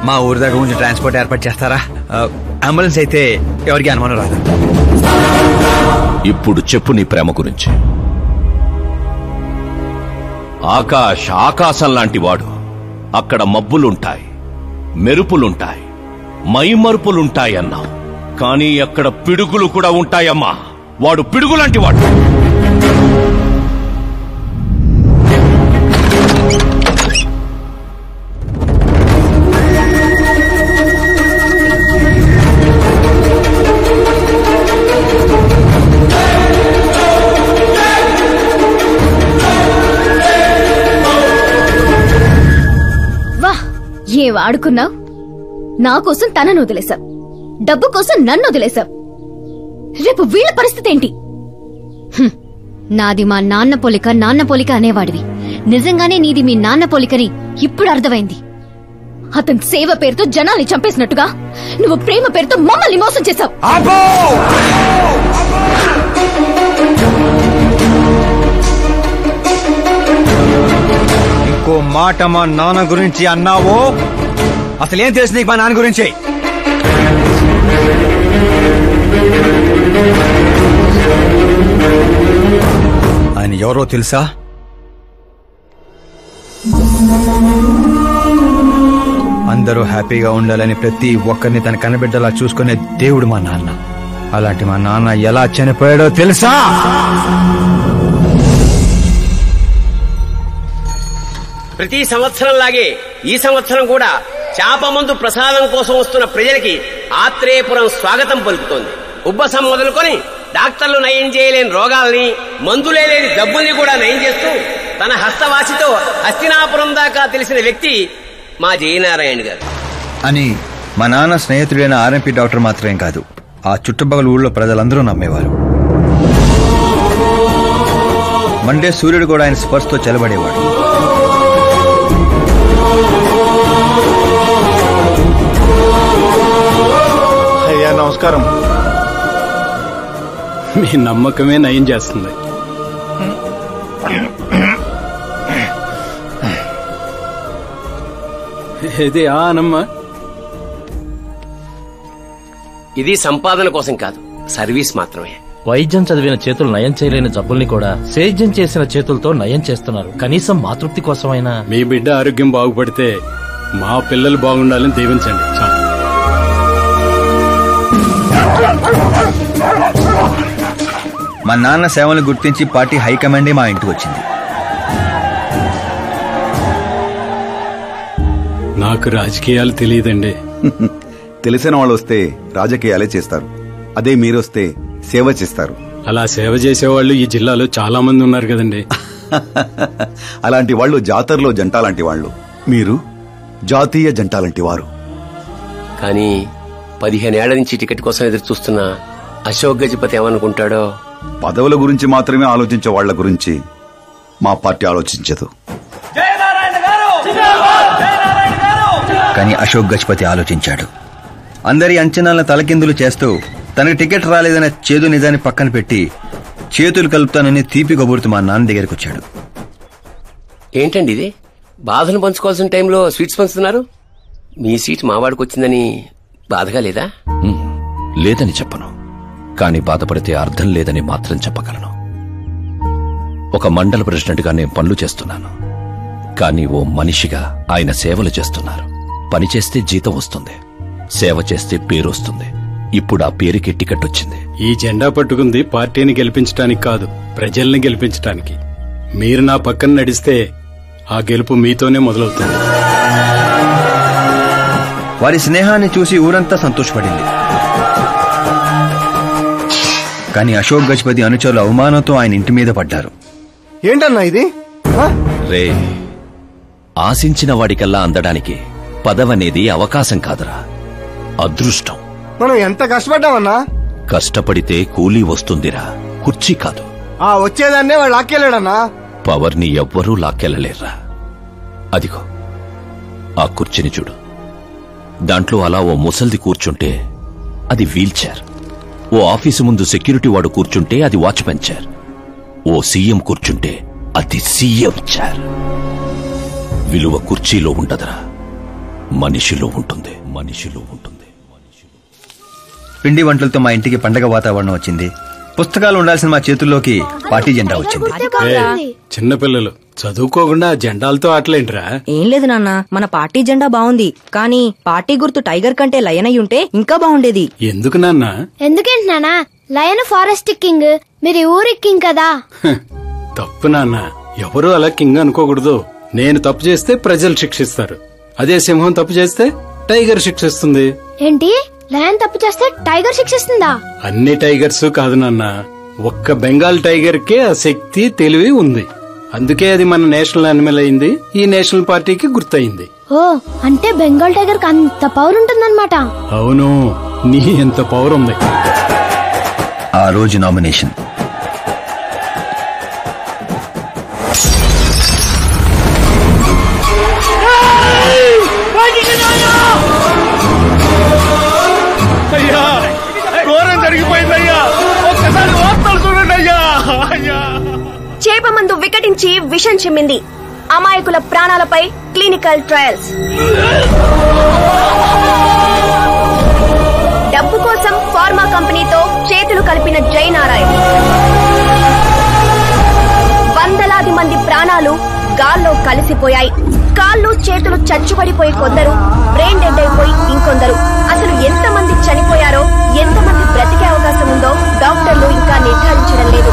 మా ఊరి దగ్గర కొంచెం ట్రాన్స్పోర్ట్ ఏర్పాటు చేస్తారా? అంబులెన్స్ అయితే ఎవరికి అనుమానం రాదు. ఇప్పుడు చెప్పు నీ ప్రేమ గురించి. ఆకాశం లాంటి వాడు. అక్కడ మబ్బులుంటాయి, మెరుపులుంటాయి, మైమరుపులుంటాయి అన్నావు. కానీ అక్కడ పిడుగులు కూడా ఉంటాయమ్మా. వాడు పిడుగులాంటి వాడు. వాహ్, ఏ వాడుకున్నావు? నా కోసం తనను వదిలేశావు, డబ్బు కోసం నన్ను వదిలేశావు. రేపు వీళ్ళ పరిస్థితి ఏంటి? నాది మా నాన్న పోలిక అనేవాడివి. నిజంగానే నీది మీ నాన్న పోలికని ఇప్పుడు అర్థమైంది. అతని సేవ పేరుతో జనాల్ని చంపేసినట్టుగా నువ్వు ప్రేమ పేరుతో మమ్మల్ని మోసం చేశావు. ఇంకో మాట మా నాన్న గురించి అన్నావో అసలేం తెలుసు నీకు మా నాన్న గురించి? ఆయన ఎవరో తెలుసా? అందరూ హ్యాపీగా ఉండాలని ప్రతి ఒక్కరిని తన కనబిడ్డలా చూసుకునే దేవుడు మా నాన్న. అలాంటి మా నాన్న ఎలా చనిపోయాడో తెలుసా? ప్రతి సంవత్సరం లాగే ఈ సంవత్సరం కూడా చేప మందు ప్రసాదం కోసం వస్తున్న ప్రజలకి ఆత్రేయపురం స్వాగతం పలుకుతోంది. ఉబ్బసం మొదలుకొని డాక్టర్లు నయం చేయలేని రోగాల్ని, మందులే లేని జబ్బుల్ని కూడా నయం చేస్తూ తన హస్తవాసితో హస్తినాపురం దాకా తెలిసిన వ్యక్తి మా జయనారాయణ గారు అని మా నాన్న స్నేహితుడైన ఆర్ఎంపీ డాక్టర్ మాత్రమే కాదు, ఆ చుట్టుపక్కల ఊళ్ళో ప్రజలందరూ నమ్మేవారు. మండే సూర్యుడు కూడా ఆయన స్పర్శతో చెలబడేవాడు. అయ్యా నమస్కారం. మీ నమ్మకమే నయం చేస్తుంది. ఇది ఆనమ్మా. ఇది సంపాదన కోసం కాదు, సర్వీస్ మాత్రమే. వైద్యం చదివిన చేతులు నయం చేయలేని జబ్బుల్ని కూడా సేద్యం చేసిన చేతులతో నయం చేస్తున్నారు. కనీసం మాతృప్తి కోసమైనా. మీ బిడ్డ ఆరోగ్యం బాగుపడితే మా పిల్లలు బాగుండాలని దీవించండి. మా నాన్న సేవలు గుర్తించి పార్టీ హైకమాండే మా ఇంటికి వచ్చింది. నాకు రాజకీయాలు తెలియదండి. తెలిసిన వాళ్ళు వస్తే రాజకీయాలే చేస్తారు, అదే మీరొస్తే సేవ చేస్తారు. అలా సేవ చేసేవాళ్ళు ఈ జిల్లాలో చాలా మంది ఉన్నారు కదండి. అలాంటి వాళ్ళు జాతరలో జంటాలాంటి వాళ్ళు, మీరు జాతీయ జంటాలాంటి వారు. కానీ 15 ఏళ్ల నుంచి టికెట్ కోసం ఎదురు చూస్తున్న అశోక్ గజపతి ఏమనుకుంటాడో. పదవుల గురించి మాత్రమే ఆలోచించే వాళ్ల గురించి మా పార్టీ ఆలోచించదు. కానీ అశోక్ గజపతి ఆలోచించాడు. అందరి అంచనాలను తలకిందులు చేస్తూ తనకు టికెట్ రాలేదన్న చేదు నిజాన్ని పక్కన పెట్టి చేతులు కలుపుతానని తీపి కబురుతూ మా నాన్న దగ్గరికి వచ్చాడు. ఏంటండి ఇది? బాధను పంచుకోవాల్సిన టైంలో స్వీట్స్ పంచుతున్నారు. మీ సీట్ మావాడికి వచ్చిందని బాధగా లేదా? లేదని చెప్పను, కానీ బాధపడితే అర్థం లేదని మాత్రం చెప్పగలను. ఒక మండల ప్రెసిడెంట్గా నేను పనులు చేస్తున్నాను, కానీ ఓ మనిషిగా ఆయన సేవలు చేస్తున్నారు. పని చేస్తే జీతం వస్తుంది, సేవ చేస్తే పేరు వస్తుంది. ఇప్పుడు ఆ పేరుకి టికెట్ వచ్చింది. ఈ జెండా పట్టుకుంది పార్టీని గెలిపించడానికి కాదు, ప్రజల్ని గెలిపించడానికి. మీరు నా పక్కన నడిస్తే ఆ గెలుపు మీతోనే మొదలవుతుంది. వారి స్నేహాన్ని చూసి ఊరంతా సంతోషపడింది. కానీ అశోక్ గజపతి అనుచరుల అవమానంతో ఆయన ఇంటి మీద పడ్డారు. ఏంటన్నా ఇది? రే, ఆశించిన వాడికల్లా అందడానికి పదవనేది అవకాశం కాదురా, అదృష్టం. మనం ఎంత కష్టపడ్డామన్నా? కష్టపడితే కూలీ వస్తుందిరా, కుర్చీ కాదు. ఆ వచ్చేదాన్నే వాడు లాక్కెళ్ళాడన్నా. పవర్ని ఎవ్వరూ లాక్కెళ్ళలేర్రా. అదిగో ఆ కుర్చీని చూడు, దాంట్లో అలా ఓ ముసల్ది కూర్చుంటే అది వీల్ చైర్, ఓ ఆఫీసు ముందు సెక్యూరిటీ వాడు కూర్చుంటే అది వాచ్మెన్ చైర్, ఓ సీఎం కూర్చుంటే అది సీఎం చైర్. విలువ కుర్చీలో ఉండదురా, మనిషిలో ఉంటుంది. మనిషిలో ఉంటుంది. పిండి వంటలతో మా ఇంటికి పండగ వాతావరణం వచ్చింది. పుస్తకాలు ఉండాల్సిన మా చేతుల్లోకి పార్టీ జెండా వచ్చింది. చిన్నపిల్లలు చదువుకోకుండా జెండాలతో ఆటలేంట్రా? ఏం లేదు నాన్న, మన పార్టీ జెండా బాగుంది, కానీ పార్టీ గుర్తు టైగర్ కంటే లయన్ అయి ఉంటే ఇంకా బాగుండేది. ఎందుకు నాన్న? ఎందుకేంటి నాన్న? లయన్ ఫారెస్ట్ కింగ్, మీరు ఊరి కింగ్ కదా. తప్పు నాన్న, ఎవరు అలా కింగ్ అనుకోకూడదు. నేను తప్పు చేస్తే ప్రజలు శిక్షిస్తారు, అదే సింహం తప్పు చేస్తే టైగర్ శిక్షిస్తుంది. ఏంటి, లయన్ తప్పు చేస్తే టైగర్ శిక్షిస్తుందా? అన్ని టైగర్స్ కాదు నాన్న, ఒక్క బెంగాల్ టైగర్ కే ఆ శక్తి తెలివి ఉంది. అందుకే అది మన నేషనల్ అనిమల్ అయింది, ఈ నేషనల్ పార్టీకి గుర్తయింది. ఓ, అంటే బెంగాల్ టైగర్ కి అంత పవర్ ఉంటుందన్నమాట. అవును, నీ ఎంత పవర్ ఉంది. ఆ రోజు నామినేషన్ అయ్యా, ఘోరం జరిగిపోయిందయ్యా, ఒక్కసారి వార్తలు చూడండి అయ్యా. చేప మందు వికటించి విషం చిమ్మింది, అమాయకుల ప్రాణాలపై క్లినికల్ ట్రయల్స్. డబ్బు కోసం ఫార్మా కంపెనీతో చేతులు కలిపిన జయనారాయణ. వందలాది మంది ప్రాణాలు గాల్లో కలిసిపోయాయి. కాళ్ళు చేతులు చచ్చుబడిపోయి కొందరు, బ్రెయిన్ డెడ్ అయిపోయి ఇంకొందరు. అసలు ఎంతమంది చనిపోయారో, ఎంతమంది బ్రతికే అవకాశం ఉందో డాక్టర్లు ఇంకా నిర్ధారించడం లేదు.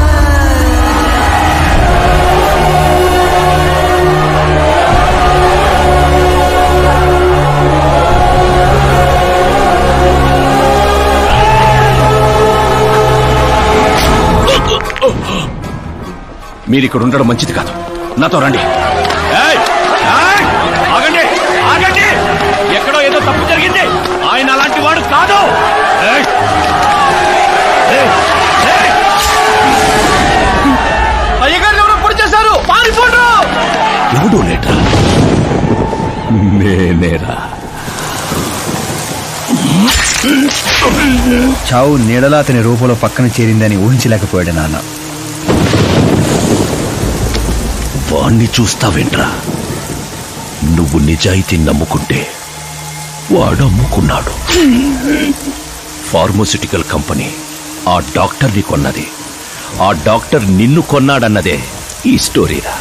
మీరిక్కడ ఉండడం మంచిది కాదు, నాతో రండి. ఆగండి, ఆగండి, ఎక్కడో ఏదో తప్పు జరిగింది, ఆయన అలాంటి వాడు కాదు. అయ్యగారు ఎవరో పొడి చేశారు, పారిపోండ్రు. ఎవడో లేట్రా, నేనేరా. చావు నీడలా అతని రూపంలో పక్కన చేరిందని ఊహించలేకపోయాడు నాన్న. వాణ్ణి చూస్తావేంట్రా? నువ్వు నిజాయితీ నమ్ముకుంటే వాడు అమ్ముకున్నాడు. ఫార్మాస్యూటికల్ కంపెనీ ఆ డాక్టర్ని కొన్నది, ఆ డాక్టర్ నిన్ను కొన్నాడన్నదే ఈ స్టోరీరా.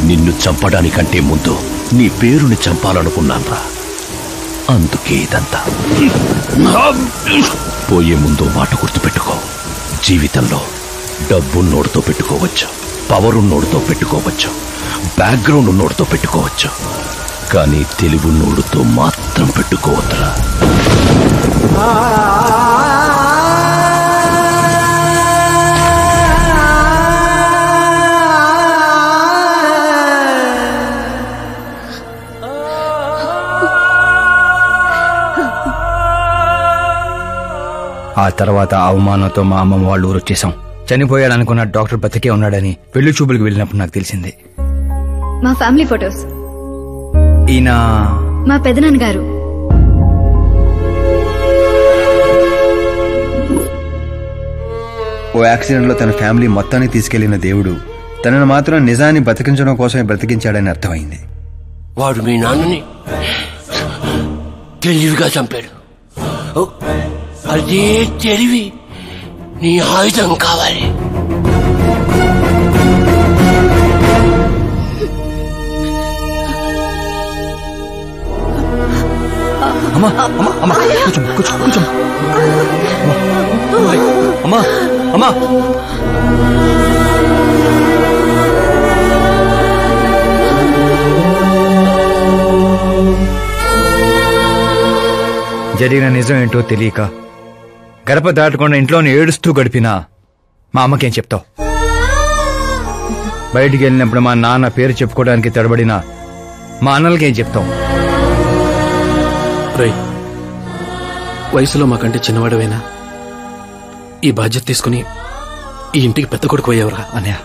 నిన్ను చంపడానికంటే ముందు నీ పేరుని చంపాలనుకున్నాన్రా, అందుకే ఇదంతా. పోయే ముందు మాట గుర్తుపెట్టుకో, జీవితంలో డబ్బున్నోడితో పెట్టుకోవచ్చు, పవర్ ఉన్నోడితో పెట్టుకోవచ్చు, బ్యాక్గ్రౌండ్ ఉన్నోడితో పెట్టుకోవచ్చు, కానీ తెలివున్నోడితో మాత్రం పెట్టుకోవద్దురా. ఆ తర్వాత అవమానంతో మా అమ్మమ్మ వాళ్ళు ఊరు వచ్చేసాం. చనిపోయాడనుకున్న డాక్టర్ బతికే ఉన్నాడని పెళ్లి చూపులకు వెళ్ళినప్పుడు నాకు తెలిసింది. మా ఫ్యామిలీ ఫొటోస్. ఈయన మా పెదనాన్నగారు. ఓ యాక్సిడెంట్ లో తన ఫ్యామిలీ మొత్తాన్ని తీసుకెళ్లిన దేవుడు తనను మాత్రం నిజాన్ని బతికించడం కోసమే బ్రతికించాడని అర్థమైంది. వాడు మీ నాన్నని తెలివిగా చంపాడు. అదే తెలివి నీ ఆయుధం కావాలి. అమ్మా అమ్మా అమ్మా కూర్చో కూర్చో కూర్చో అమ్మా అమ్మా. జరిగిన నిజం ఏంటో తెలియక గడప దాటకుండా ఇంట్లోనే ఏడుస్తూ గడిపినా మా అమ్మకేం చెప్తావు? బయటికి వెళ్ళినప్పుడు మా నాన్న పేరు చెప్పుకోవడానికి తడబడిన మా అన్నలకేం చెప్తాం? రై, వయసులో మాకంటే చిన్నవాడవేనా? ఈ బాధ్యత తీసుకుని ఈ ఇంటికి పెద్ద కొడుకు అయ్యేవరా? అన్నయ్య,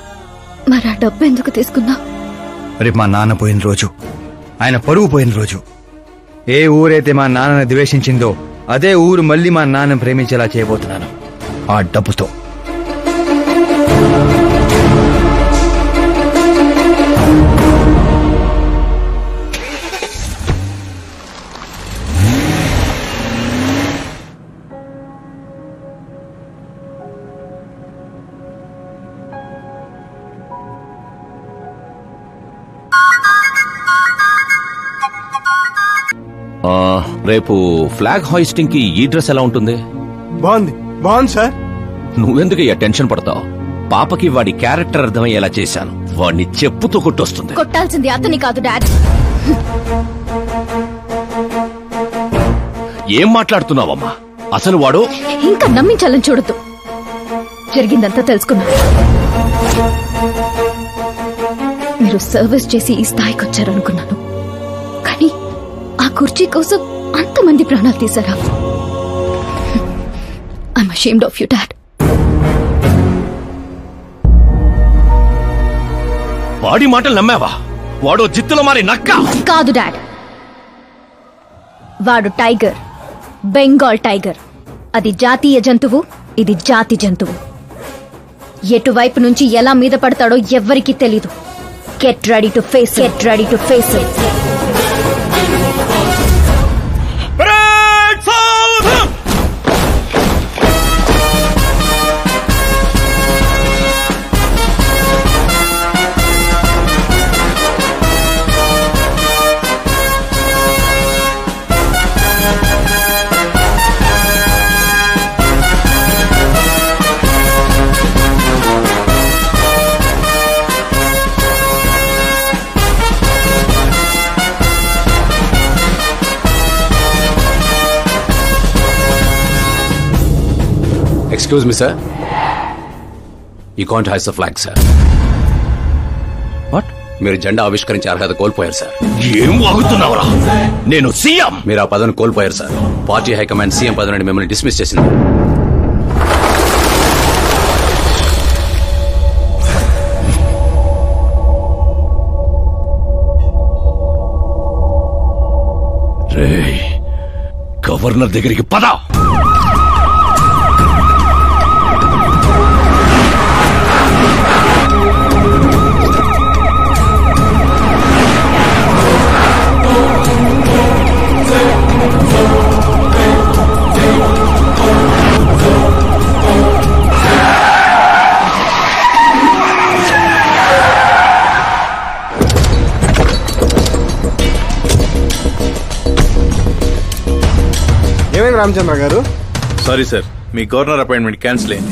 మరి ఆ డబ్బు ఎందుకు తీసుకున్నా? రేపు మా నాన్న పోయిన రోజు, ఆయన పరువు పోయిన రోజు. ఏ ఊరైతే మా నాన్నని ద్వేషించిందో అదే ఊరు మళ్ళీ మా నాన్న ప్రేమించేలా చేయబోతున్నాను ఆ డబ్బుతో. రేపు ఫ్లాగ్ హాయిస్టింగ్ కి ఈ డ్రెస్ ఎలా ఉంటుంది? బాగుంది సార్. నువ్వెందుకయ్యా టెన్షన్ పడతావు? పాపకి వాడి క్యారెక్టర్ అర్థమయ్యేలా చేశాను. వాడిని చెప్పుతో కొట్టొస్తుంది. కొట్టాల్సింది అతని కాదు డాడ్. ఏం మాట్లాడుతున్నావమ్మా? అసలు వాడు ఇంకా నమ్మించాలని చూడద్దు. జరిగిందంతా తెలుసుకున్నా. మీరు సర్వీస్ చేసి ఈ స్థాయికి వచ్చారనుకున్నాను, కానీ ఆ కుర్చీ కోసం అంతమంది ప్రాణాలు తీశారా? I'm ashamed of you dad. వాడి మాటలు నమ్మావా? వాడు జిత్తులో మారి నక్క కాదు డాడ్. వాడు టైగర్, బెంగాల్ టైగర్. అది జాతీయ జంతువు, ఇది జాతి జంతువు. ఎటువైపు నుంచి ఎలా మీద పడతాడో ఎవ్వరికీ తెలీదు. Get ready to face, get ready to face it. Excuse me, sir. You can't hoist the flag, sir. What? మీరు జెండా ఆవిష్కరించే అర్హత కోల్పోయారు సార్. ఏం వాగుతున్నావురా? నేను సీఎం. మీరు ఆ పదవిని కోల్పోయారు సార్. పార్టీ హైకమాండ్ సీఎం పదవి నుండి మిమ్మల్ని డిస్మిస్ చేసింది. రేయ్, గవర్నర్ దగ్గరికి పద. ఏమైంది రామచంద్ర గారు? సారీ సార్, మీ గవర్నర్ అపాయింట్మెంట్ క్యాన్సిల్ అయింది.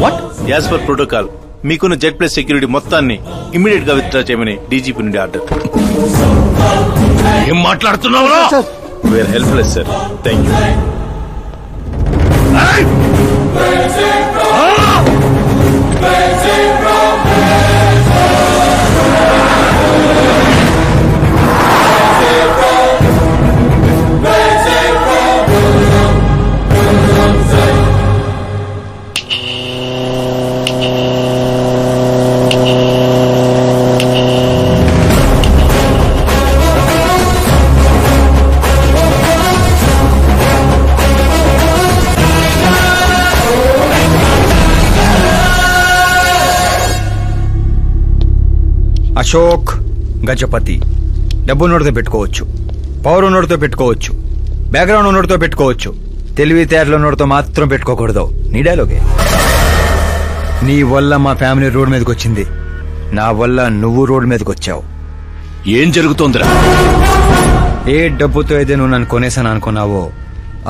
వాట్? యాజ్ పర్ ప్రోటోకాల్ మీకున్న జెడ్ ప్లస్ సెక్యూరిటీ మొత్తాన్ని ఇమ్మీడియట్ గా విత్డ్రా చేయమని డీజీపీ నుండి ఆర్డర్. ఏం మాట్లాడుతున్నావురా? We are helpless sir. Thank you. Ashok Gajapathi. డబ్బు నోటితో పెట్టుకోవచ్చు, పవర్ నోటితో పెట్టుకోవచ్చు, బ్యాక్గ్రౌండ్ నోటితో పెట్టుకోవచ్చు, తెలివితేటల నోటితో మాత్రం పెట్టుకోకూడదు. నీ డైలాగే. నీ వల్ల మా ఫ్యామిలీ రోడ్ మీదకి వచ్చింది, నా వల్ల నువ్వు రోడ్ మీదకి వచ్చావు. ఏం జరుగుతోందిరా? ఏ డబ్బుతో అయితే నువ్వు నన్ను కొనేసాను అనుకున్నావో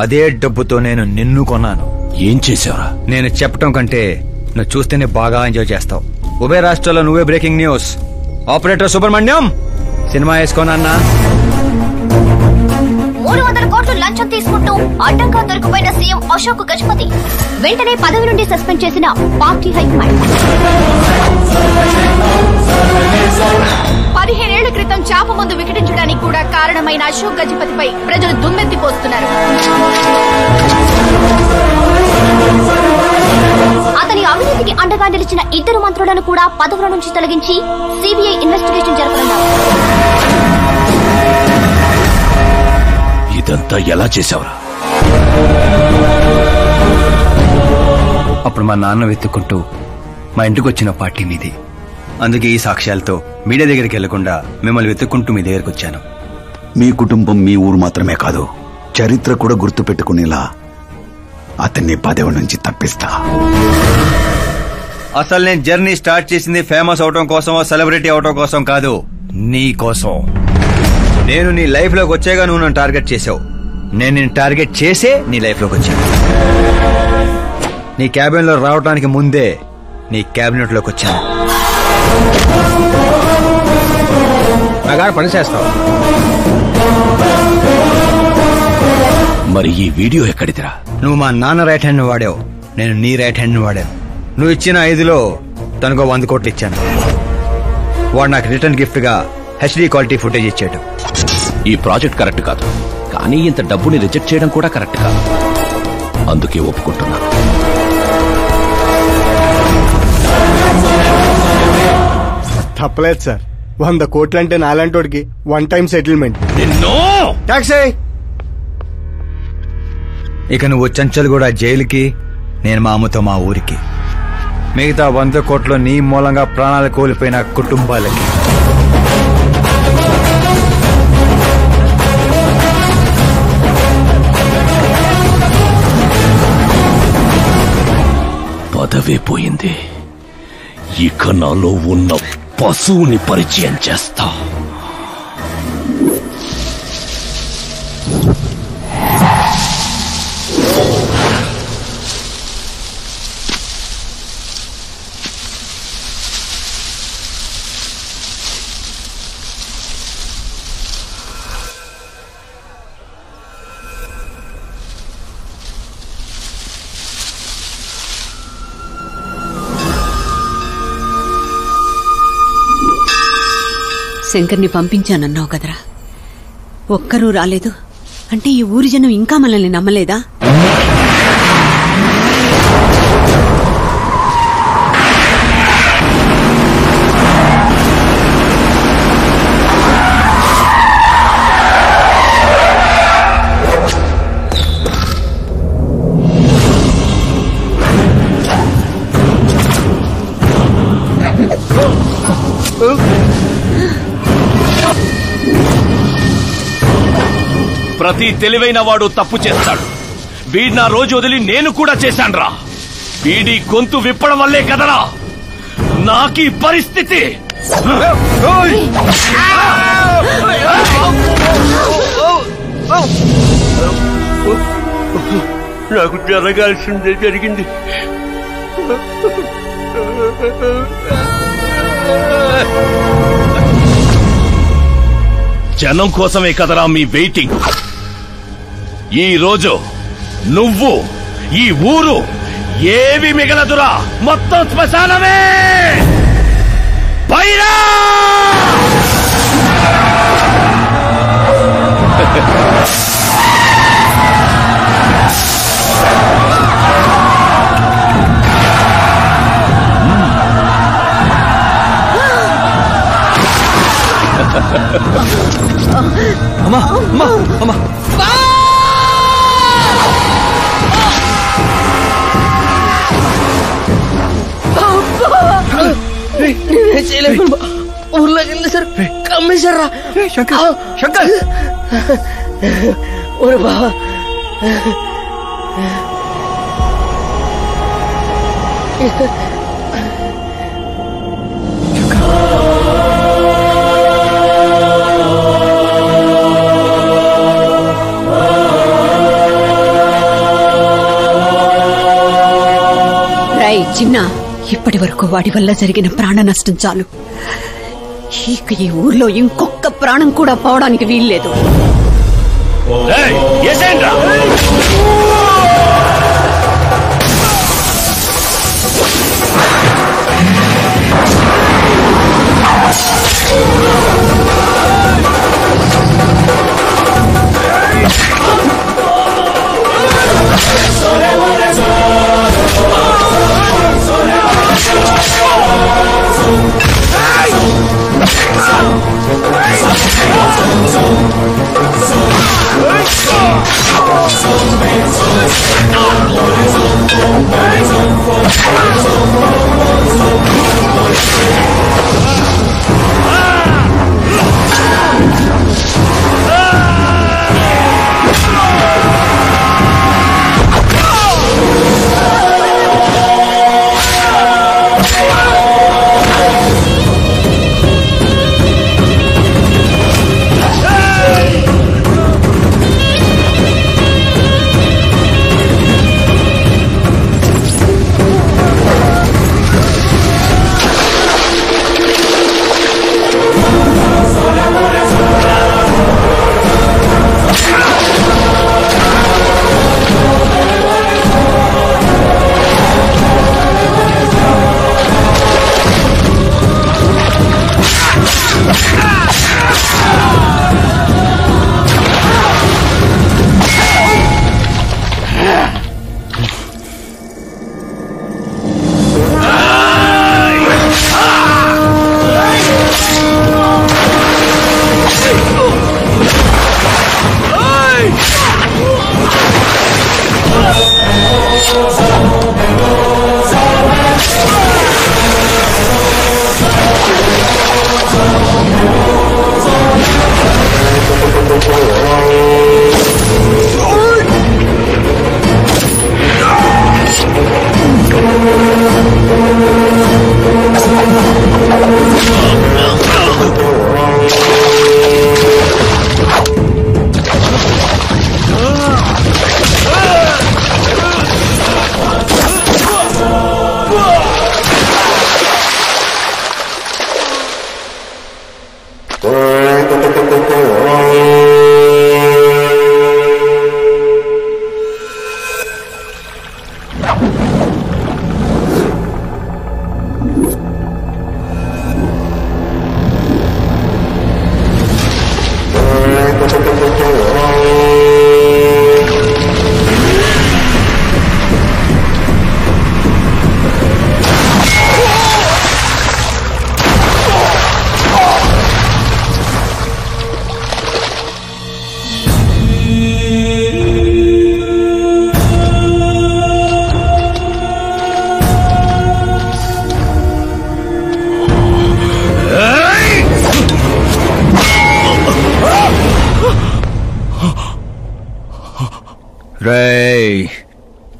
అదే డబ్బుతో నేను నిన్ను కొన్నాను. ఏం చేశావురా? నేను చెప్పటం కంటే నువ్వు చూస్తేనే బాగా ఎంజాయ్ చేస్తావు. ఉభయ రాష్ట్రాల్లో నువ్వే breaking news. Operator Subrahmanyam cinema వేసుకోనన్నా. 300 కోట్లు లంచం తీసుకుంటూ అడ్డంగా దొరికిపోయిన సీఎం అశోక్ గజపతి వెంటనే పదవి నుండి సస్పెండ్ చేసిన పార్టీ హైకమాండ్. అసాధారణమైన అశోక్ గజపతిపై ప్రజలు దుమ్మెత్తిపోస్తున్నారు. అతని అవినీతికి అండగా నిలిచిన 2 మంత్రులను కూడా పదవుల నుంచి తొలగించి సిబిఐ ఇన్వెస్టిగేషన్ జరపనున్నారు. ఇదంతా ఎలా చేశావురా? అప్పుడు మా నాన్న వెతుక్కుంటూ మా ఇంటికి వచ్చిన పార్టీ మీది. అందుకే ఈ సాక్ష్యాలతో మీడియా దగ్గరికి వెళ్లకుండా మిమ్మల్ని వెతుక్కుంటూ మీ దగ్గరకు వచ్చాను. మీ కుటుంబం మీ ఊరు మాత్రమే కాదు, చరిత్ర కూడా గుర్తు పెట్టుకునేలా అతన్ని పదవి నుంచి తప్పిస్తా. అసలు నేను జర్నీ స్టార్ట్ చేసింది ఫేమస్ అవటం కోసం, సెలబ్రిటీ అవటం కోసం కాదు, నీ కోసం. నేను నీ లైఫ్ లోకి వచ్చేగా నువ్వు నన్ను టార్గెట్ చేసావు. నేను నిన్ను టార్గెట్ చేసే నీ లైఫ్ లోకి వచ్చాను. నీ క్యాబిన్ లో రావడానికి ముందే నీ క్యాబినెట్ లోకి వచ్చాను. నాగా పని చేస్తావు. మరి ఈ వీడియో ఎక్కడిదిరా? నువ్వు మా నాన్న రైట్ హ్యాండ్ వాడావు, నేను నీ రైట్ హ్యాండ్ వాడాను. నువ్వు ఇచ్చిన 5లో తనకు 100 కోట్లు ఇచ్చాను. వాడు నాకు రిటర్న్ గిఫ్ట్ గా హెచ్డీ క్వాలిటీ ఫుటేజ్ ఇచ్చాడు. ఈ ప్రాజెక్ట్ కరెక్ట్ కాదు, కానీ ఇంత డబ్బుని రిజెక్ట్ చేయడం కూడా కరెక్ట్ కాదు. అందుకే ఒప్పుకుంటున్నా. తప్పలేదు సార్. 100 కోట్లు అంటే నాలాంటోడికి 1 టైం సెటిల్మెంట్. టాక్సీ. ఇక నువ్వు చంచల్ కూడా జైలుకి, నేను మా అమ్మతో మా ఊరికి. మిగతా 100 కోట్లు నీ మూలంగా ప్రాణాలు కోల్పోయిన కుటుంబాలకి. పదవే పోయింది, ఇక నాలో ఉన్న పశువుని పరిచయం చేస్తా. శంకర్ని పంపించానన్నావు కదరా, ఒక్కరూ రాలేదు అంటే ఈ ఊరి జనం ఇంకా మనల్ని నమ్మలేదా? ప్రతి తెలివైన వాడు తప్పు చేస్తాడు. వీడి నా రోజు వదిలి నేను కూడా చేశాన్రా. వీడి గొంతు విప్పడం వల్లే కదరా నాకీ పరిస్థితి. నాకు జరగాల్సిందే జరిగింది. జనం కోసమే కదరా మీ వెయిటింగ్. ఈ రోజు నువ్వు, ఈ ఊరు ఏవి మిగలదురా, మొత్తం శ్మశానమే. పైరా అమ్మా అమ్మా అమ్మా చేయలేదు. ఊర్లోకి వెళ్ళి సార్ కమ్మేశారా? శంకర్ శంకర్ ఓరే బావా, చిన్న, ఇప్పటి వరకు వాడి వల్ల జరిగిన ప్రాణ నష్టం చాలు. ఇక ఈ ఊర్లో ఇంకొక ప్రాణం కూడా పోవడానికి వీల్లేదు. రేయ్,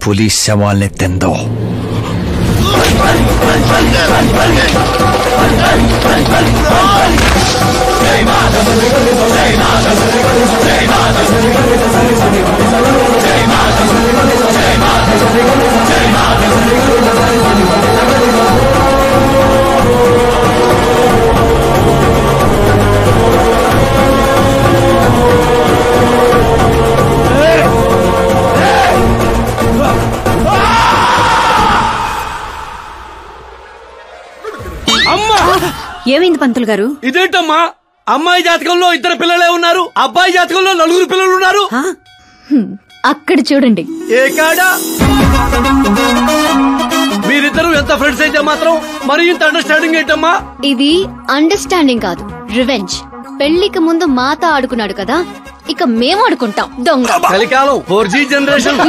పులి శవాల్ని తిందో. ఏమైంది పంతులు గారు? ఇదేంటమ్మా, అమ్మాయి జాతకంలో 2 పిల్లలే ఉన్నారు, అబ్బాయి జాతకంలో 4 పిల్లలు ఉన్నారు. అక్కడ చూడండి. ఏ కాడా? మీరిద్దరూ ఎంత ఫ్రెండ్స్ అయితే మాత్రం మరి ఇంత అండర్స్టాండింగ్ ఏంటమ్మా? ఇది అండర్స్టాండింగ్ కాదు, రివెంజ్. పెళ్లికి ముందు మాతో ఆడుకున్నాడు కదా, ఇక మేము ఆడుకుంటాం దొంగ. చలికాలం 4G జనరేషన్.